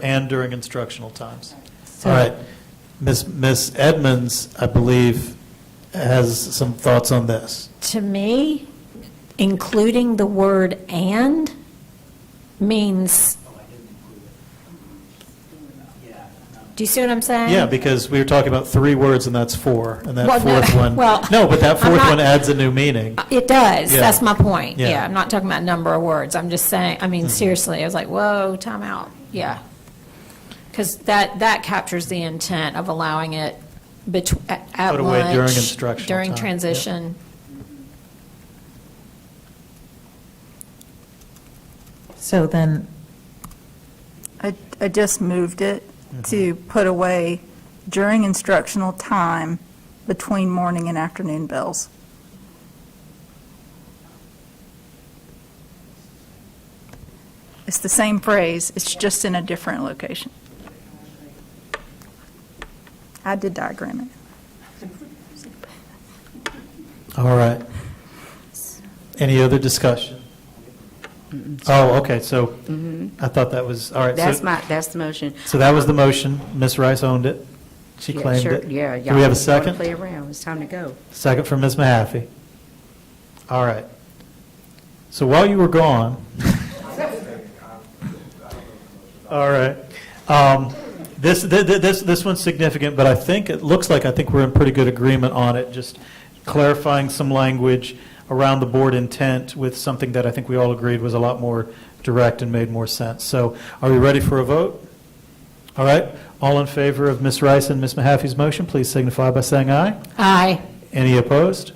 and during instructional times. So- All right. Ms. Edmonds, I believe, has some thoughts on this. To me, including the word "and" means, do you see what I'm saying? Yeah, because we were talking about 3 words, and that's 4, and that Well, no, fourth one. well, No, but that I'm 4th not- one adds a new meaning. It does. Yeah. That's my point. Yeah. Yeah, I'm not talking about number of words. I'm just saying, I mean, seriously, I was like, whoa, time out. Yeah. Because that captures the intent of allowing it at Put away lunch, during instructional during time. transition. So then, I just moved it to put away during instructional time between morning and afternoon bells. It's the same phrase, it's just in a different location. I did diagram it. All right. Any other discussion? Oh, okay, so I thought that was, all right. That's the motion. So that was the motion. Ms. Rice owned it. She Yeah, claimed sure. it. Yeah, Do we have a y'all second? play around. It's time to go. Second from Ms. Mahaffey. All right. So while you were gone, all right. This one's significant, but I think it looks like we're in pretty good agreement on it. Just clarifying some language around the board intent with something that I think we all agreed was a lot more direct and made more sense. So, are we ready for a vote? All right. All in favor of Ms. Rice and Ms. Mahaffey's motion, please signify by saying aye. Aye. Any opposed?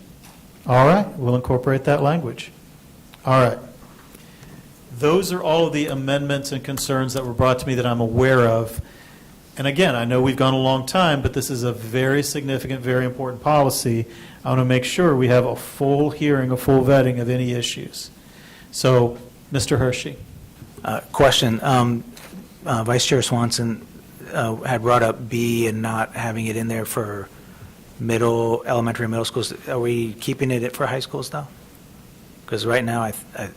All right, we'll incorporate that language. All right. Those are all of the amendments and concerns that were brought to me that I'm aware of. And again, I know we've gone a long time, but this is a very significant, very important policy. I want to make sure we have a full hearing, a full vetting of any issues. So, Mr. Hershey. Question. Vice Chair Swanson had brought up B and not having it in there for elementary and middle schools. Are we keeping it for high schools, though? Because right now,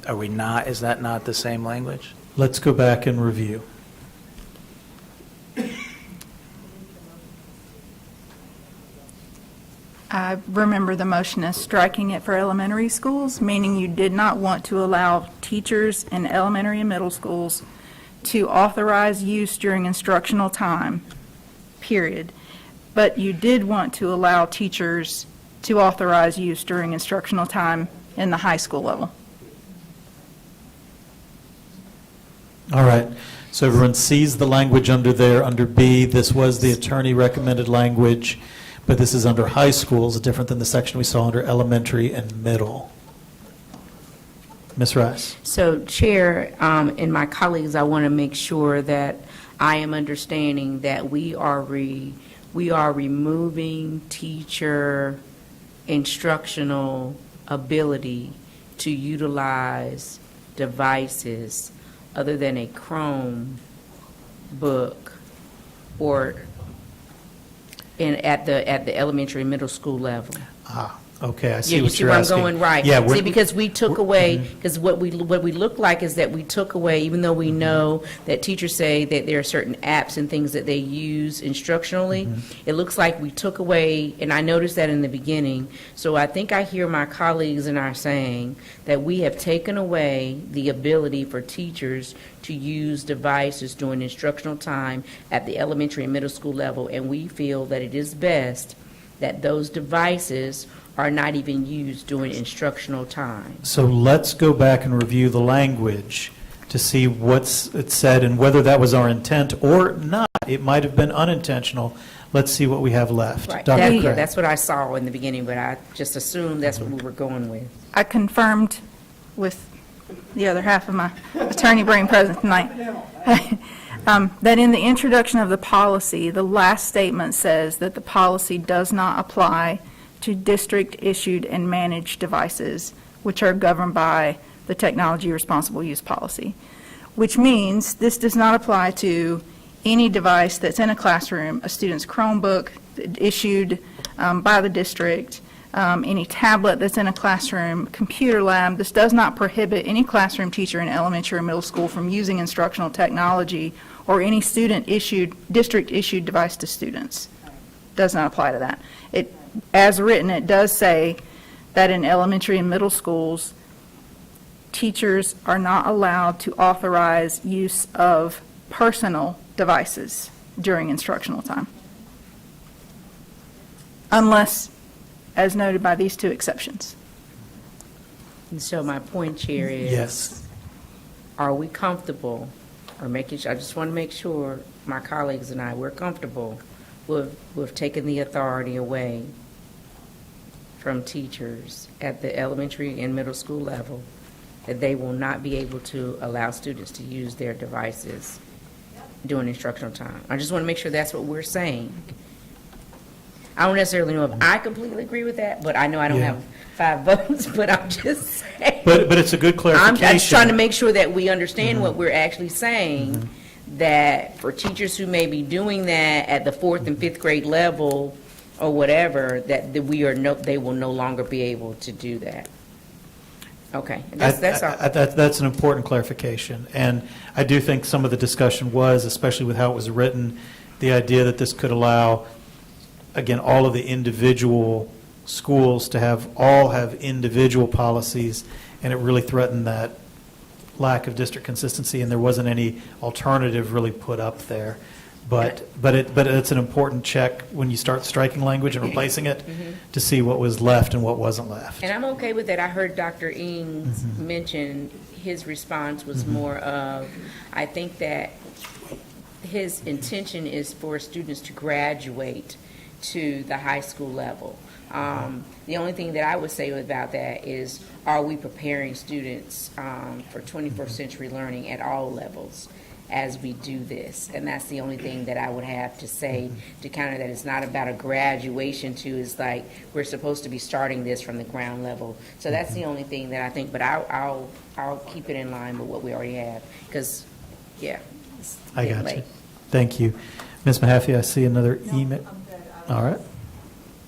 are we not? Is that not the same language? Let's go back and review. I remember the motion as striking it for elementary schools, meaning you did not want to allow teachers in elementary and middle schools to authorize use during instructional time, period. But you did want to allow teachers to authorize use during instructional time in the high school level. All right. So everyone sees the language under there, under B. This was the attorney recommended language, but this is under high schools, different than the section we saw under elementary and middle. Ms. Rice. So, Chair, and my colleagues, I want to make sure that I am understanding that we are removing teacher instructional ability to utilize devices other than a Chrome book or at the elementary and middle school level. Okay, I see Yeah, you what see you're where I'm asking. going, right? Yeah, See, because we took away, because what we look like is that we took away, even though we know that teachers say that there are certain apps and things that they use instructionally, it looks like we took away, and I noticed that in the beginning, so I think I hear my colleagues and I saying that we have taken away the ability for teachers to use devices during instructional time at the elementary and middle school level, and we feel that it is best that those devices are not even used during instructional time. So let's go back and review the language to see what's it said and whether that was our intent or not. It might have been unintentional. Let's see what we have left. Right. Dr. Craig. That's what I saw in the beginning, but I just assumed that's what we were going with. I confirmed with the other half of my attorney brain present tonight that in the introduction of the policy, the last statement says that the policy does not apply to district-issued and managed devices, which are governed by the Technology Responsible Use Policy, which means this does not apply to any device that's in a classroom, a student's Chromebook issued by the district, any tablet that's in a classroom, computer lab. This does not prohibit any classroom teacher in elementary or middle school from using instructional technology or any student-issued, district-issued device to students. Does not apply to that. As written, it does say that in elementary and middle schools, teachers are not allowed to authorize use of personal devices during instructional time, unless, as noted by these two exceptions. And so my point, Chair, is Yes. are we comfortable, or making sure, I just want to make sure my colleagues and I, we're comfortable with taking the authority away from teachers at the elementary and middle school level, that they will not be able to allow students to use their devices during instructional time. I just want to make sure that's what we're saying. I don't necessarily know if I completely agree with that, but I know I don't Yeah. have 5 votes, but I'm just saying. But it's a good clarification. I'm just trying to make sure that we understand what we're actually saying, that for teachers who may be doing that at the 4th and 5th grade level or whatever, that they will no longer be able to do that. Okay, that's all. That's an important clarification. And I do think some of the discussion was, especially with how it was written, the idea that this could allow again, all of the individual schools to all have individual policies, and it really threatened that lack of district consistency, and there wasn't any alternative really put up there. But it's an important check when you start striking language and replacing it to see what was left and what wasn't left. And I'm okay with that. I heard Dr. Ings mention his response was more of, I think that his intention is for students to graduate to the high school level. The only thing that I would say about that is, are we preparing students for 21st century learning at all levels as we do this? And that's the only thing that I would have to say to counter that. It's not about a graduation to, is like, we're supposed to be starting this from the ground level. So that's the only thing that I think, but I'll keep it in line with what we already have, because, yeah, it's I getting got you. late. Thank you. Ms. Mahaffey, I see another email. All right.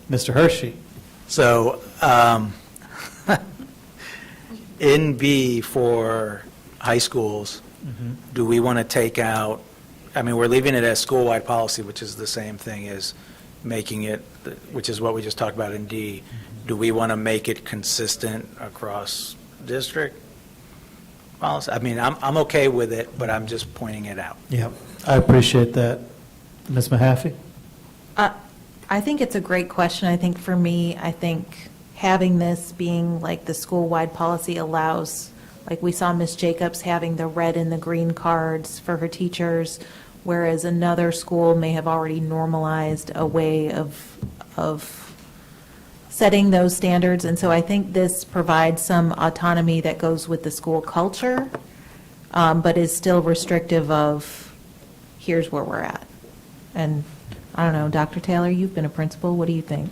Mr. Hershey. So, in B for high schools, do we want to take out, I mean, we're leaving it as school-wide policy, which is the same thing as making it, which is what we just talked about in D. Do we want to make it consistent across district policy? I mean, I'm okay with it, but I'm just pointing it out. Yeah, I appreciate that. Ms. Mahaffey? I think it's a great question. I think for me, I think having this being like the school-wide policy allows, like we saw Ms. Jacobs having the red and the green cards for her teachers, whereas another school may have already normalized a way of setting those standards. And so I think this provides some autonomy that goes with the school culture, but is still restrictive of, here's where we're at. And I don't know, Dr. Taylor, you've been a principal. What do you think?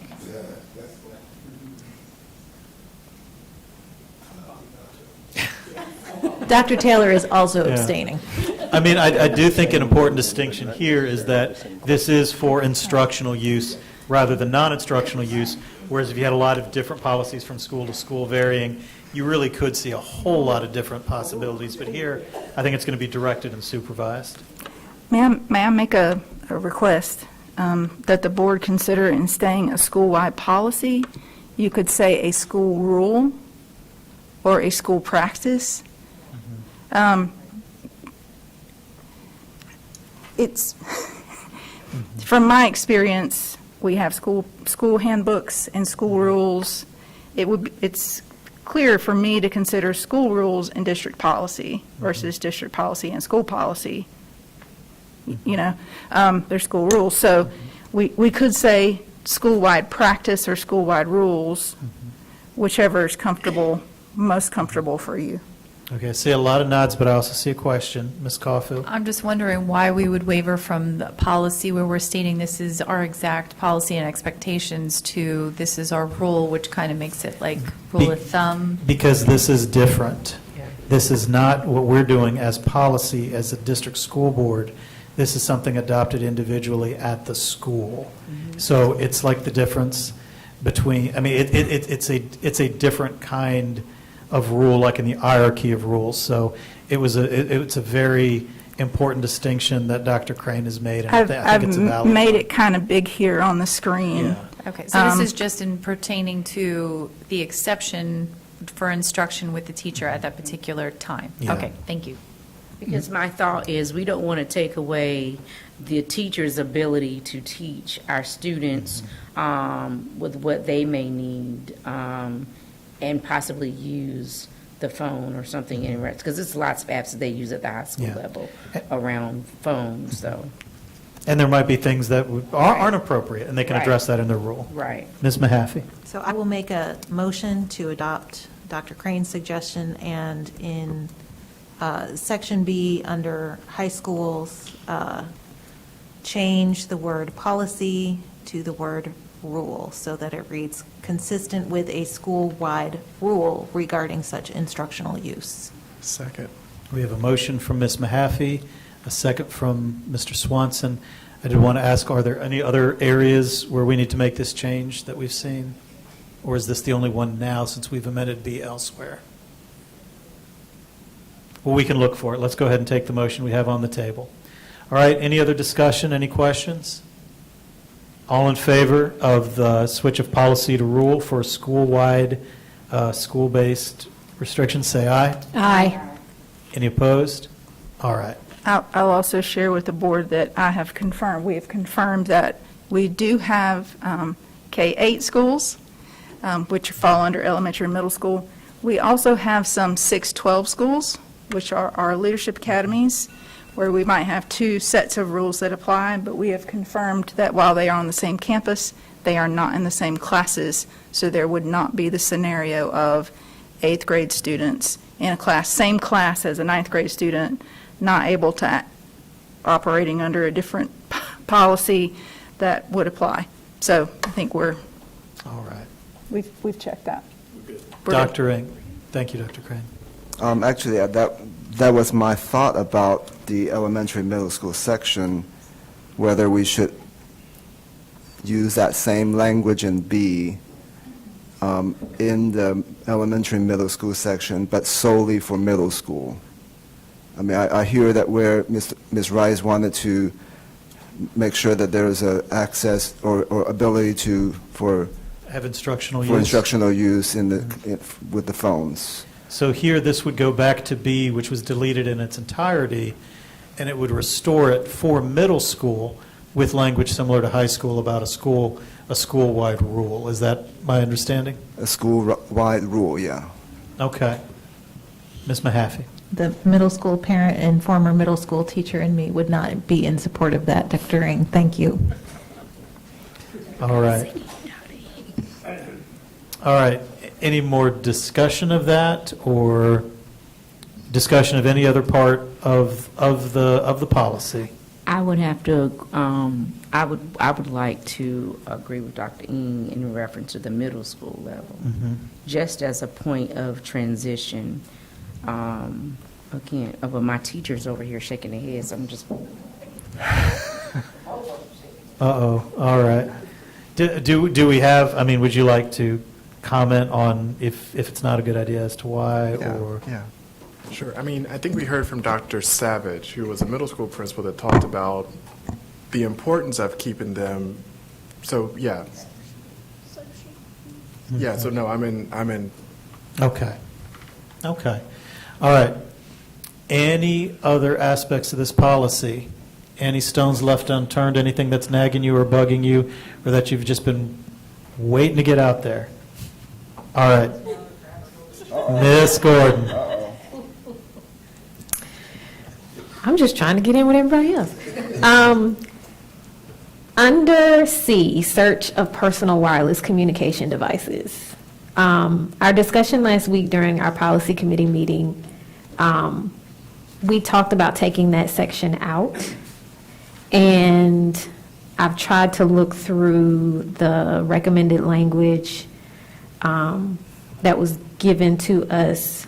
Dr. Taylor is also abstaining. I mean, I do think an important distinction here is that this is for instructional use rather than non-instructional use, whereas if you had a lot of different policies from school to school varying, you really could see a whole lot of different possibilities. But here, I think it's going to be directed and supervised. May I make a request that the board consider, in staying a school-wide policy, you could say a school rule or a school practice. It's, from my experience, we have school handbooks and school rules. It's clear for me to consider school rules and district policy versus district policy and school policy. You know, they're school rules. So we could say school-wide practice or school-wide rules, whichever is most comfortable for you. Okay, I see a lot of nods, but I also see a question. Ms. Caulfield? I'm just wondering why we would waiver from the policy where we're stating this is our exact policy and expectations to this is our rule, which kind of makes it like rule of thumb. Because this is different. This is not what we're doing as policy as a district school board. This is something adopted individually at the school. So it's like the difference between, I mean, it's a different kind of rule, like in the hierarchy of rules. So it's a very important distinction that Dr. Crane has made, and I think it's a valid I've made one. it kind of big here on the screen. Okay, so this is just in pertaining to the exception for instruction with the teacher at that particular time. Yeah. Okay, thank you. Because my thought is, we don't want to take away the teacher's ability to teach our students with what they may need and possibly use the phone or something in it, because there's lots of apps that they use at the high school level around phones, so. And there might be things that aren't appropriate, and they can address that in their rule. Right. Ms. Mahaffey? So I will make a motion to adopt Dr. Crane's suggestion, and in Section B, under high schools, change the word policy to the word rule, so that it reads consistent with a school-wide rule regarding such instructional use. Second. We have a motion from Ms. Mahaffey, a second from Mr. Swanson. I did want to ask, are there any other areas where we need to make this change that we've seen? Or is this the only one now, since we've amended B elsewhere? Well, we can look for it. Let's go ahead and take the motion we have on the table. All right, any other discussion, any questions? All in favor of the switch of policy to rule for school-wide, school-based restrictions, say aye. Aye. Any opposed? All right. I'll also share with the board that we have confirmed that we do have K-8 schools, which fall under elementary and middle school. We also have some 6-12 schools, which are our leadership academies, where we might have two sets of rules that apply, but we have confirmed that while they are on the same campus, they are not in the same classes, so there would not be the scenario of 8th grade students in a class, same class as a 9th grade student, not able to, operating under a different policy that would apply. So I think All right. we've checked that. Dr. Ing. Thank you, Dr. Crane. Actually, that was my thought about the elementary middle school section, whether we should use that same language in B in the elementary middle school section, but solely for middle school. I mean, I hear that where Ms. Rice wanted to make sure that there is a access or ability for Have instructional for use. instructional use with the phones. So here, this would go back to B, which was deleted in its entirety, and it would restore it for middle school with language similar to high school about a school-wide rule. Is that my understanding? A school-wide rule, yeah. Okay. Ms. Mahaffey. The middle school parent and former middle school teacher in me would not be in support of that, Dr. Ring. Thank you. All right. All right. Any more discussion of that, or discussion of any other part of the policy? I would have to, I would like to agree with Dr. Ng in reference to the middle school level. Just as a point of transition, again, but my teachers over here shaking their heads, I'm just. Uh-oh, all right. Do we have, I mean, would you like to comment on if it's not a good idea as to why, or? Yeah, sure. I mean, I think we heard from Dr. Savage, who was a middle school principal, that talked about the importance of keeping them, so, yeah. Yeah, so no, I'm in. Okay. Okay. All right. Any other aspects of this policy? Any stones left unturned? Anything that's nagging you or bugging you, or that you've just been waiting to get out there? All right. Miss Gordon. I'm just trying to get in with everybody else. Under C, search of personal wireless communication devices. Our discussion last week during our policy committee meeting, we talked about taking that section out. And I've tried to look through the recommended language that was given to us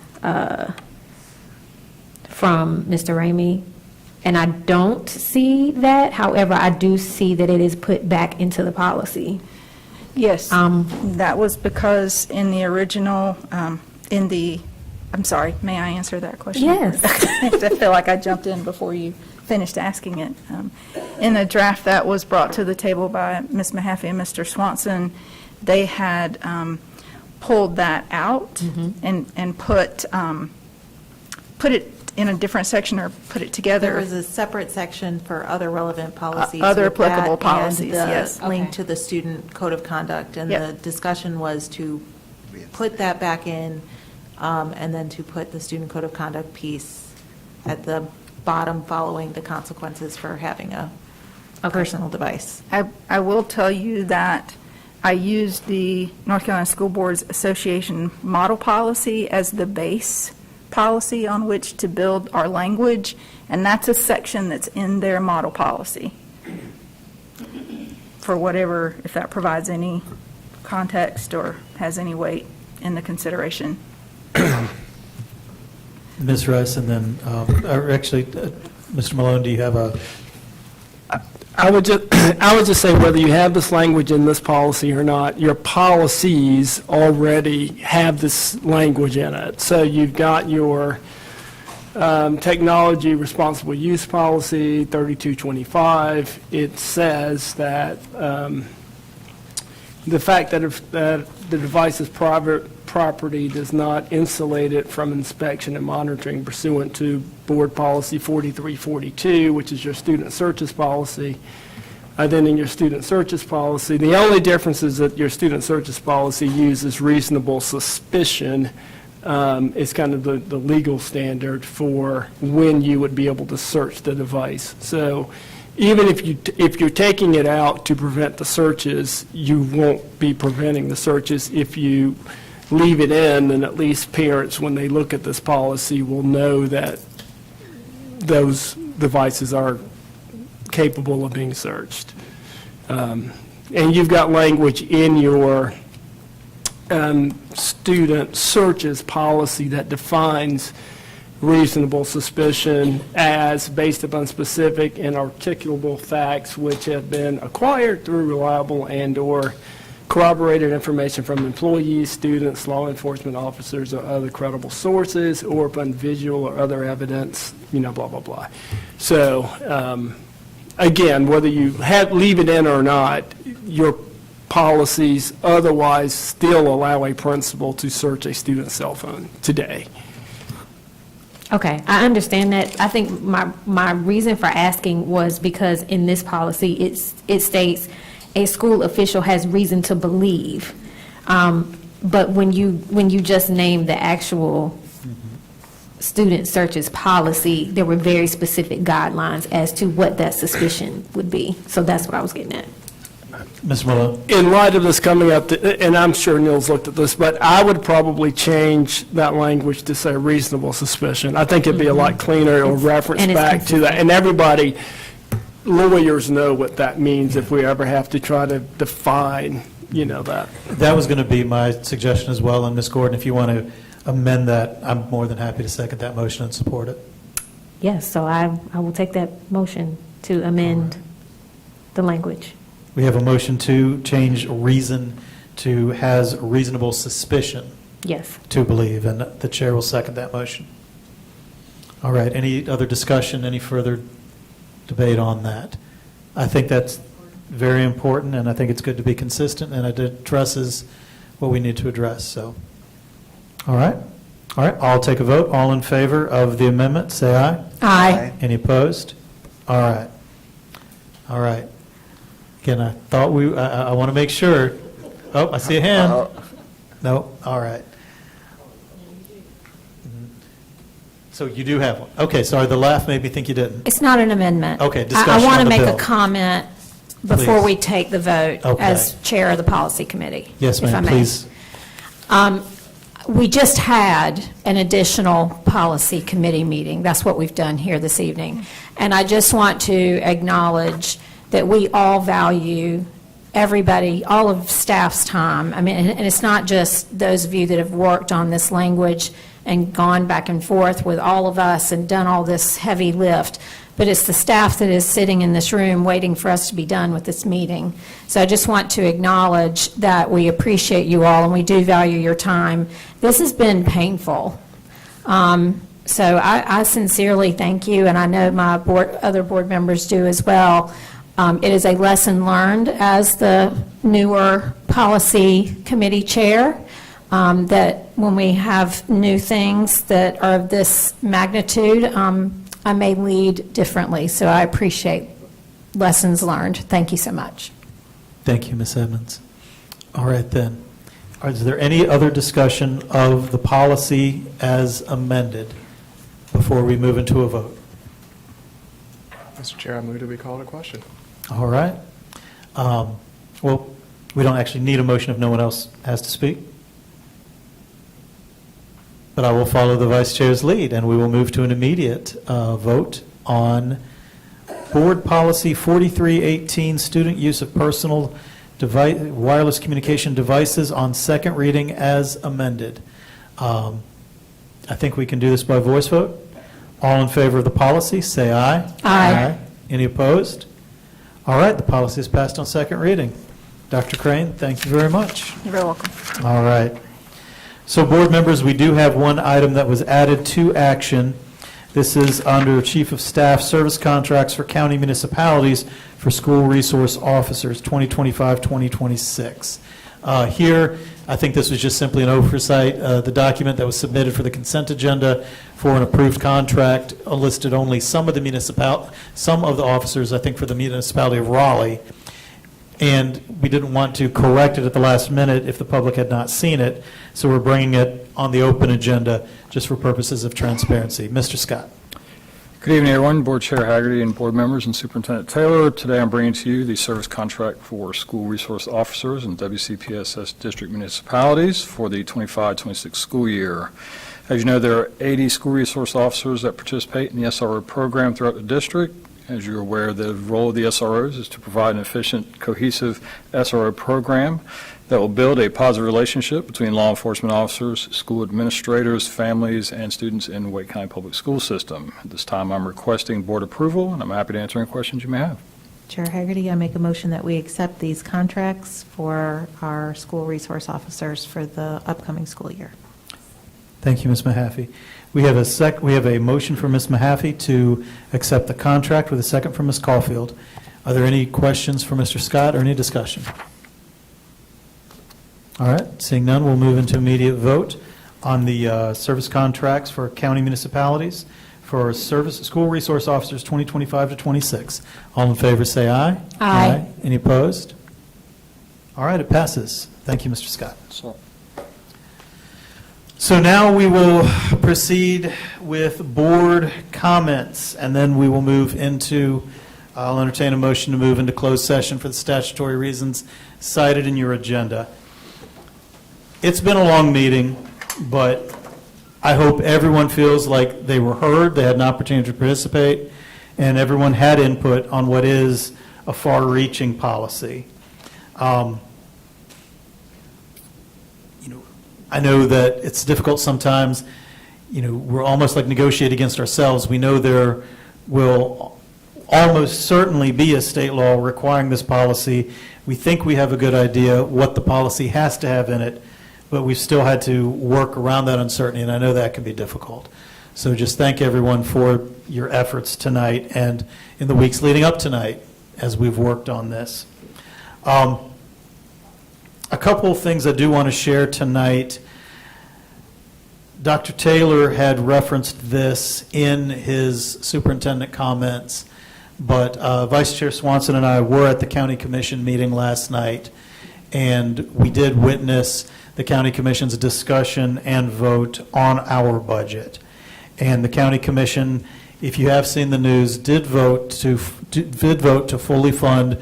from Mr. Ramey, and I don't see that. However, I do see that it is put back into the policy. Yes, that was because in the original, I'm sorry, may I answer that question? Yes. I feel like I jumped in before you finished asking it. In the draft that was brought to the table by Ms. Mahaffey and Mr. Swanson, they had pulled that out and put it in a different section, or put it together. There was a separate section for other relevant policies. Other with that, applicable policies, and the yes. link Okay. to the student code of conduct, and Yep. the discussion was to put that back in, and then to put the student code of conduct piece at the bottom, following the consequences for having a personal device. I will tell you that I used the North Carolina School Boards Association model policy as the base policy on which to build our language, and that's a section that's in their model policy. For whatever, if that provides any context or has any weight in the consideration. Ms. Rice, and then, Mr. Malone, do you have a? I would just say, whether you have this language in this policy or not, your policies already have this language in it. So you've got your technology responsible use policy 3225, it says that the fact that if that the device is private property does not insulate it from inspection and monitoring pursuant to Board Policy 4342, which is your student searches policy. Then in your student searches policy, the only difference is that your student searches policy uses reasonable suspicion. It's kind of the legal standard for when you would be able to search the device. So even if you're taking it out to prevent the searches, you won't be preventing the searches. If you leave it in, then at least parents, when they look at this policy, will know that those devices are capable of being searched. And you've got language in your student searches policy that defines reasonable suspicion as based upon specific and articulable facts which have been acquired through reliable and/or corroborated information from employees, students, law enforcement officers, or other credible sources, or upon visual or other evidence, blah, blah, blah. So, again, whether you leave it in or not, your policies otherwise still allow a principal to search a student's cell phone today. Okay, I understand that. I think my reason for asking was because in this policy, it states a school official has reason to believe. But when you just named the actual student searches policy, there were very specific guidelines as to what that suspicion would be. So that's what I was getting at. Ms. Malone? In light of this coming up, and I'm sure Neil's looked at this, but I would probably change that language to say reasonable suspicion. I think it'd be a lot cleaner. It'll reference back to that. And everybody, lawyers know what that means if we ever have to try to define, that. That was going to be my suggestion as well, and Ms. Gordon, if you want to amend that, I'm more than happy to second that motion and support it. Yes, so I will take that motion to amend the language. We have a motion to change reason to has reasonable suspicion Yes. to believe, and the chair will second that motion. All right, any other discussion, any further debate on that? I think that's very important, and I think it's good to be consistent, and it addresses what we need to address, so. All right, I'll take a vote. All in favor of the amendment, say aye. Aye. Any opposed? All right. Again, I thought I want to make sure. Oh, I see a hand. No, all right. So you do have one. Okay, sorry, the laugh made me think you didn't. It's not an amendment. Okay, discussion I want on to the make bill. a comment before Please. we take the vote Okay. as chair of the policy committee. Yes, if I ma'am, may. please. We just had an additional policy committee meeting. That's what we've done here this evening. And I just want to acknowledge that we all value everybody, all of staff's time. I mean, and it's not just those of you that have worked on this language and gone back and forth with all of us and done all this heavy lift, but it's the staff that is sitting in this room waiting for us to be done with this meeting. So I just want to acknowledge that we appreciate you all and we do value your time. This has been painful. So I sincerely thank you, and I know my other board members do as well. It is a lesson learned as the newer policy committee chair, that when we have new things that are of this magnitude, I may lead differently. So I appreciate lessons learned. Thank you so much. Thank you, Ms. Edmonds. All right, then. Is there any other discussion of the policy as amended before we move into a vote? Mr. Chair, I move that we call it a question. All right. Well, we don't actually need a motion if no one else has to speak. But I will follow the vice chair's lead, and we will move to an immediate vote on Board Policy 4318, student use of personal wireless communication devices on second reading as amended. I think we can do this by voice vote. All in favor of the policy, say aye. Aye. Any opposed? All right, the policy is passed on second reading. Dr. Crane, thank you very much. You're very welcome. All right. So, board members, we do have one item that was added to action. This is under Chief of Staff Service Contracts for County Municipalities for School Resource Officers, 2025-2026. Here, I think this was just simply an oversight. The document that was submitted for the consent agenda for an approved contract listed only some of the officers, I think, for the municipality of Raleigh. And we didn't want to correct it at the last minute if the public had not seen it, so we're bringing it on the open agenda just for purposes of transparency. Mr. Scott. Good evening, everyone. Board Chair Haggerty and board members and Superintendent Taylor. Today I'm bringing to you the service contract for school resource officers and WCPSS district municipalities for the 25-26 school year. As you know, there are 80 school resource officers that participate in the SRO program throughout the district. As you're aware, the role of the SROs is to provide an efficient, cohesive SRO program that will build a positive relationship between law enforcement officers, school administrators, families, and students in the Wake County Public School System. At this time, I'm requesting board approval, and I'm happy to answer any questions you may have. Chair Haggerty, I make a motion that we accept these contracts for our school resource officers for the upcoming school year. Thank you, Ms. Mahaffey. We have a motion for Ms. Mahaffey to accept the contract with a second from Ms. Caulfield. Are there any questions for Mr. Scott or any discussion? All right, seeing none, we'll move into immediate vote on the service contracts for county municipalities for school resource officers 2025 to 26. All in favor say aye. Aye. Any opposed? All right, it passes. Thank you, Mr. Scott. So now we will proceed with board comments, and then we will move into, I'll entertain a motion to move into closed session for the statutory reasons cited in your agenda. It's been a long meeting, but I hope everyone feels like they were heard, they had an opportunity to participate, and everyone had input on what is a far-reaching policy. I know that it's difficult sometimes. We're almost like negotiate against ourselves. We know there will almost certainly be a state law requiring this policy. We think we have a good idea what the policy has to have in it, but we've still had to work around that uncertainty, and I know that can be difficult. So just thank everyone for your efforts tonight and in the weeks leading up tonight as we've worked on this. A couple of things I do want to share tonight. Dr. Taylor had referenced this in his superintendent comments, but Vice Chair Swanson and I were at the County Commission meeting last night, and we did witness the County Commission's discussion and vote on our budget. And the County Commission, if you have seen the news, did vote to fully fund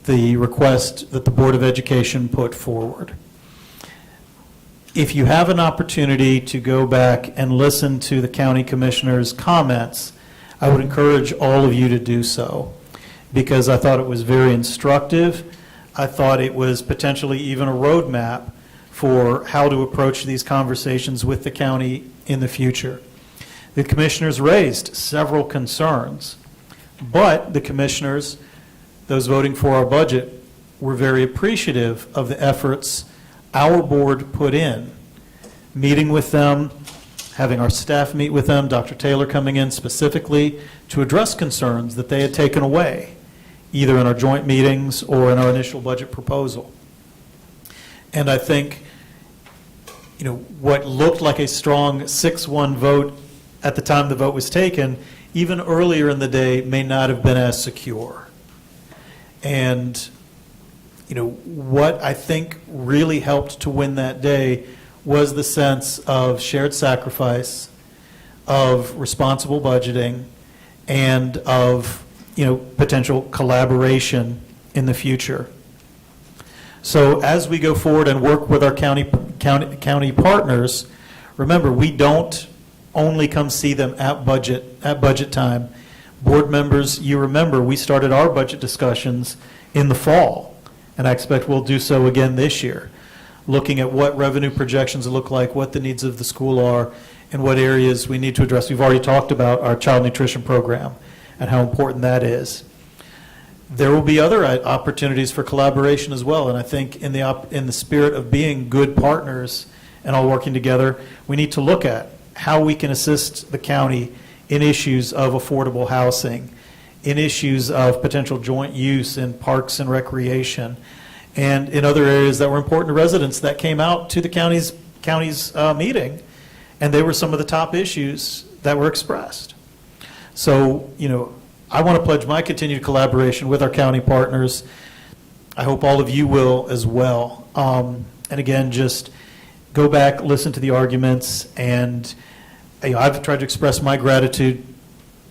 the request that the Board of Education put forward. If you have an opportunity to go back and listen to the county commissioner's comments, I would encourage all of you to do so, because I thought it was very instructive. I thought it was potentially even a roadmap for how to approach these conversations with the county in the future. The commissioners raised several concerns, but the commissioners, those voting for our budget, were very appreciative of the efforts our board put in, meeting with them, having our staff meet with them, Dr. Taylor coming in specifically to address concerns that they had taken away, either in our joint meetings or in our initial budget proposal. And I think, what looked like a strong 6-1 vote at the time the vote was taken, even earlier in the day, may not have been as secure. And what I think really helped to win that day was the sense of shared sacrifice, of responsible budgeting, and of potential collaboration in the future. So as we go forward and work with our county partners, remember, we don't only come see them at budget time. Board members, you remember we started our budget discussions in the fall, and I expect we'll do so again this year, looking at what revenue projections look like, what the needs of the school are, and what areas we need to address. We've already talked about our child nutrition program and how important that is. There will be other opportunities for collaboration as well, and I think in the spirit of being good partners and all working together, we need to look at how we can assist the county in issues of affordable housing, in issues of potential joint use in parks and recreation, and in other areas that were important to residents that came out to the county's meeting, and they were some of the top issues that were expressed. So, I want to pledge my continued collaboration with our county partners. I hope all of you will as well. And again, just go back, listen to the arguments, and I've tried to express my gratitude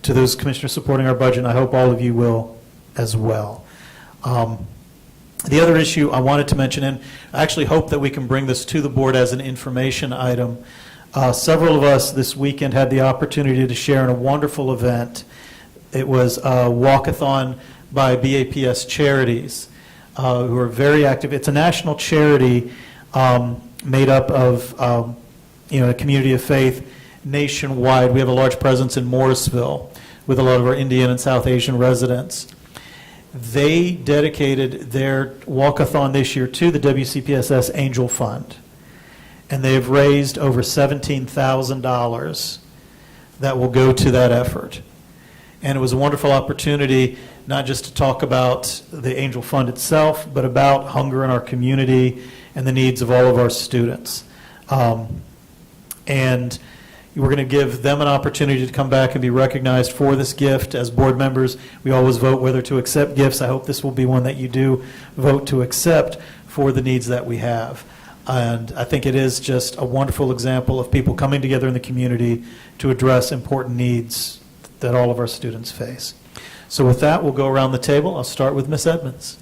to those commissioners supporting our budget, and I hope all of you will as well. The other issue I wanted to mention, and I actually hope that we can bring this to the board as an information item. Several of us this weekend had the opportunity to share in a wonderful event. It was a walkathon by BAPS Charities, who are very active. It's a national charity made up of a community of faith nationwide. We have a large presence in Morrisville with a lot of our Indian and South Asian residents. They dedicated their walkathon this year to the WCPSS Angel Fund, and they have raised over $17,000 that will go to that effort. And it was a wonderful opportunity not just to talk about the Angel Fund itself, but about hunger in our community and the needs of all of our students. And we're going to give them an opportunity to come back and be recognized for this gift. As board members, we always vote whether to accept gifts. I hope this will be one that you do vote to accept for the needs that we have. And I think it is just a wonderful example of people coming together in the community to address important needs that all of our students face. So with that, we'll go around the table. I'll start with Ms. Edmonds.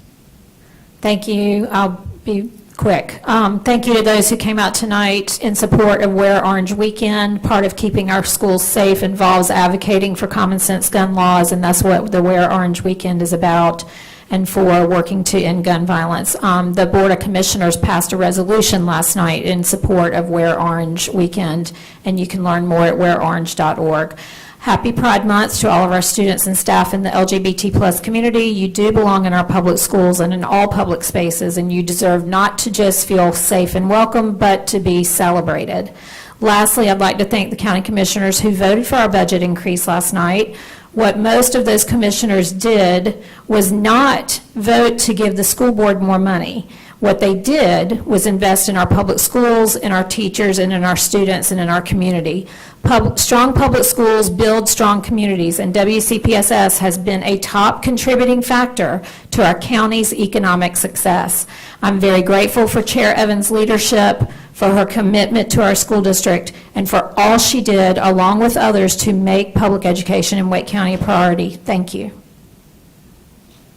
Thank you. I'll be quick. Thank you to those who came out tonight in support of Wear Orange Weekend. Part of keeping our schools safe involves advocating for common sense gun laws, and that's what the Wear Orange Weekend is about, and for working to end gun violence. The Board of Commissioners passed a resolution last night in support of Wear Orange Weekend, and you can learn more at wearorange.org. Happy Pride Month to all of our students and staff in the LGBT plus community. You do belong in our public schools and in all public spaces, and you deserve not to just feel safe and welcome, but to be celebrated. Lastly, I'd like to thank the county commissioners who voted for our budget increase last night. What most of those commissioners did was not vote to give the school board more money. What they did was invest in our public schools, in our teachers, and in our students, and in our community. Strong public schools build strong communities, and WCPSS has been a top contributing factor to our county's economic success. I'm very grateful for Chair Evans' leadership, for her commitment to our school district, and for all she did, along with others, to make public education in Wake County a priority. Thank you.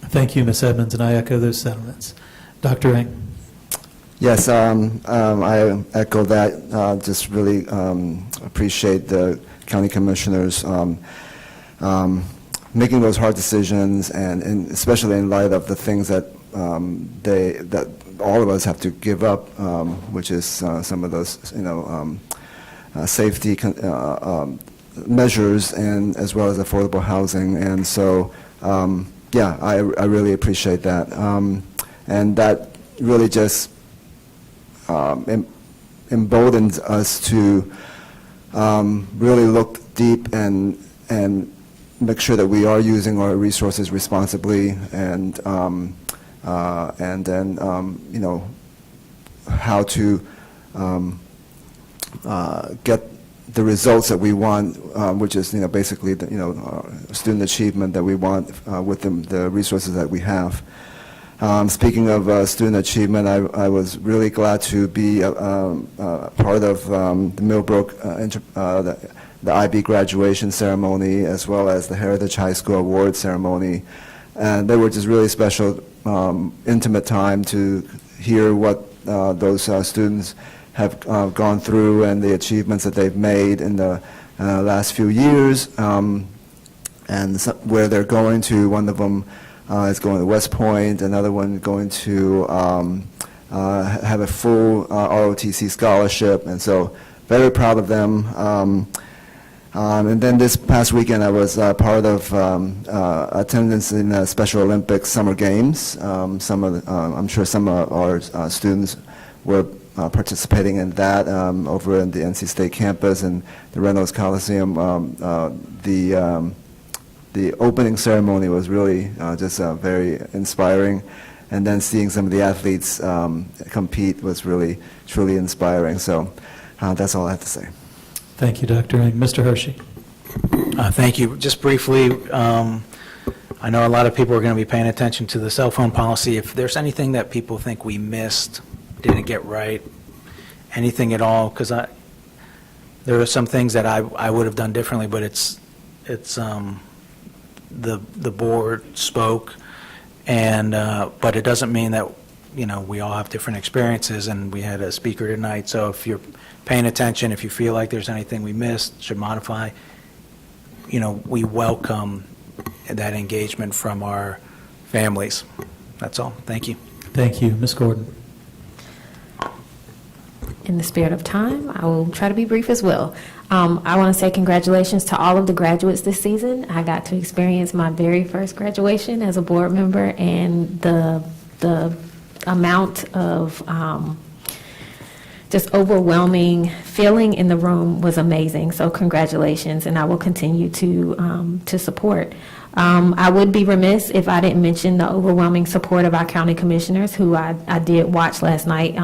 Thank you, Ms. Edmonds, and I echo those sentiments. Dr. Ng. Yes, I echo that. Just really appreciate the county commissioners making those hard decisions, and especially in light of the things that that all of us have to give up, which is some of those safety measures, and as well as affordable housing. And so, yeah, I really appreciate that. And that really just emboldens us to really look deep and make sure that we are using our resources responsibly, and then how to get the results that we want, which is basically the student achievement that we want with the resources that we have. Speaking of student achievement, I was really glad to be part of the Millbrook, the IB graduation ceremony, as well as the Heritage High School Award ceremony. And they were just really special, intimate time to hear what those students have gone through and the achievements that they've made in the last few years, and where they're going to. One of them is going to West Point, another one going to have a full ROTC scholarship, and so very proud of them. And then this past weekend, I was part of attendance in the Special Olympics Summer Games. I'm sure some of our students were participating in that over in the NC State campus and the Reynolds Coliseum. The opening ceremony was really just very inspiring, and then seeing some of the athletes compete was really, truly inspiring. So that's all I have to say. Thank you, Dr. Ng. Mr. Hershey. Thank you. Just briefly, I know a lot of people are going to be paying attention to the cell phone policy. If there's anything that people think we missed, didn't get right, anything at all, because there are some things that I would have done differently, but it's the board spoke, and but it doesn't mean that we all have different experiences, and we had a speaker tonight. So if you're paying attention, if you feel like there's anything we missed, should modify, we welcome that engagement from our families. That's all. Thank you. Thank you. Ms. Gordon. In the spirit of time, I will try to be brief as well. I want to say congratulations to all of the graduates this season. I got to experience my very first graduation as a board member, and the amount of just overwhelming feeling in the room was amazing. So congratulations, and I will continue to support. I would be remiss if I didn't mention the overwhelming support of our county commissioners, who I did watch last night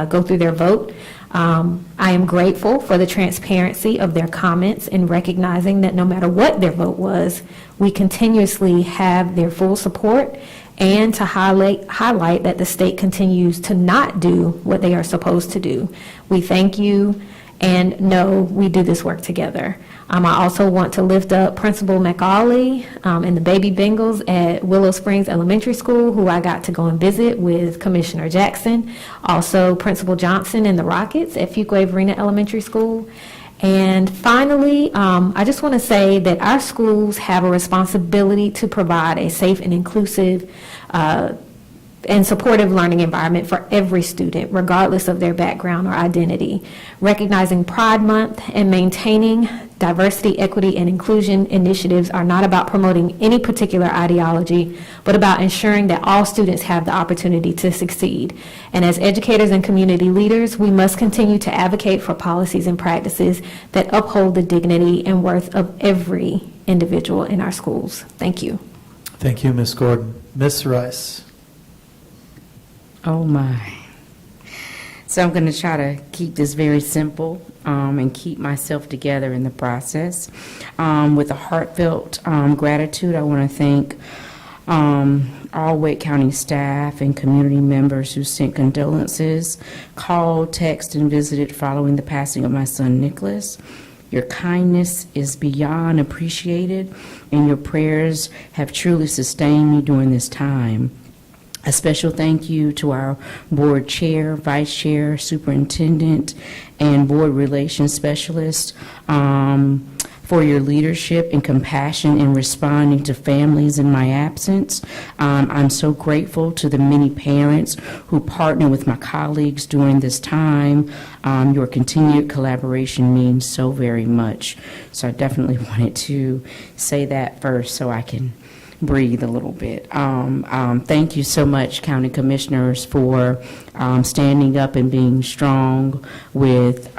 go through their vote. I am grateful for the transparency of their comments in recognizing that no matter what their vote was, we continuously have their full support, and to highlight that the state continues to not do what they are supposed to do. We thank you, and know we do this work together. I also want to lift up Principal McAuley and the baby Bengals at Willow Springs Elementary School, who I got to go and visit with Commissioner Jackson. Also, Principal Johnson and the Rockets at Fuquay Varina Elementary School. And finally, I just want to say that our schools have a responsibility to provide a safe and inclusive and supportive learning environment for every student, regardless of their background or identity. Recognizing Pride Month and maintaining diversity, equity, and inclusion initiatives are not about promoting any particular ideology, but about ensuring that all students have the opportunity to succeed. And as educators and community leaders, we must continue to advocate for policies and practices that uphold the dignity and worth of every individual in our schools. Thank you. Thank you, Ms. Gordon. Ms. Rice. Oh, my. So I'm going to try to keep this very simple and keep myself together in the process. With a heartfelt gratitude, I want to thank all Wake County staff and community members who sent condolences, called, texted, and visited following the passing of my son, Nicholas. Your kindness is beyond appreciated, and your prayers have truly sustained me during this time. A special thank you to our board chair, vice chair, superintendent, and board relations specialist for your leadership and compassion in responding to families in my absence. I'm so grateful to the many parents who partner with my colleagues during this time. Your continued collaboration means so very much. So I definitely wanted to say that first so I can breathe a little bit. Thank you so much, County Commissioners, for standing up and being strong with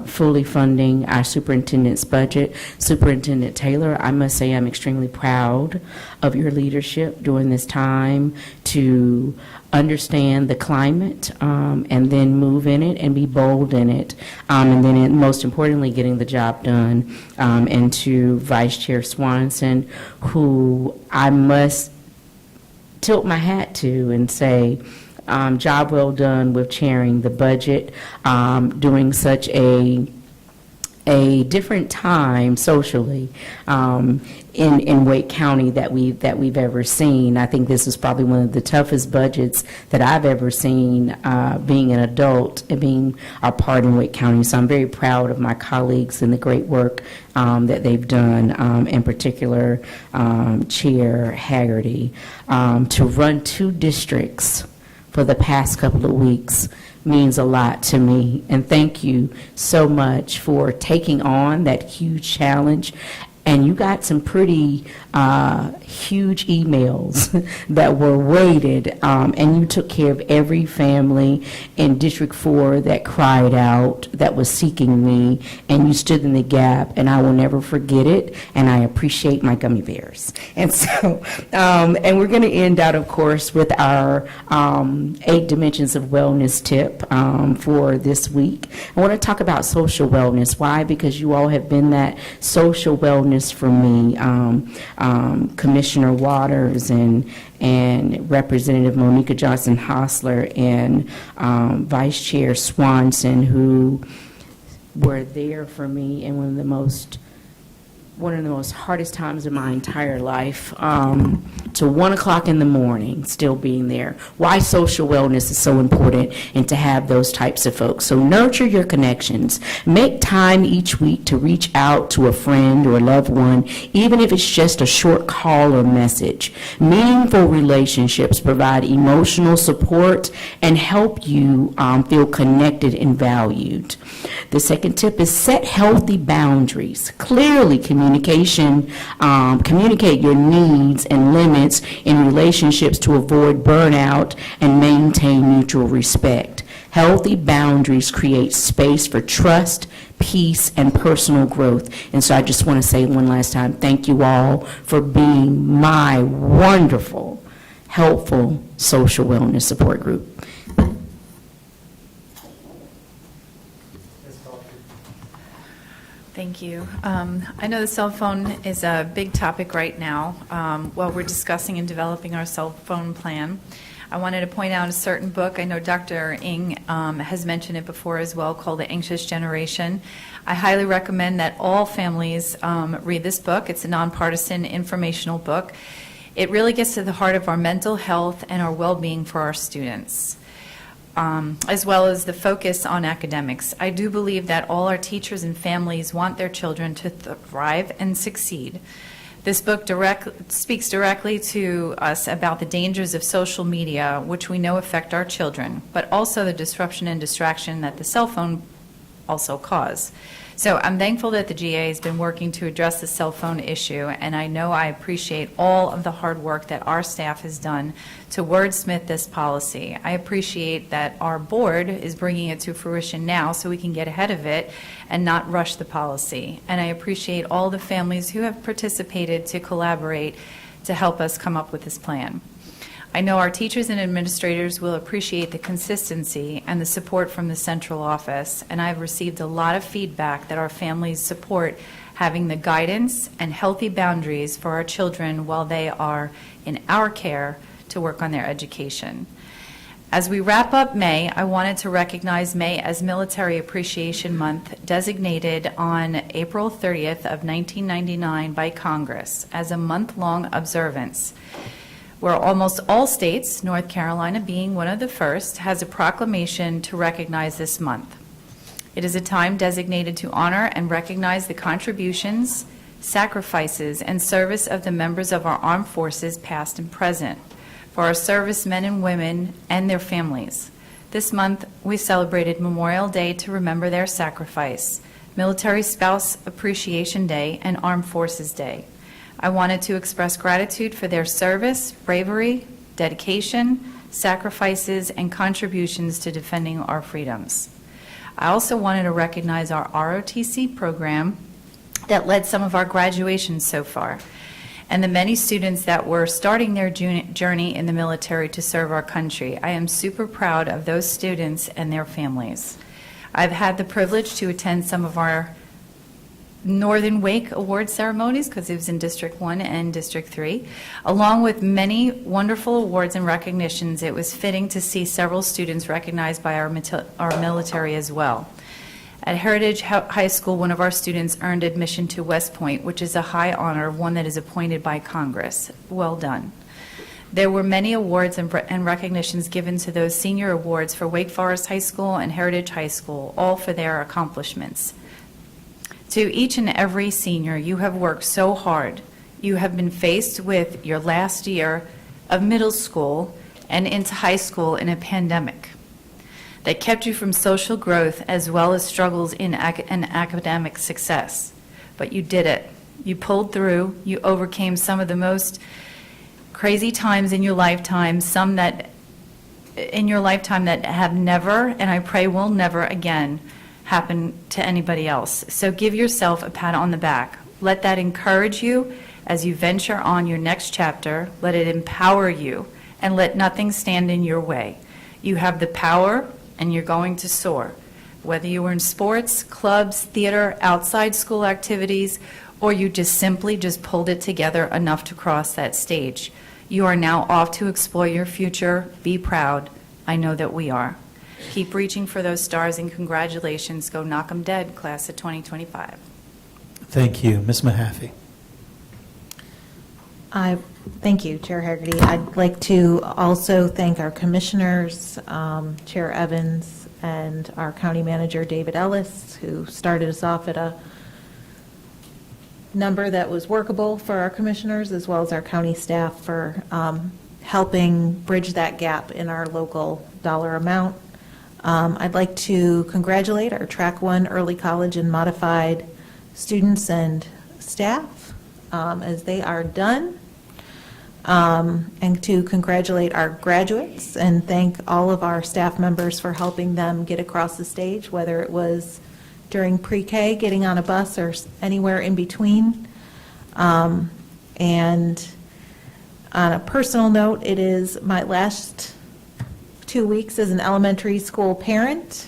fully funding our superintendent's budget. Superintendent Taylor, I must say I'm extremely proud of your leadership during this time to understand the climate and then move in it and be bold in it, and then most importantly getting the job done. And to Vice Chair Swanson, who I must tilt my hat to and say job well done with chairing the budget during such a different time socially in Wake County that we've ever seen. I think this is probably one of the toughest budgets that I've ever seen, being an adult and being a part in Wake County. So I'm very proud of my colleagues and the great work that they've done, in particular Chair Haggerty. To run 2 districts for the past couple of weeks means a lot to me, and thank you so much for taking on that huge challenge and you got some pretty huge emails that were weighted, and you took care of every family in District 4 that cried out, that was seeking me, and you stood in the gap, and I will never forget it, and I appreciate my gummy bears. And so, and we're going to end out, of course, with our 8 dimensions of wellness tip for this week. I want to talk about social wellness. Why? Because you all have been that social wellness for me. Commissioner Waters and Representative Monica Johnson-Hostler and Vice Chair Swanson, who were there for me in one of the most hardest times of my entire life, to 1 o'clock in the morning, still being there. Why social wellness is so important, and to have those types of folks. So nurture your connections. Make time each week to reach out to a friend or a loved one, even if it's just a short call or message. Meaningful relationships provide emotional support and help you feel connected and valued. The second tip is set healthy boundaries. Clearly communication, communicate your needs and limits in relationships to avoid burnout and maintain mutual respect. Healthy boundaries create space for trust, peace, and personal growth. And so I just want to say one last time, thank you all for being my wonderful, helpful social wellness support group. Thank you. I know the cell phone is a big topic right now while we're discussing and developing our cell phone plan. I wanted to point out a certain book. I know Dr. Ng has mentioned it before as well, called The Anxious Generation. I highly recommend that all families read this book. It's a nonpartisan informational book. It really gets to the heart of our mental health and our well-being for our students, as well as the focus on academics. I do believe that all our teachers and families want their children to thrive and succeed. This book speaks directly to us about the dangers of social media, which we know affect our children, but also the disruption and distraction that the cell phone also cause. So I'm thankful that the GA has been working to address the cell phone issue, and I know I appreciate all of the hard work that our staff has done to wordsmith this policy. I appreciate that our board is bringing it to fruition now so we can get ahead of it and not rush the policy. And I appreciate all the families who have participated to collaborate to help us come up with this plan. I know our teachers and administrators will appreciate the consistency and the support from the central office, and I've received a lot of feedback that our families support having the guidance and healthy boundaries for our children while they are in our care to work on their education. As we wrap up May, I wanted to recognize May as Military Appreciation Month, designated on April 30th of 1999 by Congress as a month-long observance, where almost all states, North Carolina being one of the first, has a proclamation to recognize this month. It is a time designated to honor and recognize the contributions, sacrifices, and service of the members of our armed forces, past and present, for our servicemen and women and their families. This month, we celebrated Memorial Day to remember their sacrifice, Military Spouse Appreciation Day, and Armed Forces Day. I wanted to express gratitude for their service, bravery, dedication, sacrifices, and contributions to defending our freedoms. I also wanted to recognize our ROTC program that led some of our graduations so far, and the many students that were starting their journey in the military to serve our country. I am super proud of those students and their families. I've had the privilege to attend some of our Northern Wake Award ceremonies, because it was in District 1 and District 3. Along with many wonderful awards and recognitions, it was fitting to see several students recognized by our military as well. At Heritage High School, one of our students earned admission to West Point, which is a high honor, one that is appointed by Congress. Well done. There were many awards and recognitions given to those senior awards for Wake Forest High School and Heritage High School, all for their accomplishments. To each and every senior, you have worked so hard. You have been faced with your last year of middle school and into high school in a pandemic that kept you from social growth as well as struggles in academic success. But you did it. You pulled through. You overcame some of the most crazy times in your lifetime, some that have never, and I pray will never again, happen to anybody else. So give yourself a pat on the back. Let that encourage you as you venture on your next chapter. Let it empower you, and let nothing stand in your way. You have the power, and you're going to soar. Whether you were in sports, clubs, theater, outside school activities, or you just simply pulled it together enough to cross that stage. You are now off to explore your future. Be proud. I know that we are. Keep reaching for those stars, and congratulations. Go knock 'em dead, class of 2025. Thank you. Ms. Mahaffey. Thank you, Chair Haggerty. I'd like to also thank our commissioners, Chair Evans, and our county manager, David Ellis, who started us off at a number that was workable for our commissioners, as well as our county staff for helping bridge that gap in our local dollar amount. I'd like to congratulate our Track 1 early college and modified students and staff as they are done. And to congratulate our graduates and thank all of our staff members for helping them get across the stage, whether it was during pre-K, getting on a bus, or anywhere in between. And on a personal note, it is my last 2 weeks as an elementary school parent,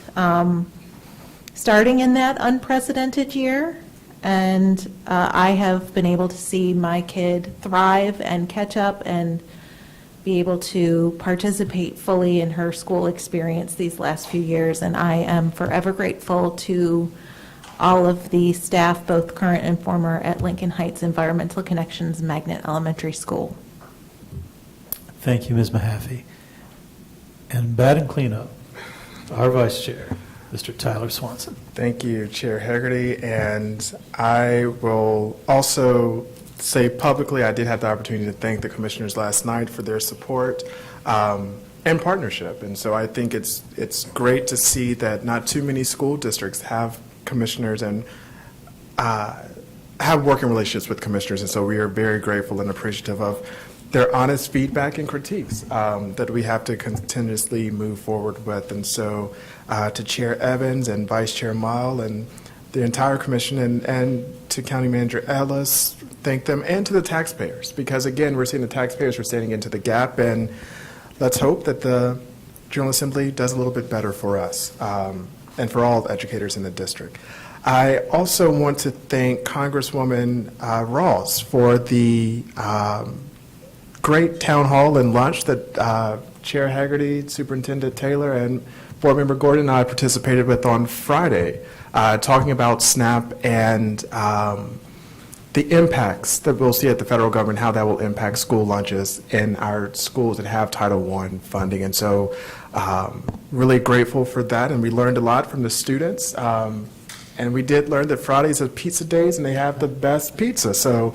starting in that unprecedented year. And I have been able to see my kid thrive and catch up and be able to participate fully in her school experience these last few years. And I am forever grateful to all of the staff, both current and former, at Lincoln Heights Environmental Connections Magnet Elementary School. Thank you, Ms. Mahaffey. And bad and cleanup, our Vice Chair, Mr. Tyler Swanson. Thank you, Chair Haggerty. And I will also say publicly, I did have the opportunity to thank the commissioners last night for their support and partnership. And so I think it's great to see that not too many school districts have commissioners and have working relationships with commissioners. And so we are very grateful and appreciative of their honest feedback and critiques that we have to continuously move forward with. And so to Chair Evans and Vice Chair Mile and the entire commission and to County Manager Ellis, thank them, and to the taxpayers, because again, we're seeing the taxpayers are standing into the gap, and let's hope that the General Assembly does a little bit better for us and for all the educators in the district. I also want to thank Congresswoman Ross for the great town hall and lunch that Chair Haggerty, Superintendent Taylor, and Board Member Gordon and I participated with on Friday, talking about SNAP and the impacts that we'll see at the federal government, how that will impact school lunches in our schools that have Title I funding. And so really grateful for that, and we learned a lot from the students. And we did learn that Fridays are pizza days, and they have the best pizza. So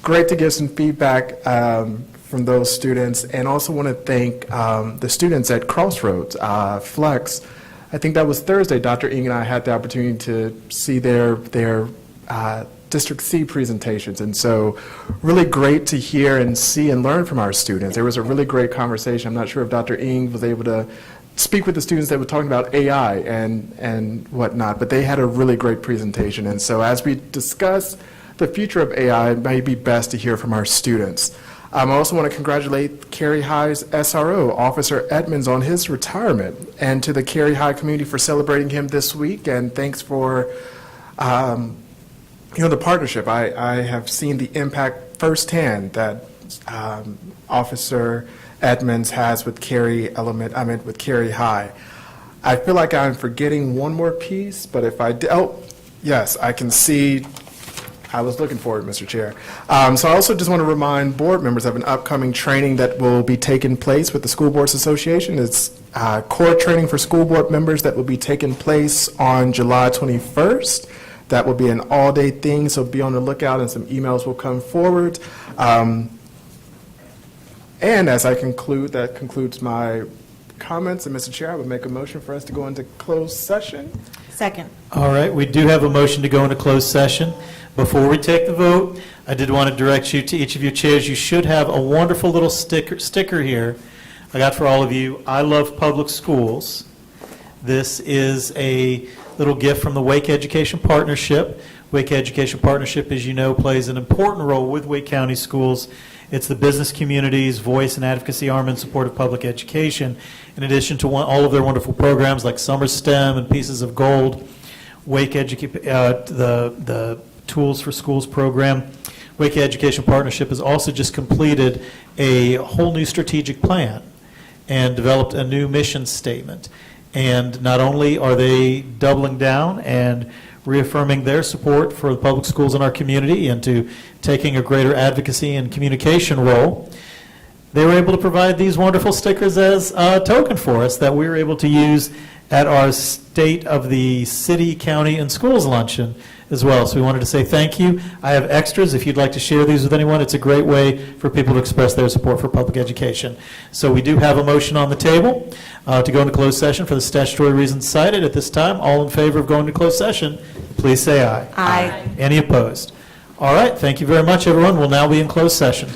great to get some feedback from those students, and also want to thank the students at Crossroads, Flex. I think that was Thursday. Dr. Ng and I had the opportunity to see their District C presentations, and so really great to hear and see and learn from our students. There was a really great conversation. I'm not sure if Dr. Ng was able to speak with the students that were talking about AI and whatnot, but they had a really great presentation. And so as we discuss the future of AI, it may be best to hear from our students. I also want to congratulate Cary High's SRO, Officer Edmonds, on his retirement, and to the Cary High community for celebrating him this week. And thanks for the partnership. I have seen the impact firsthand that Officer Edmonds has with Cary High. I feel like I'm forgetting one more piece, but if I did, yes, I can see. I was looking for it, Mr. Chair. So I also just want to remind board members of an upcoming training that will be taking place with the School Boards Association. It's core training for school board members that will be taking place on July 21st. That will be an all-day thing, so be on the lookout, and some emails will come forward. And as I conclude, that concludes my comments. And Mr. Chair, I would make a motion for us to go into closed session. Second. All right, we do have a motion to go into closed session. Before we take the vote, I did want to direct you to each of your chairs. You should have a wonderful little sticker here I got for all of you. I love public schools. This is a little gift from the Wake Education Partnership. Wake Education Partnership, as you know, plays an important role with Wake County Schools. It's the business community's voice and advocacy arm in support of public education. In addition to all of their wonderful programs like Summer STEM and Pieces of Gold, the Tools for Schools program, Wake Education Partnership has also just completed a whole new strategic plan and developed a new mission statement. And not only are they doubling down and reaffirming their support for the public schools in our community and to taking a greater advocacy and communication role, they were able to provide these wonderful stickers as a token for us that we were able to use at our State of the City, County, and Schools luncheon as well. So we wanted to say thank you. I have extras if you'd like to share these with anyone. It's a great way for people to express their support for public education. So we do have a motion on the table to go into closed session for the statutory reasons cited. At this time, all in favor of going to closed session, please say aye. Aye. Any opposed? All right, thank you very much, everyone. We'll now be in closed session.